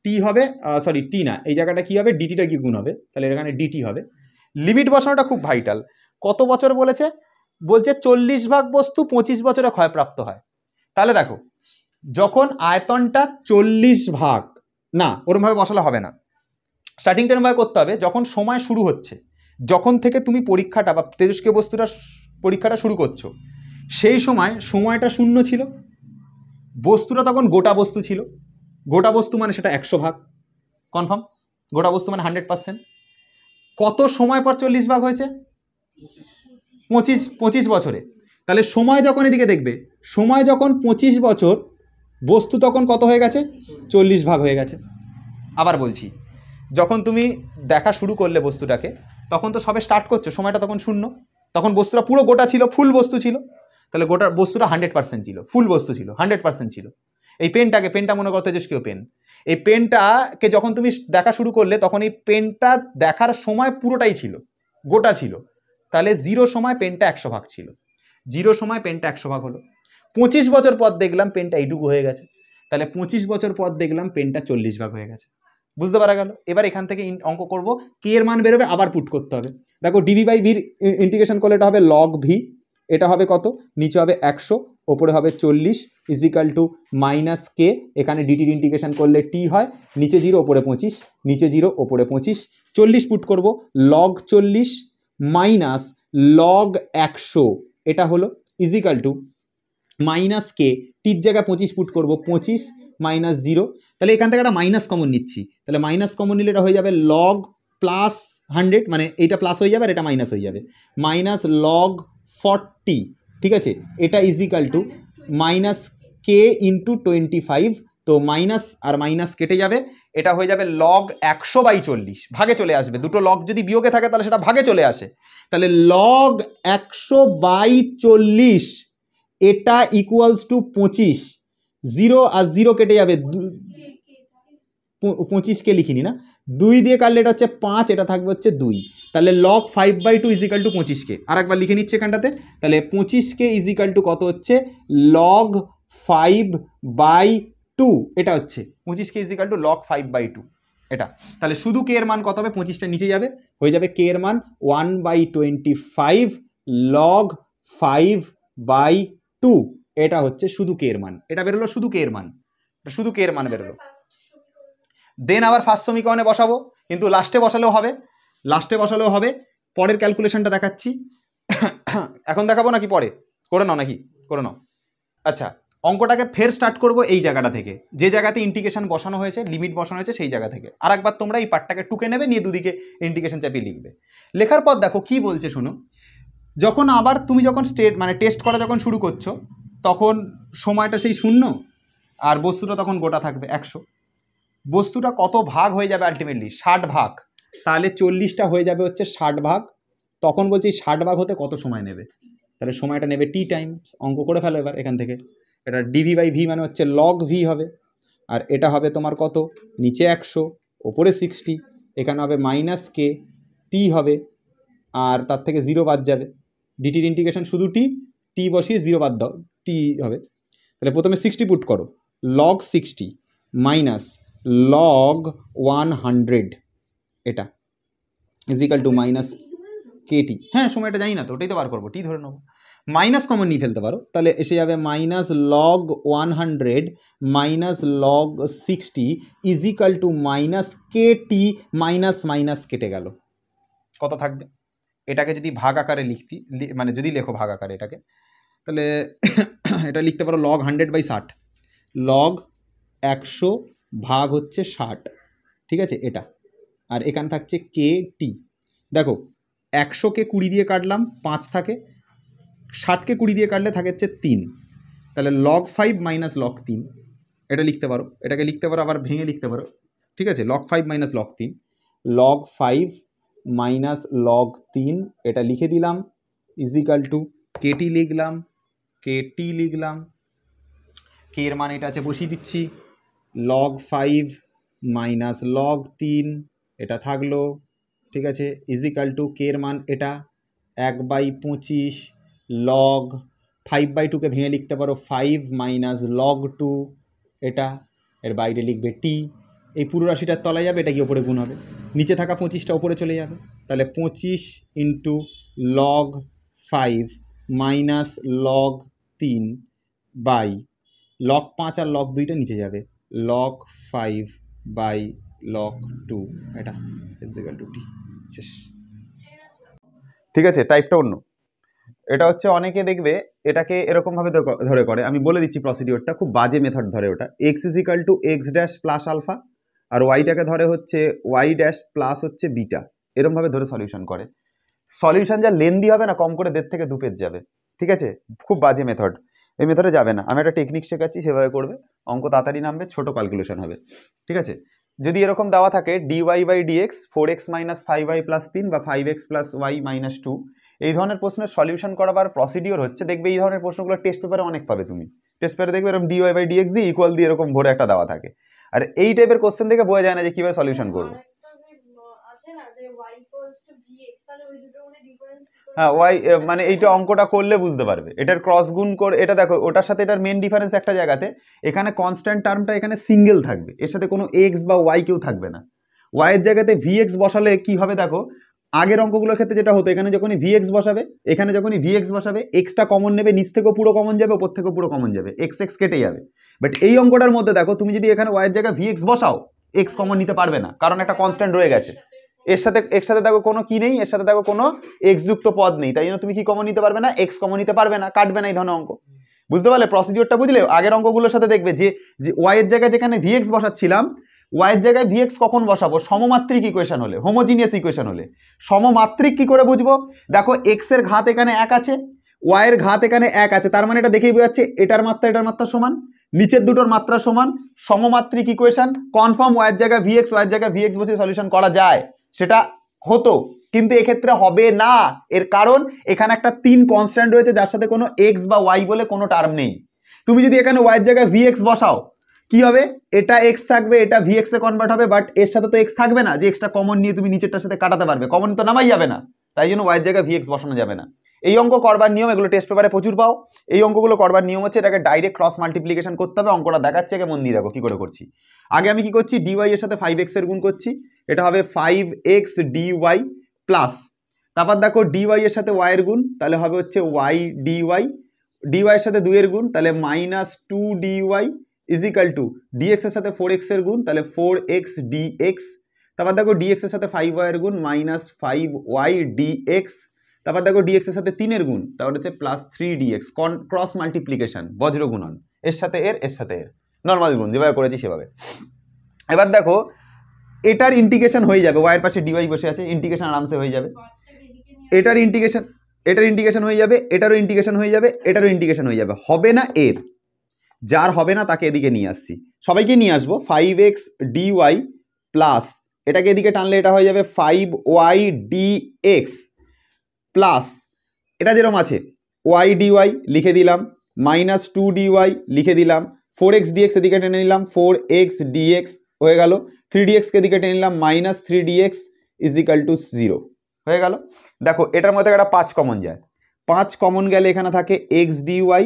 Speaker 2: টি হবে, সরি টি না, এই জায়গাটা কি হবে, ডিটিটা কি গুণ হবে, তাহলে এখানে ডিটি হবে। লিমিট বসানোটা খুব ভাইটাল। কত বছর বলছে 40 ভাগ বস্তু 25 বছরে ক্ষয়প্রাপ্ত হয়। তাহলে দেখো যখন আয়তনটা 40 ভাগ, না ওরমভাবে বসালে হবে না, স্টার্টিংটা এরমভাবে করতে হবে, যখন সময় শুরু হচ্ছে, যখন থেকে তুমি পরীক্ষাটা বা তেজস্ক্রিয় বস্তুটা পরীক্ষাটা শুরু করছো, সেই সময়টা শূন্য ছিল, বস্তুটা তখন গোটা বস্তু ছিল, গোটা বস্তু মানে সেটা 100 ভাগ, কনফার্ম, গোটা বস্তু মানে 100%। কত সময় পর 40 ভাগ হয়েছে, 25 বছরে। তাহলে সময় যখন এদিকে দেখবে, সময় যখন 25 বছর, বস্তু তখন কত হয়ে গেছে, 40 ভাগ হয়ে গেছে। আবার বলছি, যখন তুমি দেখা শুরু করলে বস্তুটাকে, তখন তো সবে স্টার্ট করছো, সময়টা তখন শূন্য, তখন বস্তুটা পুরো গোটা ছিল, ফুল বস্তু ছিল, তাহলে গোটা বস্তুটা 100% ছিল, ফুল বস্তু ছিল, 100% ছিল। এই পেনটা মনে করতে তেজস্ক্রিয় পেন, এই পেনটাকে যখন তুমি দেখা শুরু করলে, তখন এই পেনটা দেখার সময় পুরোটাই ছিল, গোটা ছিল, তাহলে 0 সময় পেনটা 100 ভাগ ছিল, 0 সময় পেনটা 100 ভাগ হলো। 25 বছর পর দেখলাম পেনটা এইটুকু হয়ে গেছে, তাহলে 25 বছর পর দেখলাম পেনটা 40 ভাগ হয়ে গেছে। বুঝতে পারা গেল? এবার এখান থেকে অঙ্ক করব, কে এর মান বেরোবে, আবার পুট করতে হবে। দেখো dV/v ইন্টিগ্রেশন করলে এটা হবে log v, এটা হবে কত, নিচে হবে 100, ওপরে হবে 40 ইজিক্যাল টু মাইনাস কে, এখানে ডিটির ইন্টিগ্রেশন করলে টি হয়, নিচে 0 ওপরে 25, নিচে 0 ওপরে 25, 40 পুট করব, log 40 মাইনাস log 100, এটা হলো ইজিক্যাল টু মাইনাস কে, টির জায়গায় 25 পুট করব, 25 মাইনাস 0, তাহলে এখান থেকে একটা মাইনাস কমন নিচ্ছি, তাহলে মাইনাস কমন নিলে এটা হয়ে যাবে log প্লাস 100, মানে এইটা প্লাস হয়ে যাবে আর এটা মাইনাস হয়ে যাবে, মাইনাস log 40, ঠিক আছে, এটা equal to minus K into 25, তো তো মাইনাস আর মাইনাস কেটে যাবে, এটা হয়ে যাবে লগ 100/40, ভাগে চলে আসবে। দুটো লগ যদি বিয়োগে থাকে তাহলে সেটা ভাগে চলে আসে, তাহলে লগ 100/40 এটা ইকুয়ালস টু 25, 0 আর 0 কেটে যাবে, 25কে লিখিনি না, 2 দিয়ে কাটলে এটা হচ্ছে 5, এটা থাকবে হচ্ছে 2, তাহলে লগ 5/2 ইজিক্যাল টু 25কে। আর একবার লিখে নিচ্ছে এখানটাতে, তাহলে 25কে ইজিক্যাল টু কত হচ্ছে লগ 5/2, এটা হচ্ছে 25কে ইজিক্যাল টু লগ 5/2 এটা। তাহলে শুধু কে এর মান কত হবে, 25টা নিচে যাবে, হয়ে যাবে কে এর মান 1/25 লগ 5/2, এটা হচ্ছে শুধু কে এর মান। এটা বেরোলো শুধু কে এর মান, শুধু কে এর মান বেরোলো। দেন আবার ফার্স্ট সমীকরণে বসাবো, কিন্তু লাস্টে বসালেও হবে, পরের ক্যালকুলেশনটা দেখাচ্ছি। এখন দেখাবো নাকি পরে? করে নাও নাকি, করে নাও। আচ্ছা, অঙ্কটাকে ফের স্টার্ট করব এই জায়গাটা থেকে, যে জায়গাতে ইন্টিগ্রেশন বসানো হয়েছে, লিমিট বসানো হয়েছে সেই জায়গা থেকে। আর একবার তোমরা এই পার্টটাকে টুকে নেবে, নিয়ে দুদিকে ইন্টিগ্রেশন চাপিয়ে লিখবে। লেখার পর দেখো কি বলছে শোনো, যখন আবার তুমি যখন টেস্ট করা যখন শুরু করছো, তখন সময়টা সেই 0 আর বস্তুটা তখন গোটা থাকবে 100। বস্তুটা কত ভাগ হয়ে যাবে আলটিমেটলি? 60 ভাগ। তাহলে 40টা হয়ে যাবে হচ্ছে 60 ভাগ। তখন বলছি 60 ভাগ হতে কত সময় নেবে, তাহলে সময়টা নেবে টি টাইম। অঙ্ক করে ফেলো এবার এখান থেকে। এটা ডিভি/ভি মানে হচ্ছে লগ ভি হবে, আর এটা হবে তোমার কত, নিচে 100 ওপরে 60, এখানে হবে মাইনাস কে, টি হবে, আর তার থেকে 0 বাদ যাবে। ডিটির ইন্টিগ্রেশন শুধু টি বসিয়ে 0 বাদ দাও, টি হবে। তাহলে প্রথমে 60 পুট করো, লগ 60 মাইনাস লগ 100, এটা ইজিক্যাল টু মাইনাস কেটি। হ্যাঁ, সময়টা জানি না তো, ওটাই তো বার করবো, টি ধরে নেবো, মাইনাস কমন নিয়ে ফেলতে পারো, তাহলে এসে যাবে minus log 100 minus log 60 equal to minus kt, minus minus কেটে গেল, কত থাকবে? এটাকে যদি ভাগ আকারে যদি লেখো ভাগ আকারে এটাকে, তাহলে এটা লিখতে পারো লগ 100/60, লগ 100 ভাগ হচ্ছে 60, ঠিক আছে এটা। আর এখানে থাকছে কে টি। দেখো 100কে 20 দিয়ে কাটলাম 5 থাকে, 60কে 20 দিয়ে কাটলে থাকে হচ্ছে 3, তাহলে লগ 5 মাইনাস লগ 3 এটা লিখতে পারো। এটাকে লিখতে পারো আবার ভেঙে লিখতে পারো, ঠিক আছে, log 5 minus log 3, log 5 minus log 3 এটা লিখে দিলাম, ইজিক্যাল টু কেটি লিখলাম, কে এর মান এটা আছে বসিয়ে দিচ্ছি, লগ 5 মাইনাস লগ 3 এটা থাকলো, ঠিক আছে, ইজিক্যাল টু কে এর মান এটা 1/25 লগ 5/2কে ভেঙে লিখতে পারো 5 মাইনাস লগ 2 এটা, এর বাইরে লিখবে টি, এই পুরো রাশিটার তলায় যাবে, এটা কি ওপরে গুণ হবে, নিচে থাকা 25টা ওপরে চলে যাবে, তাহলে 25 into log 5 minus log 3 by log 5 আর লগ 2টা নিচে যাবে, লগ 5 বাই লগ 2 এটা ইকুয়াল টু টি। শেষ।
Speaker 1: ঠিক আছে, টাইপটা অন্য। এটা হচ্ছে অনেকে দেখবে এটাকে এরকমভাবে ধরে করে, আমি বলে দিচ্ছি প্রসিডিওরটা, খুব বাজে মেথড ধরে ওটা। X is equal to x dash plus alpha, আর ওয়াইটাকে ধরে হচ্ছে ওয়াই ড্যাশ প্লাস হচ্ছে বিটা, এরকমভাবে ধরে সলিউশন করে। সলিউশন যা লেন্দি হবে না, কম করে 1.5 থেকে 2 পেজ যাবে, ঠিক আছে, খুব বাজে মেথড, এই মেথডে যাবে না। আমি একটা টেকনিক শেখাচ্ছি, সেভাবে করবে, অঙ্ক তাড়াতাড়ি নামবে, ছোট ক্যালকুলেশন হবে, ঠিক আছে। যদি এরকম দেওয়া থাকে dy/dx 4x - 5y + 3 বা 5x + y - 2, এই ধরনের প্রশ্নের সলিউশন করাবার প্রসিডিওর হচ্ছে, দেখবে এই ধরনের প্রশ্নগুলো টেস্ট পেপারে অনেক পাবে তুমি, টেস্ট পেপারে দেখবে এরকম dy/dx দিয়ে ইকুয়াল দিয়ে এরকম ভরে একটা দেওয়া থাকে, আর এই টাইপের কোশ্চেন দেখে বোঝা যায় না যে কিভাবে সলিউশন করবো। হ্যাঁ, ওয়াই মানে এইটা অঙ্কটা করলে বুঝতে পারবে, এটার ক্রস গুণ করে, এটা দেখো ওটার সাথে এটার মেন ডিফারেন্স একটা জায়গাতে, এখানে কনস্ট্যান্ট টার্মটা এখানে সিঙ্গেল থাকবে, এর সাথে কোনো এক্স বা ওয়াই কেউ থাকবে না। ওয়াইয়ের জায়গাতে ভিএক্স বসালে কি হবে দেখো, আগের অঙ্কগুলোর ক্ষেত্রে যেটা হতো, এখানে যখনই ভিএক্স বসাবে, এখানে যখনই ভিএক্স বসাবে, এক্সটা কমন নেবে, নিচ থেকেও পুরো কমন যাবে, ওপর থেকেও পুরো কমন যাবে, এক্স এক্স কেটে যাবে। বাট এই অঙ্কটার মধ্যে দেখো, তুমি যদি এখানে ওয়াইয়ের জায়গায় ভিএক্স বসাও, এক্স কমন নিতে পারবে না, কারণ একটা কনস্ট্যান্ট রয়ে গেছে। এর সাথে দেখো কোনো কি নেই, এর সাথে দেখো কোনো এক্স যুক্ত পদ নেই, তাই জন্য তুমি কি কমন নিতে পারবে না, এক্স কমন নিতে পারবে না, কাটবে না এই ধরনের অঙ্ক। বুঝতে পারলে প্রসিডিওরটা? বুঝলে? আগের অঙ্কগুলোর সাথে দেখবে যে ওয়াইয়ের জায়গায় যেখানে ভিএক্স বসাচ্ছিলাম, ওয়াইয়ের জায়গায় ভিএক্স কখন বসাবো, সমমাত্রিক ইকুয়েশন হলে, হোমোজিনিয়াস ইকুয়েশন হলে। সমমাত্রিক কি করে বুঝবো? দেখো এক্স এর ঘাত এখানে 1 আছে, ওয়াইয়ের ঘাত এখানে 1 আছে, তার মানে এটা দেখেই বোঝা যাচ্ছে এটার মাত্রা সমান,
Speaker 2: নিচের দুটোর মাত্রা সমান, সমমাত্রিক ইকুয়েশন, কনফার্ম ওয়াইয়ের জায়গায় ভিএক্স, ওয়াইয়ের জায়গায় ভিএক্স বসে সলিউশন করা যায়, সেটা হতো, কিন্তু এক্ষেত্রে হবে না। এর কারণ এখানে একটা 3 কনস্ট্যান্ট রয়েছে যার সাথে কোনো এক্স বা ওয়াই বলে কোনো টার্ম নেই। তুমি যদি এখানে ওয়াইয়ের জায়গায় ভিএক্স বসাও কি হবে, এটা এক্স থাকবে, এটা ভিএক্স এ কনভার্ট হবে, বাট এর সাথে তো এক্স থাকবে না যে এক্সটা কমন নিয়ে তুমি নিচেরটার সাথে কাটাতে পারবে, কমন তো নামাই যাবে না, তাই জন্য ওয়াইয়ের জায়গায় ভিএক্স বসানো যাবে না। এই অঙ্ক করবার নিয়ম, এগুলো টেস্ট পেপারে প্রচুর পাও। এই অঙ্কগুলো করবার নিয়ম হচ্ছে এটাকে ডাইরেক্ট ক্রস মাল্টিপ্লিকেশন করতে হবে। অঙ্কটা দেখাচ্ছে, আগে মন দিয়ে দেখো কি করে করছি। আগে আমি কি করছি, ডিওয়াই এর সাথে 5x এর গুণ করছি, এটা হবে 5x ডিওয়াই প্লাস, তারপর দেখো ডিওয়াই এর সাথে ওয়াই এর গুণ, তাহলে হবে হচ্ছে ওয়াই ডিওয়াই, ডিওয়াই এর সাথে 2 এর গুণ, তাহলে -2 dy is equal to dx এর সাথে 4x এর গুণ, তাহলে 4x ডিএক্স, তারপর দেখো ডিএক্স এর সাথে 5y এর গুণ -5y ডিএক্স, তারপর দেখো ডিএক্স এর সাথে 3 এর গুণ, তারপর হচ্ছে +3 ডিএক্স, ক্রস মাল্টিপ্লিকেশন, বজ্র গুণন, এর সাথে এর সাথে এর, নর্মাল গুণ যেভাবে করেছি সেভাবে। এবার দেখো এটার ইন্টিগ্রেশন হয়ে যাবে, ওয়াই এর পাশে ডিওয়াই বসে আছে, ইন্টিগ্রেশন আরামসে হয়ে যাবে, এটার ইন্টিগ্রেশন হয়ে যাবে, এটারও ইন্টিগ্রেশন হয়ে যাবে, এটারও ইন্টিগ্রেশন হয়ে যাবে, হবে না এর, যার হবে না তাকে এদিকে নিয়ে আসছি, সবাইকে নিয়ে আসবো। 5x ডিওয়াই প্লাস, এটাকে এদিকে টানলে এটা হয়ে যাবে 5y ডিএক্স প্লাস, এটা যেরকম আছে y ডিওয়াই লিখে দিলাম, -2 ডিওয়াই লিখে দিলাম, 4x ডিএক্স এদিকে টেনে নিলাম, 4x ডিএক্স হয়ে গেল, 3dx কে এদিকে টেনে নিলাম, -3dx ইজ ইকাল টু 0 হয়ে গেল। দেখো এটার মধ্যে একটা 5 কমন যায়, 5 কমন গেলে এখানে থাকে x ডিওয়াই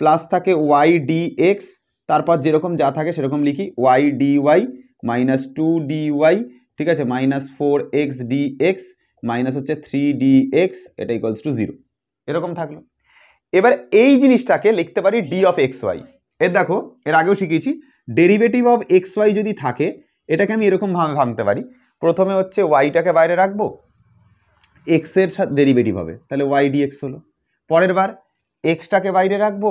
Speaker 2: প্লাস থাকে y ডিএক্স, তারপর যেরকম যা থাকে সেরকম লিখি, y ডিওয়াই -2 ডিওয়াই, ঠিক আছে, -4x ডিএক্স মাইনাস হচ্ছে 3dx, এটা ইকুয়ালস টু 0, এরকম থাকলো। এবার এই জিনিসটাকে লিখতে পারি ডি অফ এক্স ওয়াই। এর দেখো এর আগেও শিখিয়েছি, ডেরিভেটিভ অফ এক্স ওয়াই যদি থাকে এটাকে আমি এরকমভাবে ভাঙতে পারি, প্রথমে হচ্ছে ওয়াইটাকে বাইরে রাখবো, এক্সের সাথে ডেরিভেটিভ হবে, তাহলে ওয়াই ডিএক্স হলো, পরের বার এক্সটাকে বাইরে রাখবো,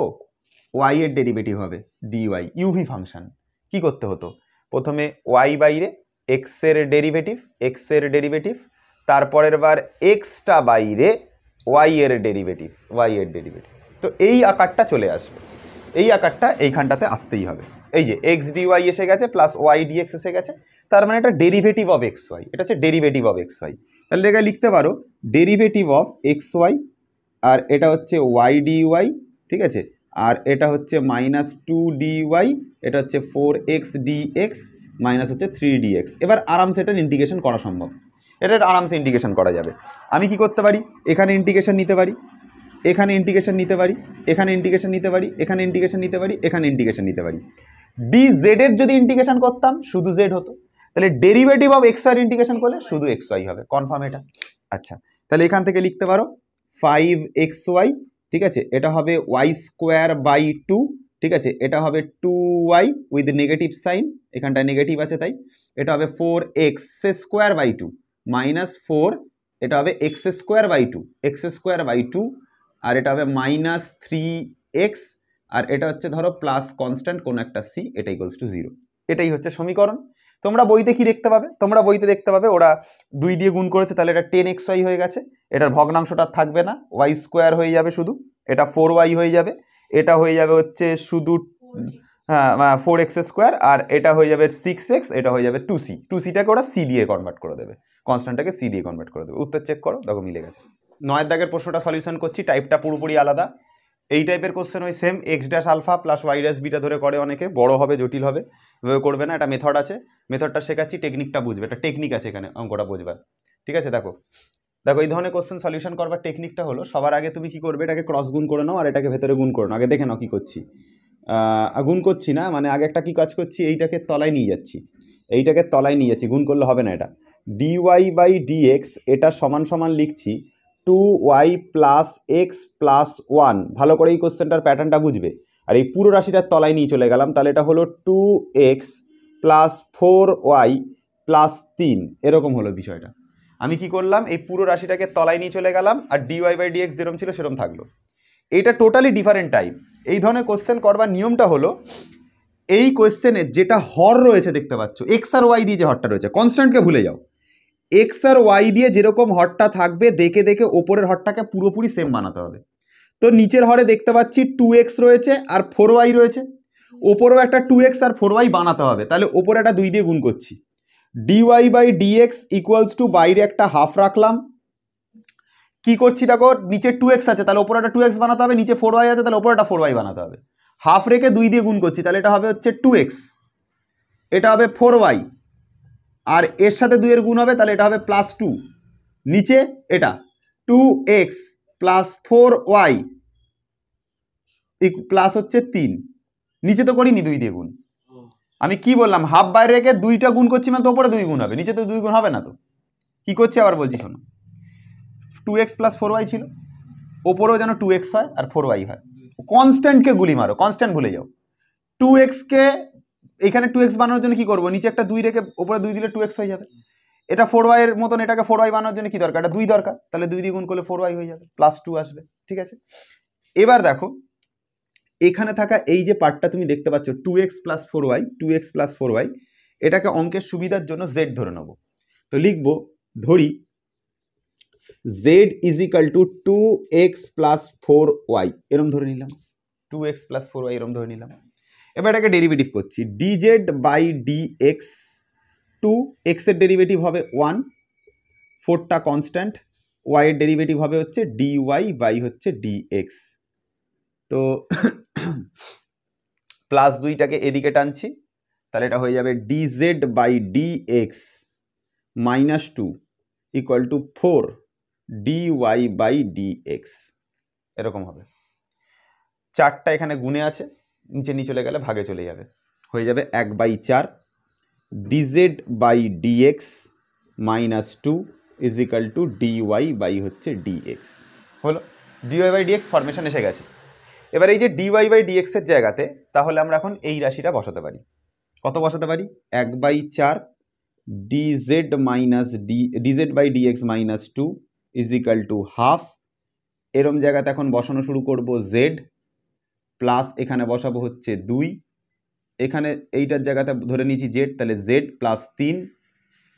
Speaker 2: ওয়াই এর ডেরিভেটিভ হবে ডিওয়াই, ইউভি ফাংশন। কি করতে হতো, প্রথমে ওয়াই বাইরে, এক্সের ডেরিভেটিভ, তারপরের বার এক্সটা বাইরে, ওয়াই এর ডেরিভেটিভ, তো এই আকারটা চলে আসবে, এই আকারটা এইখানটাতে আসতেই হবে। এই যে এক্স ডিওয়াই এসে গেছে প্লাস ওয়াই ডিএক্স এসে গেছে, তার মানে এটা ডেরিভেটিভ অফ এক্স ওয়াই, এটা হচ্ছে ডেরিভেটিভ অফ এক্স ওয়াই। তাহলে এটা লিখতে পারো ডেরিভেটিভ অফ এক্স ওয়াই, আর এটা হচ্ছে ওয়াই ডিওয়াই, ঠিক আছে, আর এটা হচ্ছে -2 ডিওয়াই, এটা হচ্ছে 4x ডিএক্স মাইনাস হচ্ছে 3dx। এবার আরামসে এটার ইন্টিগ্রেশন করা সম্ভব, এটা আরামসে ইন্টিগ্রেশন করা যাবে। আমি কি করতে পারি, এখানে ইন্টিগ্রেশন নিতে পারি, এখানে ইন্টিগ্রেশন নিতে পারি, এখানে ইন্টিগ্রেশন নিতে পারি, এখানে ইন্টিগ্রেশন নিতে পারি, এখানে ইন্টিগ্রেশন নিতে পারি। dz এর যদি ইন্টিগ্রেশন করতাম শুধু z হতো, তাহলে derivative of x y integration করলে শুধু এক্স ওয়াই হবে, কনফার্ম এটা। আচ্ছা তাহলে এখান থেকে লিখতে পারো 5xy, ঠিক আছে, এটা হবে y²/2, ঠিক আছে, এটা হবে 2y উইথ নেগেটিভ সাইন, এখানটায় নেগেটিভ আছে তাই, এটা হবে 4x² -4, এটা হবে x²/2, আর এটা হবে -3x, আর এটা হচ্ছে ধরো প্লাস কনস্ট্যান্ট কোন একটা c, এটা ইকুয়ালস টু 0। এটাই হচ্ছে সমীকরণ। তোমরা বইতে কি দেখতে পাবে, ওরা 2 দিয়ে গুণ করেছে, তাহলে এটা 10xy হয়ে গেছে, এটার ভগ্নাংশটা থাকবে না, y² হয়ে যাবে শুধু, এটা 4y হয়ে যাবে, এটা হয়ে যাবে হচ্ছে শুধু 4x², আর এটা হয়ে যাবে 6x, এটা হয়ে যাবে 2c, 2cটাকে ওরা c দিয়ে কনভার্ট করে দেবে, কনস্ট্যান্টটাকে c দিয়ে কনভার্ট করে দেবে। উত্তর চেক করো, দেখো মিলে গেছে। 9 দাগের প্রশ্নটা সলিউশন করছি, টাইপটা পুরোপুরি আলাদা। এই টাইপের কোশ্চেন ওই সেম x'(α + y'(β) ধরে করে অনেকে, বড় হবে জটিল হবে, এভাবে করবে না, এটা মেথড আছে, মেথডটা শেখাচ্ছি, টেকনিকটা বুঝবে, এটা টেকনিক আছে এখানে অঙ্কটা বুঝবার, ঠিক আছে। দেখো এই ধরনের কোশ্চেন সলিউশন করবার টেকনিকটা হলো, সবার আগে তুমি কি করবে, এটাকে ক্রস গুণ করে নাও, আর এটাকে ভেতরে গুণ করে নাও। আগে দেখে নাও কি করছি, গুণ করছি না, মানে আগে একটা কি কাজ করছি, এইটাকে তলায় নিয়ে যাচ্ছি, গুণ করলে হবে না, এটা dy/dx, এটা সমান সমান লিখছি 2y + x + 1, ভালো করে এই কোশ্চেনটার প্যাটার্নটা বুঝবে। আর এই পুরো রাশিটার তলায় নিয়ে চলে গেলাম, তাহলে এটা হলো 2x + 4y + 3, এরকম হলো বিষয়টা। আমি কি করলাম, এই পুরো রাশিটাকে তলায় নিয়ে চলে গেলাম, আর dy/dx যেরকম ছিল সেরকম থাকলো। এইটা টোটালি ডিফারেন্ট টাইপ। এই ধরনের কোশ্চেন করবার নিয়মটা হলো, এই কোশ্চেনে যেটা হর রয়েছে দেখতে পাচ্ছ, এক্স আর ওয়াই দিয়ে যে হরটা রয়েছে, কনস্ট্যান্টকে ভুলে যাও, এক্স আর ওয়াই দিয়ে যেরকম হরটা থাকবে দেখে দেখে ওপরের হরটাকে পুরোপুরি সেম বানাতে হবে। তো নিচের হরে দেখতে পাচ্ছি 2x রয়েছে আর 4y রয়েছে, ওপরেও একটা 2x আর 4y বানাতে হবে, তাহলে ওপরে একটা 2 দিয়ে গুণ করছি। dy/dx ইকুয়ালস টু বাইরে একটা হাফ রাখলাম, কি করছি দেখো নিচে 2x আছে তাহলে ওপরে একটা 2x বানাতে হবে, নিচে 4y আছে তাহলে ওপরে একটা 4y বানাতে হবে, হাফ রেখে 2 দিয়ে গুণ করছি তাহলে এটা হবে হচ্ছে 2x, এটা হবে 4y, আর এর সাথে 2 এর গুণ হবে তাহলে এটা হবে +2, নিচে এটা 2x প্লাস 4y প্লাস হচ্ছে 3, নিচে তো করিনি 2 দিয়ে গুণ, আমি কি বললাম হাফ বাইরে রেখে 2টা গুণ করছি মানে তো ওপরে 2 গুণ হবে, নিচে তো 2 গুণ হবে না, তো কি করছি আবার বলছি শোনো, 2x প্লাস 4y ছিল, ওপরেও যেন 2x হয় আর 4y হয়, কনস্ট্যান্টকে গুলি মারো, কনস্ট্যান্ট ভুলে যাও, 2x কে এখানে 2x বানানোর জন্য কি করবো, নিচে একটা 2 রেখে ওপরে 2 দিলে 2x হয়ে যাবে, এটা 4y এর মতন এটাকে 4y বানানোর জন্য কি দরকার, এটা 2 দরকার, তাহলে 2 দিয়ে গুণ করলে 4y হয়ে যাবে, +2 আসবে, ঠিক আছে। এবার দেখো এখানে থাকা এই যে পার্টটা তুমি দেখতে পাচ্ছ 2x plus 4y, 2x plus 4y, এটাকে অঙ্কের সুবিধার জন্য z ধরে নেব, তো লিখবো ধরি z is equal to 2x plus 4y, এরম ধরে নিলাম, 2x প্লাস 4y এরম ধরে নিলাম। এবার এটাকে ডেরিভেটিভ করছি, dz/dx, 2x এর ডেরিভেটিভ হবে 1, 4টা কনস্ট্যান্ট, y এর ডেরিভেটিভ হবে হচ্ছে dy বাই হচ্ছে dx, তো প্লাস 2টাকে এদিকে টানছি তাহলে এটা হয়ে যাবে dz/dx minus 2 equal to 4 dy by dx, এরকম হবে, 4টা এখানে গুণে আছে, নিচে নিয়ে চলে গেলে ভাগে চলে যাবে, হয়ে যাবে 1/4 dz/dx minus 2 is equal to dy by হচ্ছে dx, হলো dy/dx ফরমেশন এসে গেছে। এবার এই যে dy/dx এর জায়গাতে তাহলে আমরা এখন এই রাশিটা বসাতে পারি, কত বসাতে পারি, 1/4 dz/dx minus 2 is equal to half, এরম জায়গাতে এখন বসানো শুরু করব z, প্লাস এখানে বসাবো হচ্ছে 2, এখানে এইটার জায়গাতে ধরে নিয়েছি z, তাহলে z প্লাস 3,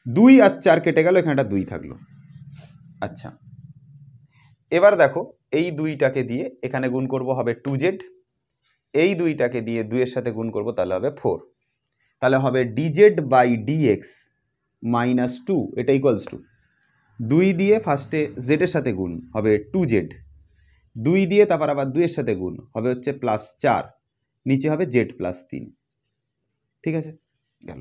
Speaker 2: 2 আর 4 কেটে গেল, এখানে একটা 2 থাকলো। আচ্ছা এবার দেখো এই 2টাকে দিয়ে এখানে গুণ করব হবে 2z, এই 2টাকে দিয়ে 2 এর সাথে গুণ করব তাহলে হবে 4, তাহলে হবে dz/dx মাইনাস 2, এটা ইকুয়ালস টু 2 দিয়ে ফার্স্টে z এর সাথে গুণ হবে 2z, 2 দিয়ে তারপর আবার 2 এর সাথে গুণ হবে হচ্ছে +4, নিচে হবে z প্লাস 3, ঠিক আছে গেল,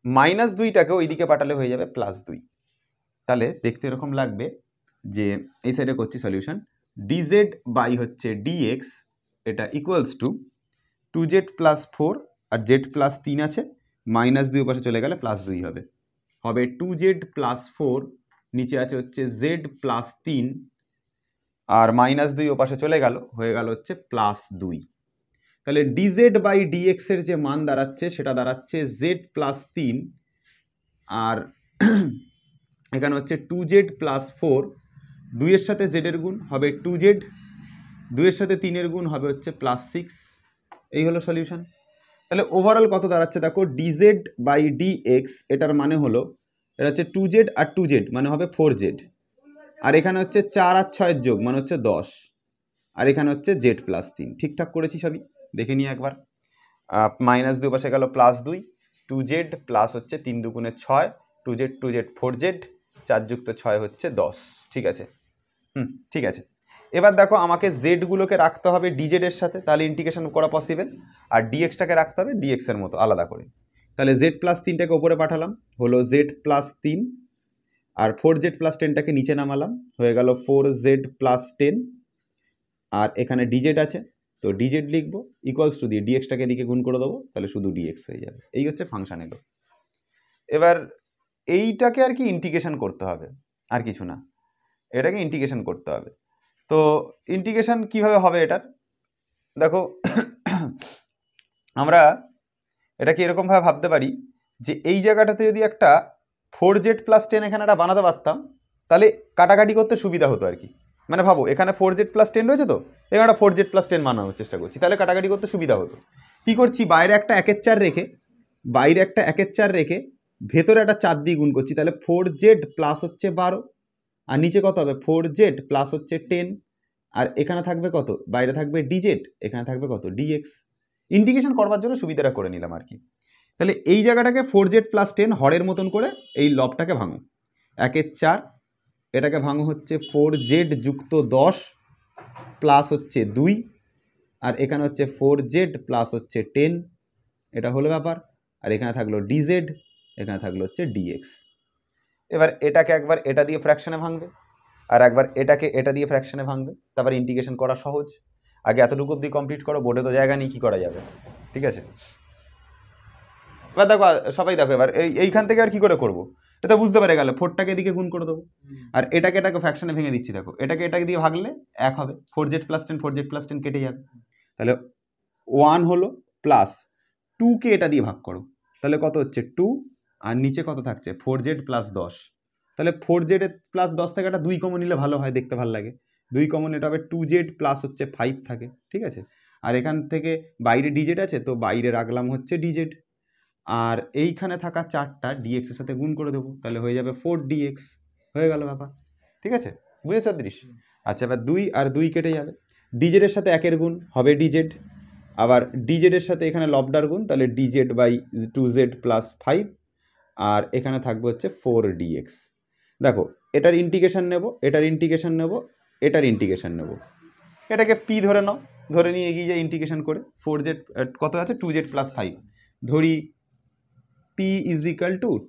Speaker 2: -2টাকে ওইদিকে পাঠালে হয়ে যাবে +2, তাহলে দেখতে এরকম লাগবে যে এই সাইডে করছি সলিউশন, dz বাই হচ্ছে dx এটা ইকুয়ালস টু 2z প্লাস 4 আর z প্লাস 3 আছে, -2 পাশে চলে গেলে +2 হবে, হবে 2z প্লাস 4, নিচে আছে হচ্ছে z প্লাস 3 আর -2 ও পাশে চলে গেল, হয়ে গেল হচ্ছে +2, তাহলে dz/dx এর যে মান দাঁড়াচ্ছে সেটা দাঁড়াচ্ছে z প্লাস 3 আর এখানে হচ্ছে 2z প্লাস 4, 2 এর সাথে z এর গুণ হবে 2z, 2 এর সাথে 3 এর গুণ হবে হচ্ছে +6, এই হলো সলিউশন। তাহলে ওভারঅল কত দাঁড়াচ্ছে দেখো, dz/dx এটার মানে হলো এটা হচ্ছে 2z আর 2z মানে হবে 4z, আর এখানে হচ্ছে 4 আর 6 যোগ মানে হচ্ছে 10, আর এখানে হচ্ছে z প্লাস 3, ঠিকঠাক করেছি সবই, দেখে নিই একবার, -2 পাশে গেল +2, 2z প্লাস হচ্ছে 3 দুগুণে 6, 2z 4z, 4 যুক্ত 6 হচ্ছে 10, ঠিক আছে, ঠিক আছে। এবার দেখো আমাকে জেডগুলোকে রাখতে হবে ডিজেড এর সাথে, তাহলে ইন্টিগ্রেশন করা পসিবল, আর ডিএক্সটাকে রাখতে হবে ডিএক্স এর মতো আলাদা করে, তাহলে জেড প্লাস 3টাকে ওপরে পাঠালাম, হলো জেড প্লাস 3, আর 4z প্লাস 10টাকে নিচে নামালাম, হয়ে গেল 4z প্লাস 10, আর এখানে ডিজেড আছে তো ডিজেড লিখবো, ইকুয়ালস টু দিয়ে ডিএক্সটাকে এদিকে গুণ করে দেবো, তাহলে শুধু ডিএক্স হয়ে যাবে, এই হচ্ছে ফাংশন এলো। এবার এইটাকে আর কি ইন্টিগ্রেশন করতে হবে, আর কিছু না, এটাকে ইন্টিগ্রেশন করতে হবে। তো ইন্টিগ্রেশন কিভাবে হবে এটার, দেখো আমরা এটাকে এরকমভাবে ভাবতে পারি যে এই জায়গাটাতে যদি একটা 4z প্লাস 10 এখানে একটা বানাতে পারতাম তাহলে কাটাকাটি করতে সুবিধা হতো আর কি, মানে ভাবো এখানে 4z প্লাস 10 রয়েছে, তো এখানে একটা 4z প্লাস 10 বানানোর চেষ্টা করছি, তাহলে কাটাকাটি করতে সুবিধা হতো। কী করছি, বাইরে একটা 1-এর 4 রেখে, বাইরে একটা 1-এর 4 রেখে ভেতরে একটা 4 দিয়ে গুণ করছি, তাহলে 4z প্লাস হচ্ছে 12, আর নিচে কত হবে 4z প্লাস হচ্ছে 10, আর এখানে থাকবে কত, বাইরে থাকবে dz, এখানে থাকবে কত dx, ইন্টিগ্রেশন করবার জন্য সুবিধাটা করে নিলাম আর কি। তাহলে এই জায়গাটাকে 4z + 10 হরের মতন করে এই লবটাকে ভাঙো, 1 × 4, এটাকে ভাঙো হচ্ছে 4z + 10 প্লাস হচ্ছে 2, আর এখানে হচ্ছে 4z প্লাস হচ্ছে 10, এটা হলো ব্যাপার। আর এখানে থাকলো dz, এখানে থাকলো হচ্ছে dx। এবার এটাকে একবার এটা দিয়ে ফ্র্যাকশনে ভাঙবে, আর একবার এটাকে এটা দিয়ে ফ্র্যাকশনে ভাঙবে, তারপর ইন্টিগ্রেশন করা সহজ। আগে এতটুকু অবধি কমপ্লিট করো, বোর্ডে তো জায়গা নেই, কী করা যাবে, ঠিক আছে। এবার দেখো সবাই দেখো, এবার এইখান থেকে আর কি করে করবো, এটা বুঝতে পেরে গেল। 4টাকে এদিকে গুণ করে দেবো, আর এটাকে ফ্র্যাকশনে ভেঙে দিচ্ছি। দেখো এটাকে দিয়ে ভাগলে 1 হবে, 4z + 10, 4z + 10 কেটে যাবে। তাহলে 1 হলো, প্লাস 2কে এটা দিয়ে ভাগ করো, তাহলে কত হচ্ছে 2, আর নিচে কত থাকছে 4z + 10। তাহলে 4z + 10 থেকে একটা 2 কমন নিলে ভালো হয়, দেখতে ভালো লাগে। 2 কমন, এটা হবে 2z প্লাস হচ্ছে 5 থাকে, ঠিক আছে। আর এখান থেকে বাইরে dz আছে, তো বাইরে রাখলাম হচ্ছে dz, আর এইখানে থাকা 4টা dx এর সাথে গুণ করে দেবো, তাহলে হয়ে যাবে 4dx, হয়ে গেল ব্যাপার, ঠিক আছে, বুঝেছ দৃশ্য। আচ্ছা, এবার 2 আর 2 কেটে যাবে, dz এর সাথে 1 গুণ হবে dz, আবার dz এর সাথে এখানে লবডার গুণ, তাহলে dz/2z + 5, আর এখানে থাকবে হচ্ছে 4dx। দেখো এটার ইন্টিগ্রেশন নেব, এটার ইন্টিগ্রেশন নেব, এটার ইন্টিগ্রেশন নেব, এটাকে p ধরে নাও, ধরে নিয়ে এগিয়ে যাই ইন্টিগ্রেশন করে। 4z কত আছে 2z + 5, ধরি p =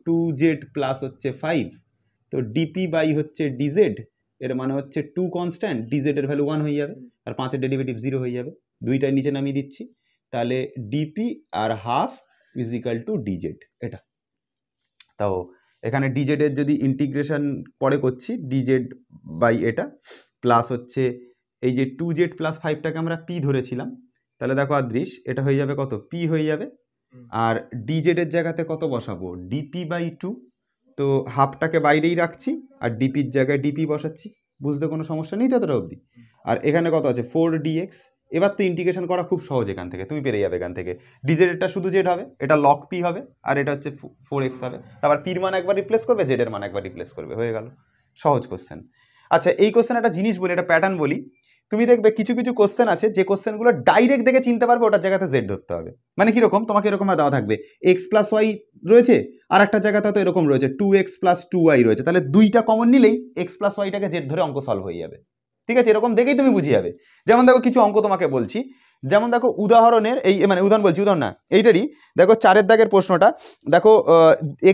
Speaker 2: 2z প্লাস হচ্ছে 5, তো dp বাই হচ্ছে dz, এর মানে হচ্ছে 2 কনস্ট্যান্ট, dz এর ভ্যালু 1 হয়ে যাবে, আর 5-এর ডেরিভেটিভ 0 হয়ে যাবে, দুইটার নিচে নামিয়ে দিচ্ছি, তাহলে dp আর হাফ = dz। এটা তাও এখানে dz এর যদি ইন্টিগ্রেশন পরে করছি, dz বাই এটা প্লাস হচ্ছে এই যে 2z + 5টাকে আমরা p ধরেছিলাম, তাহলে দেখো আদৃশ এটা হয়ে যাবে কত, p হয়ে যাবে, আর dz এর জায়গাতে কত বসাবো, dp/2, তো হাফটাকে বাইরেই রাখছি, আর ডিপির জায়গায় ডিপি বসাচ্ছি, বুঝতে কোনো সমস্যা নেই তো এতটা অবধি। আর এখানে কত আছে 4dx, এবার তো ইন্টিগ্রেশন করা খুব সহজ, এখান থেকে তুমি পেরে যাবে। এখান থেকে dz এরটা শুধু z হবে, এটা log p হবে, আর এটা হচ্ছে 4x হবে, তারপর p এর মান একবার রিপ্লেস করবে, z এর মান একবার রিপ্লেস করবে, হয়ে গেল, সহজ কোশ্চেন। আচ্ছা, এই কোশ্চেন একটা জিনিস বলি, একটা প্যাটার্ন বলি, তুমি দেখবে কিছু কিছু কোশ্চেন আছে যে কোশ্চেনগুলো ডাইরেক্ট দেখে চিনতে পারবে ওটার জায়গাতে জেড ধরতে হবে। মানে কিরকম, তোমাকে এরকম দেওয়া থাকবে x + y রয়েছে, আর একটা জায়গাতে তো এরকম রয়েছে 2x + 2y রয়েছে, তাহলে দুইটা কমন নিলেই x + yটাকে জেড ধরে অঙ্ক সলভ হয়ে যাবে, ঠিক আছে। এরকম দেখেই তুমি বুঝে যাবে। যেমন দেখো কিছু অঙ্ক তোমাকে বলছি, যেমন দেখো উদাহরণের এই মানে উদাহরণ বলছি, উদাহরণ না এইটারই, দেখো 4-এর দাগের প্রশ্নটা, দেখো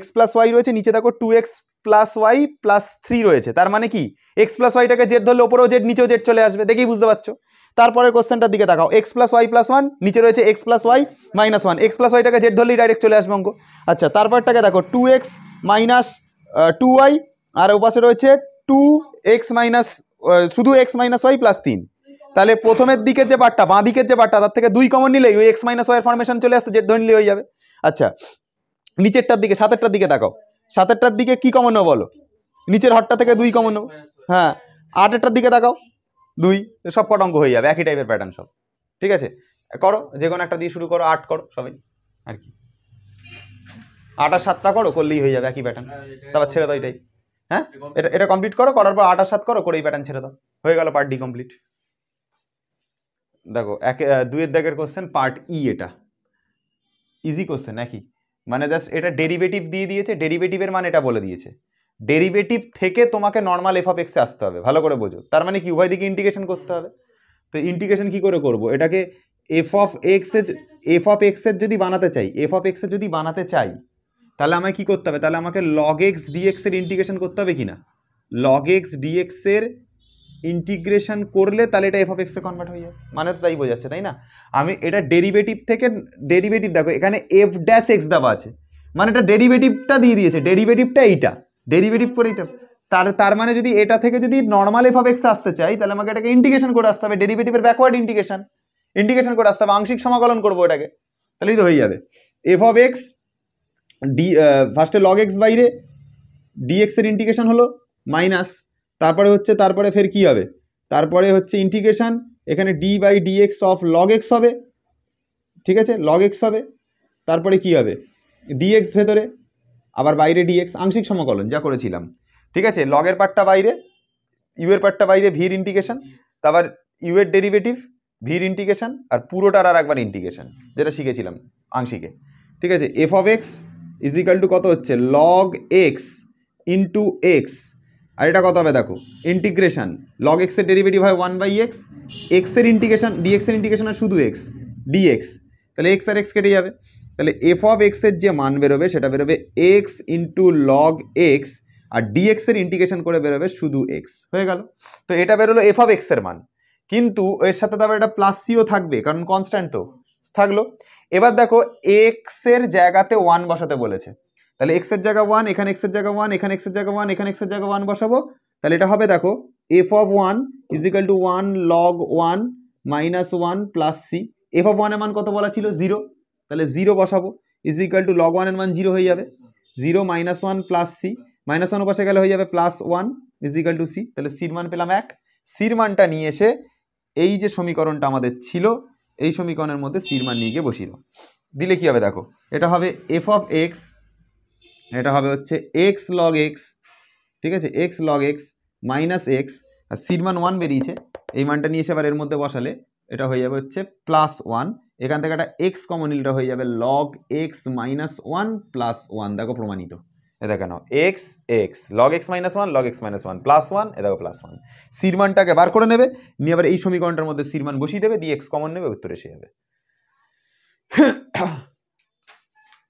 Speaker 2: x + y রয়েছে, নিচে দেখো 2x + y + 3 রয়েছে, তার মানে কি x + yটাকে জেড ধরলে ওপরেও জেড নিচেও জেড চলে আসবে, দেখেই বুঝতে পারছো। তারপরের কোশ্চেনটার দিকে তাকাও, x + y + 1, নিচে রয়েছে x + y - 1, x + yটাকে জেড ধরলেই ডাইরেক্ট চলে আসবে অঙ্ক। আচ্ছা, তারপরটাকে দেখো 2x - 2y, আর ওপাশে রয়েছে 2x শুধু x - y + 3, তাহলে প্রথমের দিকের যে পার্টটা, বাঁ দিকের যে পার্টটা, তার থেকে 2 কমন নিলেই ওই x - y এর ফরমেশন চলে আসছে, জেড ধরে নিলেই হয়ে যাবে। আচ্ছা, নিচেরটার দিকে 7-এরটার দিকে তাকাও, 7-এরটার দিকে কি কমন নেবো বলো, নিচের হরটা থেকে 2 কমন নেবো, হ্যাঁ। 8-এরটার দিকে তাকাও 2, সব কটা অঙ্ক হয়ে যাবে, একই টাইপের প্যাটার্ন সব, ঠিক আছে। করো, যে কোনো একটা দিয়ে শুরু করো, 8 করো সবাই, আর কি 8 আর 7টা করো, করলেই হয়ে যাবে একই প্যাটার্ন, তারপর ছেড়ে দাও এটাই। হ্যাঁ, এটা কমপ্লিট করো, করার পর 8 আর 7 করো, করে এই প্যাটার্ন ছেড়ে দাও, হয়ে গেল পার্ট ডি কমপ্লিট। দেখো 2-এর দাগের কোশ্চেন পার্ট ই, এটা ইজি কোশ্চেন নাকি, মানে জাস্ট এটা ডেরিভেটিভ দিয়ে দিয়েছে, ডেরিভেটিভের মান এটা বলে দিয়েছে, ডেরিভেটিভ থেকে তোমাকে নর্মাল f of x এ আসতে হবে, ভালো করে বোঝো, তার মানে কি উভয় দিকে ইন্টিগ্রেশন করতে হবে। তো ইন্টিগ্রেশন কি করে করব, এটাকে f of x এর যদি বানাতে চাই, তাহলে আমায় কি করতে হবে, তাহলে আমাকে log x dx এর ইন্টিগ্রেশন করতে হবে কিনা, log x dx এর ইন্টিগ্রেশন করলে তাহলে এটা f of x A convert হয়ে যাবে, মানে তো তাই বোঝাচ্ছে, তাই না। আমি এটা ডেরিভেটিভ থেকে, ডেরিভেটিভ দেখো এখানে f' x দেওয়া আছে, মানে এটা ডেরিভেটিভটা দিয়ে দিয়েছে, ডেরিভেটিভটা এইটা, ডেরিভেটিভ করে এইটা, তার মানে যদি এটা থেকে যদি নর্মাল f of x আসতে চাই, তাহলে আমাকে এটাকে ইন্টিগ্রেশন করে আসতে হবে, ডেরিভেটিভের ব্যাকওয়ার্ড ইন্টিগ্রেশন করে আসতে হবে, আংশিক সমাকলন করবো এটাকে, তাহলেই তো হয়ে যাবে f of x ফার্স্টে log x বাইরে, dx এর ইন্টিগ্রেশন হলো মাইনাস, তারপরে ফের কি হবে, তারপরে হচ্ছে ইন্টিগ্রেশন, এখানে d/dx অফ log x হবে, ঠিক আছে, log x হবে, তারপরে কি হবে dx ভেতরে, আবার বাইরে dx, আংশিক সমাকলন যা করেছিলাম, ঠিক আছে। লগের পার্টটা বাইরে, ইউ এর পার্টটা বাইরে, ভির ইন্টিগ্রেশন, তারপর ইউ এর ডেরিভেটিভ,
Speaker 1: ভির ইন্টিগ্রেশন আর পুরোটার আর একবার ইন্টিগ্রেশন, যেটা শিখেছিলাম আংশিকে। ঠিক আছে, F of x is equal two কত হচ্ছে লগ এক্স ইন্টু এক্স, আর এটা কত হবে দেখো ইন্টিগ্রেশন লগ এক্সের ডেরিভেটিভ হয় 1/x, এক্সের ইন্টিগ্রেশন ডিএক্সের ইন্টিগ্রেশন হয় শুধু এক্স ডিএক্স, তাহলে এক্স আর এক্স কেটে যাবে, তাহলে এফ অফ এক্সের যে মান বেরোবে সেটা বেরোবে এক্স ইন্টু লগ এক্স, আর ডিএক্সের ইন্টিগ্রেশন করে বেরোবে শুধু এক্স, হয়ে গেল। তো এটা বেরোলো এফ অফ এক্সের মান, কিন্তু এর সাথে তো আবার এটা প্লাস সিও থাকবে কারণ কনস্ট্যান্ট তো থাকলো। এবার দেখো এক্সের জায়গাতে 1 বসাতে বলেছে, তাহলে এক্সের জায়গা 1, এখানে এক্সের জায়গা 1, এখানে এক্সের জায়গা 1, এখানে এক্সের জায়গা 1 বসাবো, তাহলে এটা হবে দেখো f of 1 is equal to 1 log 1 minus 1 plus c. F of 1 এর মান কত বলা ছিল 0, তাহলে 0 বসাবো ইজ ইকাল টু লগ 1 এর মান 0 হয়ে যাবে, 0 মাইনাস 1 প্লাস সি, মাইনাস 1 পাশে গেলে হয়ে যাবে plus 1 is equal to c, তাহলে সির মান পেলাম 1। সির মানটা নিয়ে এসে এই যে সমীকরণটা আমাদের ছিল এই সমীকরণের মধ্যে সির মান নিয়ে গিয়ে বসিয়ে দাও, দিলে কি হবে দেখো এটা হবে এফ অফ এক্স, এটা হবে হচ্ছে এক্স লগ এক্স, ঠিক আছে, x log x minus x, আর সির মান 1 বেরিয়েছে, এই মানটা নিয়ে এসে আবার এর মধ্যে বসালে এটা হয়ে যাবে হচ্ছে প্লাস 1, এখান থেকে একটা এক্স কমন নিলটা হয়ে যাবে লগ এক্স মাইনাস 1 প্লাস 1, দেখো প্রমাণিত, এ দেখো নাও x x log x minus 1 log x minus 1 plus 1, এ দেখো প্লাস 1, সির মানটাকে বার করে নেবে, নিয়ে আবার এই সমীকরণটার মধ্যে সির মান বসিয়ে দেবে, দিয়ে এক্স কমন নেবে, উত্তর এসে যাবে।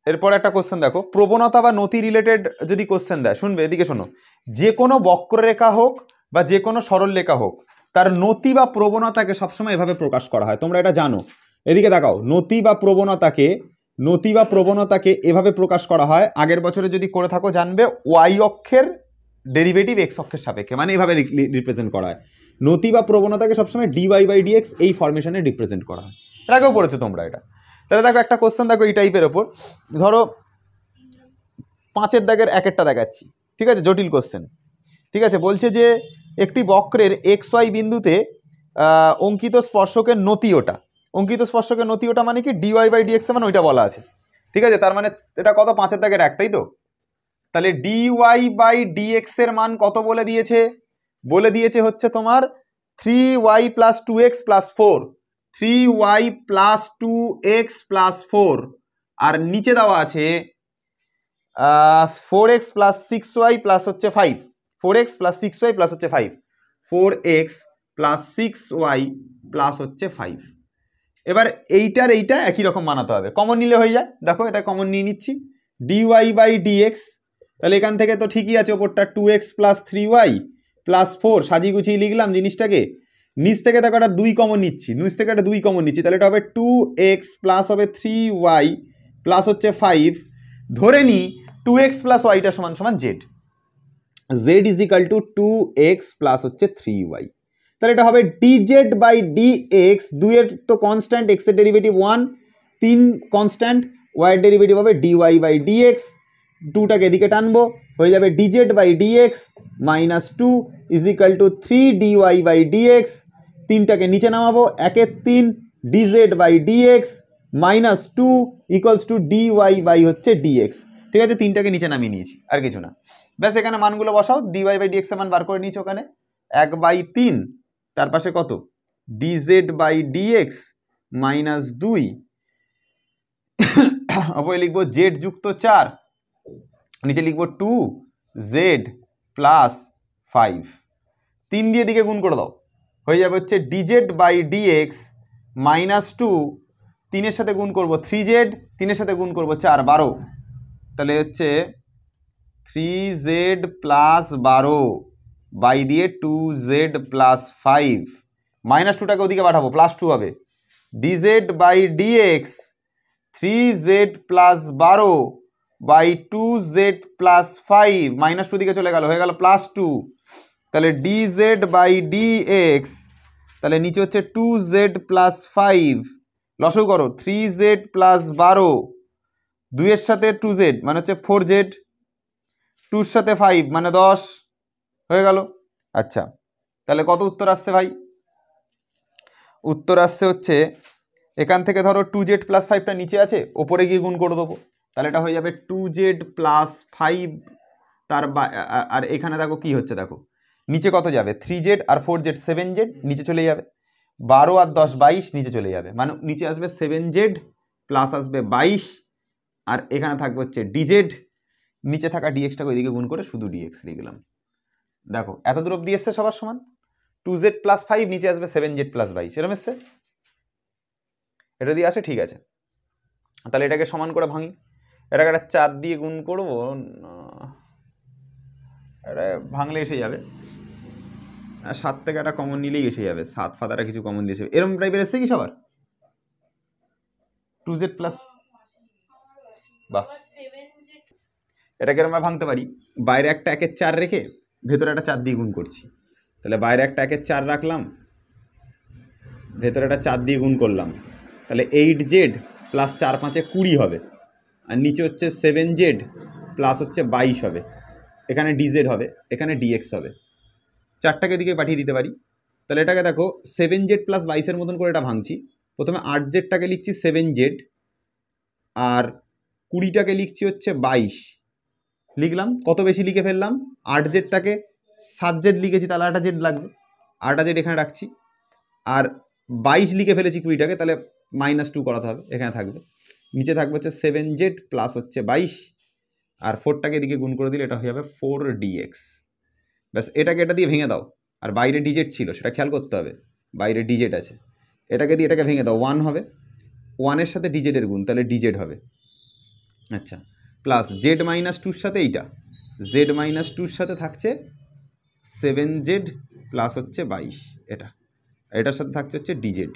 Speaker 1: এরপর একটা কোশ্চেন দেখো, প্রবণতা বা নতি রিলেটেড যদি কোশ্চেন দেয়, শুনবে এদিকে শোনো, যে কোনো বক্ররেখা হোক বা যে কোনো সরলরেখা হোক তার নতি বা প্রবণতাকে সবসময় এভাবে প্রকাশ করা হয়, তোমরা এটা জানো। এদিকে দেখাও, নতি বা প্রবণতাকে এভাবে প্রকাশ করা হয়, আগের বছরে যদি করে থাকো জানবে ওয়াই অক্ষের ডেরিভেটিভ এক্স অক্ষের সাপেক্ষে, মানে এইভাবে রিপ্রেজেন্ট করা হয়। নতি বা প্রবণতাকে সবসময় ডিওয়াই বাই ডিএক্স এই ফরমেশনে রিপ্রেজেন্ট করা হয়, এর আগেও পড়েছো তোমরা এটা। তাহলে দেখো একটা কোশ্চেন দেখো এই টাইপের ওপর, ধরো 5-এর দাগের 1-একটা দেখাচ্ছি, ঠিক আছে, জটিল কোশ্চেন, ঠিক আছে, বলছে যে একটি বক্রের এক্স ওয়াই বিন্দুতে অঙ্কিত স্পর্শকের নতি ওটা, অঙ্কিত স্পর্শকের নতি ওটা মানে কি ডিওয়াই বাই ডিএক্স মানে ওইটা বলা আছে, ঠিক আছে, তার মানে এটা কত 5-এর দাগের 1, তাই তো, তাহলে ডিওয়াই বাই ডিএক্স এর মান কত বলে দিয়েছে হচ্ছে তোমার 3y plus 2x plus 4, 3y plus 2x plus 4, আর নিচে দেওয়া আছে 4x প্লাস 6y প্লাস হচ্ছে 5, 4x প্লাস 6y প্লাস হচ্ছে 5, 4x প্লাস 6y প্লাস হচ্ছে 5। এবার এইটা একই রকম বানাতে হবে, কমন নিলে হয়ে যায়, দেখো এটা কমন নিয়ে নিচ্ছি, dy বাই dx, তাহলে এখান থেকে তো ঠিকই আছে, ওপরটা 2x প্লাস 3y প্লাস 4, সাজিয়ে গুছিয়ে লিখলাম জিনিসটাকে, নিচ থেকে দেখো একটা 2 কমন নিচ্ছি, তাহলে এটা হবে 2x প্লাস হবে 3y প্লাস হচ্ছে 5, ধরে নিই 2x প্লাস ওয়াইটা সমান সমান z, z is equal to 2x plus হচ্ছে 3y, তাহলে এটা হবে dz বাই dx, 2 এর তো কনস্ট্যান্ট, x এর ডেরিভেটিভ 1, 3 কনস্ট্যান্ট, y এর ডেরিভেটিভ হবে dy বাই dx, 2টাকে এদিকে টানবো, হয়ে যাবে dz by dx minus 2 is equal to 3 dy by dx, 3টাকে নিচে নামাবো, 1-এর 3 dz by dx minus 2 equals to dy by হচ্ছে dx, ঠিক আছে, 3টাকে নিচে নামিয়ে নিয়েছি, আর কিছু না, ব্যাস এখানে মানগুলো বসাও, dy বাই dx এর মান বার করে নিয়েছি, ওখানে 1/3, তার পাশে কত dz বাই dx মাইনাস 2, ওপরে লিখবো z যুক্ত 4, নিচে লিখবো 2z প্লাস 5, 3 দিয়ে দিকে গুণ করে দাও, হয়ে যাবে হচ্ছে dz বাই dx মাইনাস 2, 3-এর সাথে গুণ করবো 3z, 3-এর সাথে গুণ করবো 4, 12, তাহলে হচ্ছে 3z প্লাস 12 বাই দিয়ে 2z প্লাস 5, মাইনাস 2টাকে ওদিকে পাঠাবো, প্লাস 2 হবে, dz by dx 3z plus 12 by 2z plus 5, minus 2 দিকে চলে গেল, হয়ে গেল প্লাস 2, তাহলে dz বাই dx, তাহলে নিচে হচ্ছে 2z প্লাস 5, লসও করো 3z প্লাস 12, 2 এর সাথে 2z মানে হচ্ছে 4z, 2 এর সাথে 5 মানে 10, হয়ে গেল। আচ্ছা, তাহলে কত উত্তর আসছে ভাই? উত্তর আসছে হচ্ছে এখান থেকে ধরো 2z প্লাস 5টা নিচে আছে, ওপরে গিয়ে গুণ করে দেবো, তাহলে এটা হয়ে যাবে 2z প্লাস 5, তার আর এখানে দেখো কি হচ্ছে, দেখো নিচে কত যাবে 3z আর 4z 7z নিচে চলে যাবে,
Speaker 2: 12 আর 10 22, নিচে চলে যাবে, মানে নিচে আসবে 7z প্লাস আসবে 22, আর এখানে থাকবে হচ্ছে dz, নিচে থাকা dxটাকে ওইদিকে গুণ করে শুধু dx লিখলাম। দেখো এত দূর অব্দি এসছে সবার সমান, 2z প্লাস 5, নিচে আসবে 7z প্লাস 22, এরকম এসছে? এটা দিয়ে আসে, ঠিক আছে। তাহলে এটাকে সমান করে ভাঙি, এটাকে একটা 4 দিয়ে গুণ করবো, এটা ভাঙলে এসে যাবে, 7 থেকে একটা কমন নিলেই এসে যাবে, 7 ফাতাটা কিছু কমন দিয়েছে, এরকম টাইপের এসছে কি সবার? 2z প্লাস, বাহ, এটাকে আমরা ভাঙতে পারি, বাইরে একটা 1-এর 4 রেখে ভেতরে একটা 4 দিয়ে গুণ করছি, তাহলে বাইরে একটা 1-এর 4 রাখলাম, ভেতরে একটা 4 দিয়ে গুণ করলাম, তাহলে 8z প্লাস 4 5 20 হবে, আর নিচে হচ্ছে 7z প্লাস হচ্ছে 22 হবে, এখানে dz হবে, এখানে dx হবে, 4টাকে দিকে পাঠিয়ে দিতে পারি। তাহলে এটাকে দেখো 7z প্লাস 22-এর মতন করে এটা ভাঙছি, প্রথমে 8zটাকে লিখছি 7z, আর 20টাকে লিখছি হচ্ছে 22, লিখলাম, কত বেশি লিখে ফেললাম, 8zটাকে 7z লিখেছি, তাহলে 8z লাগবে, 8z এখানে রাখছি, আর 22 লিখে ফেলেছি 20টাকে, তাহলে -2 করাতে হবে, এখানে থাকবে, নিচে থাকবে হচ্ছে 7z প্লাস হচ্ছে 22, আর 4টাকে এদিকে গুণ করে দিলে এটা হয়ে যাবে 4dx। ব্যাস, এটাকে এটা দিয়ে ভেঙে দাও, আর বাইরে ডিজেট ছিল সেটা খেয়াল করতে হবে, বাইরে ডিজেট আছে, এটাকে দিয়ে এটাকে ভেঙে দাও, 1 হবে, 1-এর সাথে ডিজেটের গুণ, তাহলে ডিজেট হবে, আচ্ছা, প্লাস z-2-র সাথে এইটা, z-2-র সাথে থাকছে 7z প্লাস হচ্ছে 22, এটা, এটার সাথে থাকছে হচ্ছে dz,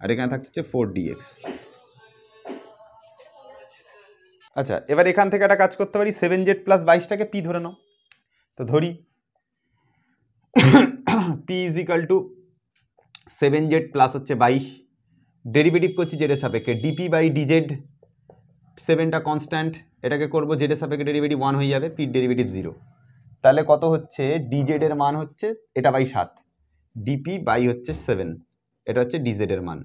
Speaker 2: আর এখানে থাকছে হচ্ছে 4dx। আচ্ছা, এবার এখান থেকে একটা কাজ করতে পারি, 7z প্লাস 22টাকে p ধরে নাও, তো ধরি p is equal two 7z plus হচ্ছে 22, ডেরিভেটিভ করছি জেডের সাপেক্ষে, dp বাই dz, 7টা কনস্ট্যান্ট, এটাকে করবো জেডের সাপেক্ষে ডেরিভেটিভ 1 হয়ে যাবে, পির ডেরিভেটিভ 0, তাহলে কত হচ্ছে, dz এর মান হচ্ছে এটা বাই 7, dp বাই হচ্ছে 7, এটা হচ্ছে dz এর মান,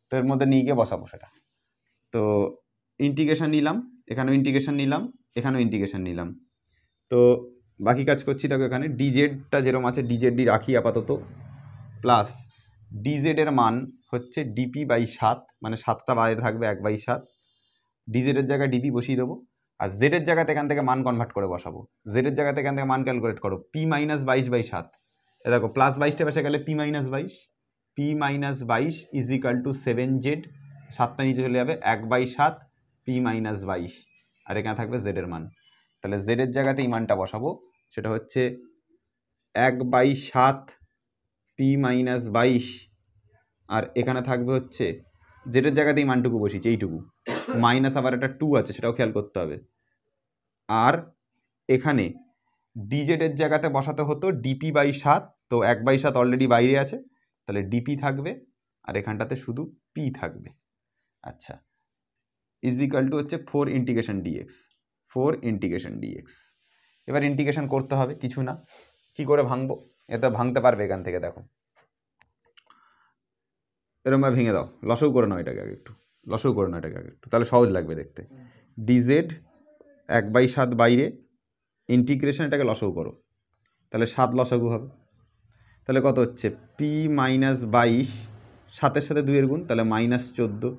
Speaker 2: তো এর মধ্যে নিয়ে গিয়ে বসাবো সেটা, তো ইন্টিগ্রেশন নিলাম, এখানেও ইন্টিগ্রেশন নিলাম, এখানেও ইন্টিগ্রেশন নিলাম, তো বাকি কাজ করছি, দেখো এখানে ডিজেডটা যেরকম আছে ডিজেডি রাখি আপাতত, প্লাস ডিজেড এর মান হচ্ছে ডিপি বাই 7, মানে 7টা বাইরে থাকবে 1/7, ডিজেডের জায়গায় ডিপি বসিয়ে দেবো, আর জেডের জায়গাতে এখান থেকে মান কনভার্ট করে বসাবো, জেডের জায়গাতে এখান থেকে মান ক্যালকুলেট করো, পি মাইনাস 22/7, এ দেখো প্লাস 22টা বসে গেলে P minus 22 is equal two 7z, 7টা নিচে চলে যাবে 1/7 পি মাইনাস 22, আর এখানে থাকবে জেডের মান, তাহলে জেডের জায়গাতে এই মানটা বসাবো, সেটা হচ্ছে 1/7 পি মাইনাস 22, আর এখানে থাকবে হচ্ছে জেডের জায়গাতে এই মানটুকু বসিয়েছি, এইটুকু, মাইনাস আবার একটা 2 আছে সেটাও খেয়াল করতে হবে, আর এখানে ডিজেডের জায়গাতে বসাতে হতো ডিপি বাই 7, তো 1/7 অলরেডি বাইরে আছে, তাহলে ডিপি থাকবে, আর এখানটাতে শুধু পি থাকবে, আচ্ছা, ইজ ইকাল টু হচ্ছে 4 ইন্টিগ্রেশন ডিএক্স, 4 ইন্টিগ্রেশন ডিএক্স। এবার ইন্টিগ্রেশন করতে হবে, কিছু না, কি করে ভাঙবো, এটা ভাঙতে পারবে এখান থেকে, দেখো এরকম ভেঙে দাও, লসও করে নাও এটাকে আগে একটু, লসও করে নাও এটাকে আগে একটু, তাহলে সহজ লাগবে দেখতে, ডিজেড 1/7 বাইরে, ইন্টিগ্রেশন এটাকে লসও করো, তাহলে 7 লসাগু হবে, তাহলে কত হচ্ছে পি মাইনাস 22, 7-এর সাথে 2-এর গুণ, তাহলে -14,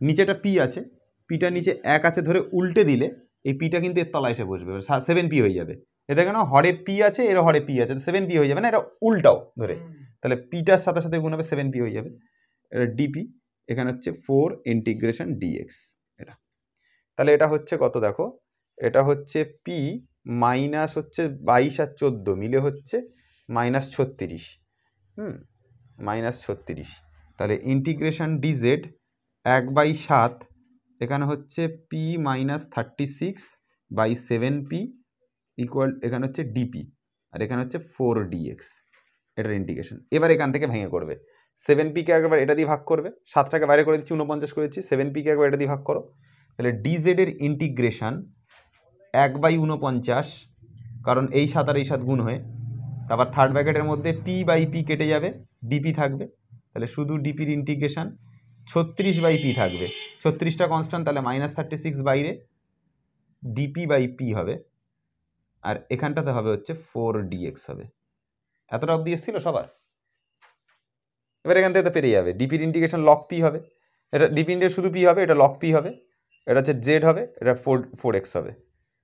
Speaker 2: নিচে একটা পি আছে, পিটা নিচে 1 আছে ধরে উল্টে দিলে এই পিটা কিন্তু এর তলায় এসে বসবে, 7p হয়ে যাবে, এ দেখে না হরে পি আছে, এরও হরে পি আছে, 7p হয়ে যাবে না, এটা উল্টাও ধরে, তাহলে পিটার সাথে সাথে গুণ হবে 7p হয়ে যাবে, এটা ডিপি, এখানে হচ্ছে 4 ইন্টিগ্রেশন ডিএক্স, এটা, তাহলে এটা হচ্ছে কত, দেখো এটা হচ্ছে পি মাইনাস হচ্ছে 22 আর 14 মিলে হচ্ছে -36, -36, তাহলে ইন্টিগ্রেশন ডিজেড 1/7, এখানে হচ্ছে পি মাইনাস 36/7p ইকুয়াল, এখানে হচ্ছে ডিপি, আর এখানে হচ্ছে 4dx, এটার ইন্টিগ্রেশন। এবার এখান থেকে ভেঙে করবে, 7pকে একবার এটা দিয়ে ভাগ করবে, 7টাকে বাইরে করে দিচ্ছি 49 করেছি, 7pকে একবার এটা দিয়ে ভাগ করো, তাহলে ডিজেড এর ইন্টিগ্রেশন 1/49, কারণ এই 7 আর এই 7 গুণ হয়ে, তারপর থার্ড ব্র্যাকেটের মধ্যে p/p কেটে যাবে, ডিপি থাকবে, তাহলে শুধু ডিপির ইন্টিগ্রেশন 36/p থাকবে, 36টা কনস্ট্যান্ট, তাহলে -36 বাইরে, dp/p হবে, আর এখানটাতে হবে হচ্ছে 4dx হবে। এতটা অবধি এসেছিল সবার? এবার এখান থেকে তো পেরিয়ে যাবে, ডিপির ইন্টিগ্রেশন লক পি হবে, এটা ডিপি ইন্টিগ্রেশন শুধু পি হবে, এটা লক পি হবে, এটা হচ্ছে জেড হবে, এটা 4x হবে।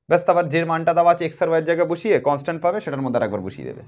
Speaker 2: ব্যাস, তারপর যে মানটা দেওয়া আছে এক্স আর ওয়াইয়ের জায়গায় বসিয়ে কনস্ট্যান্ট পাবে, সেটার মধ্যে আর একবার বসিয়ে দেবে।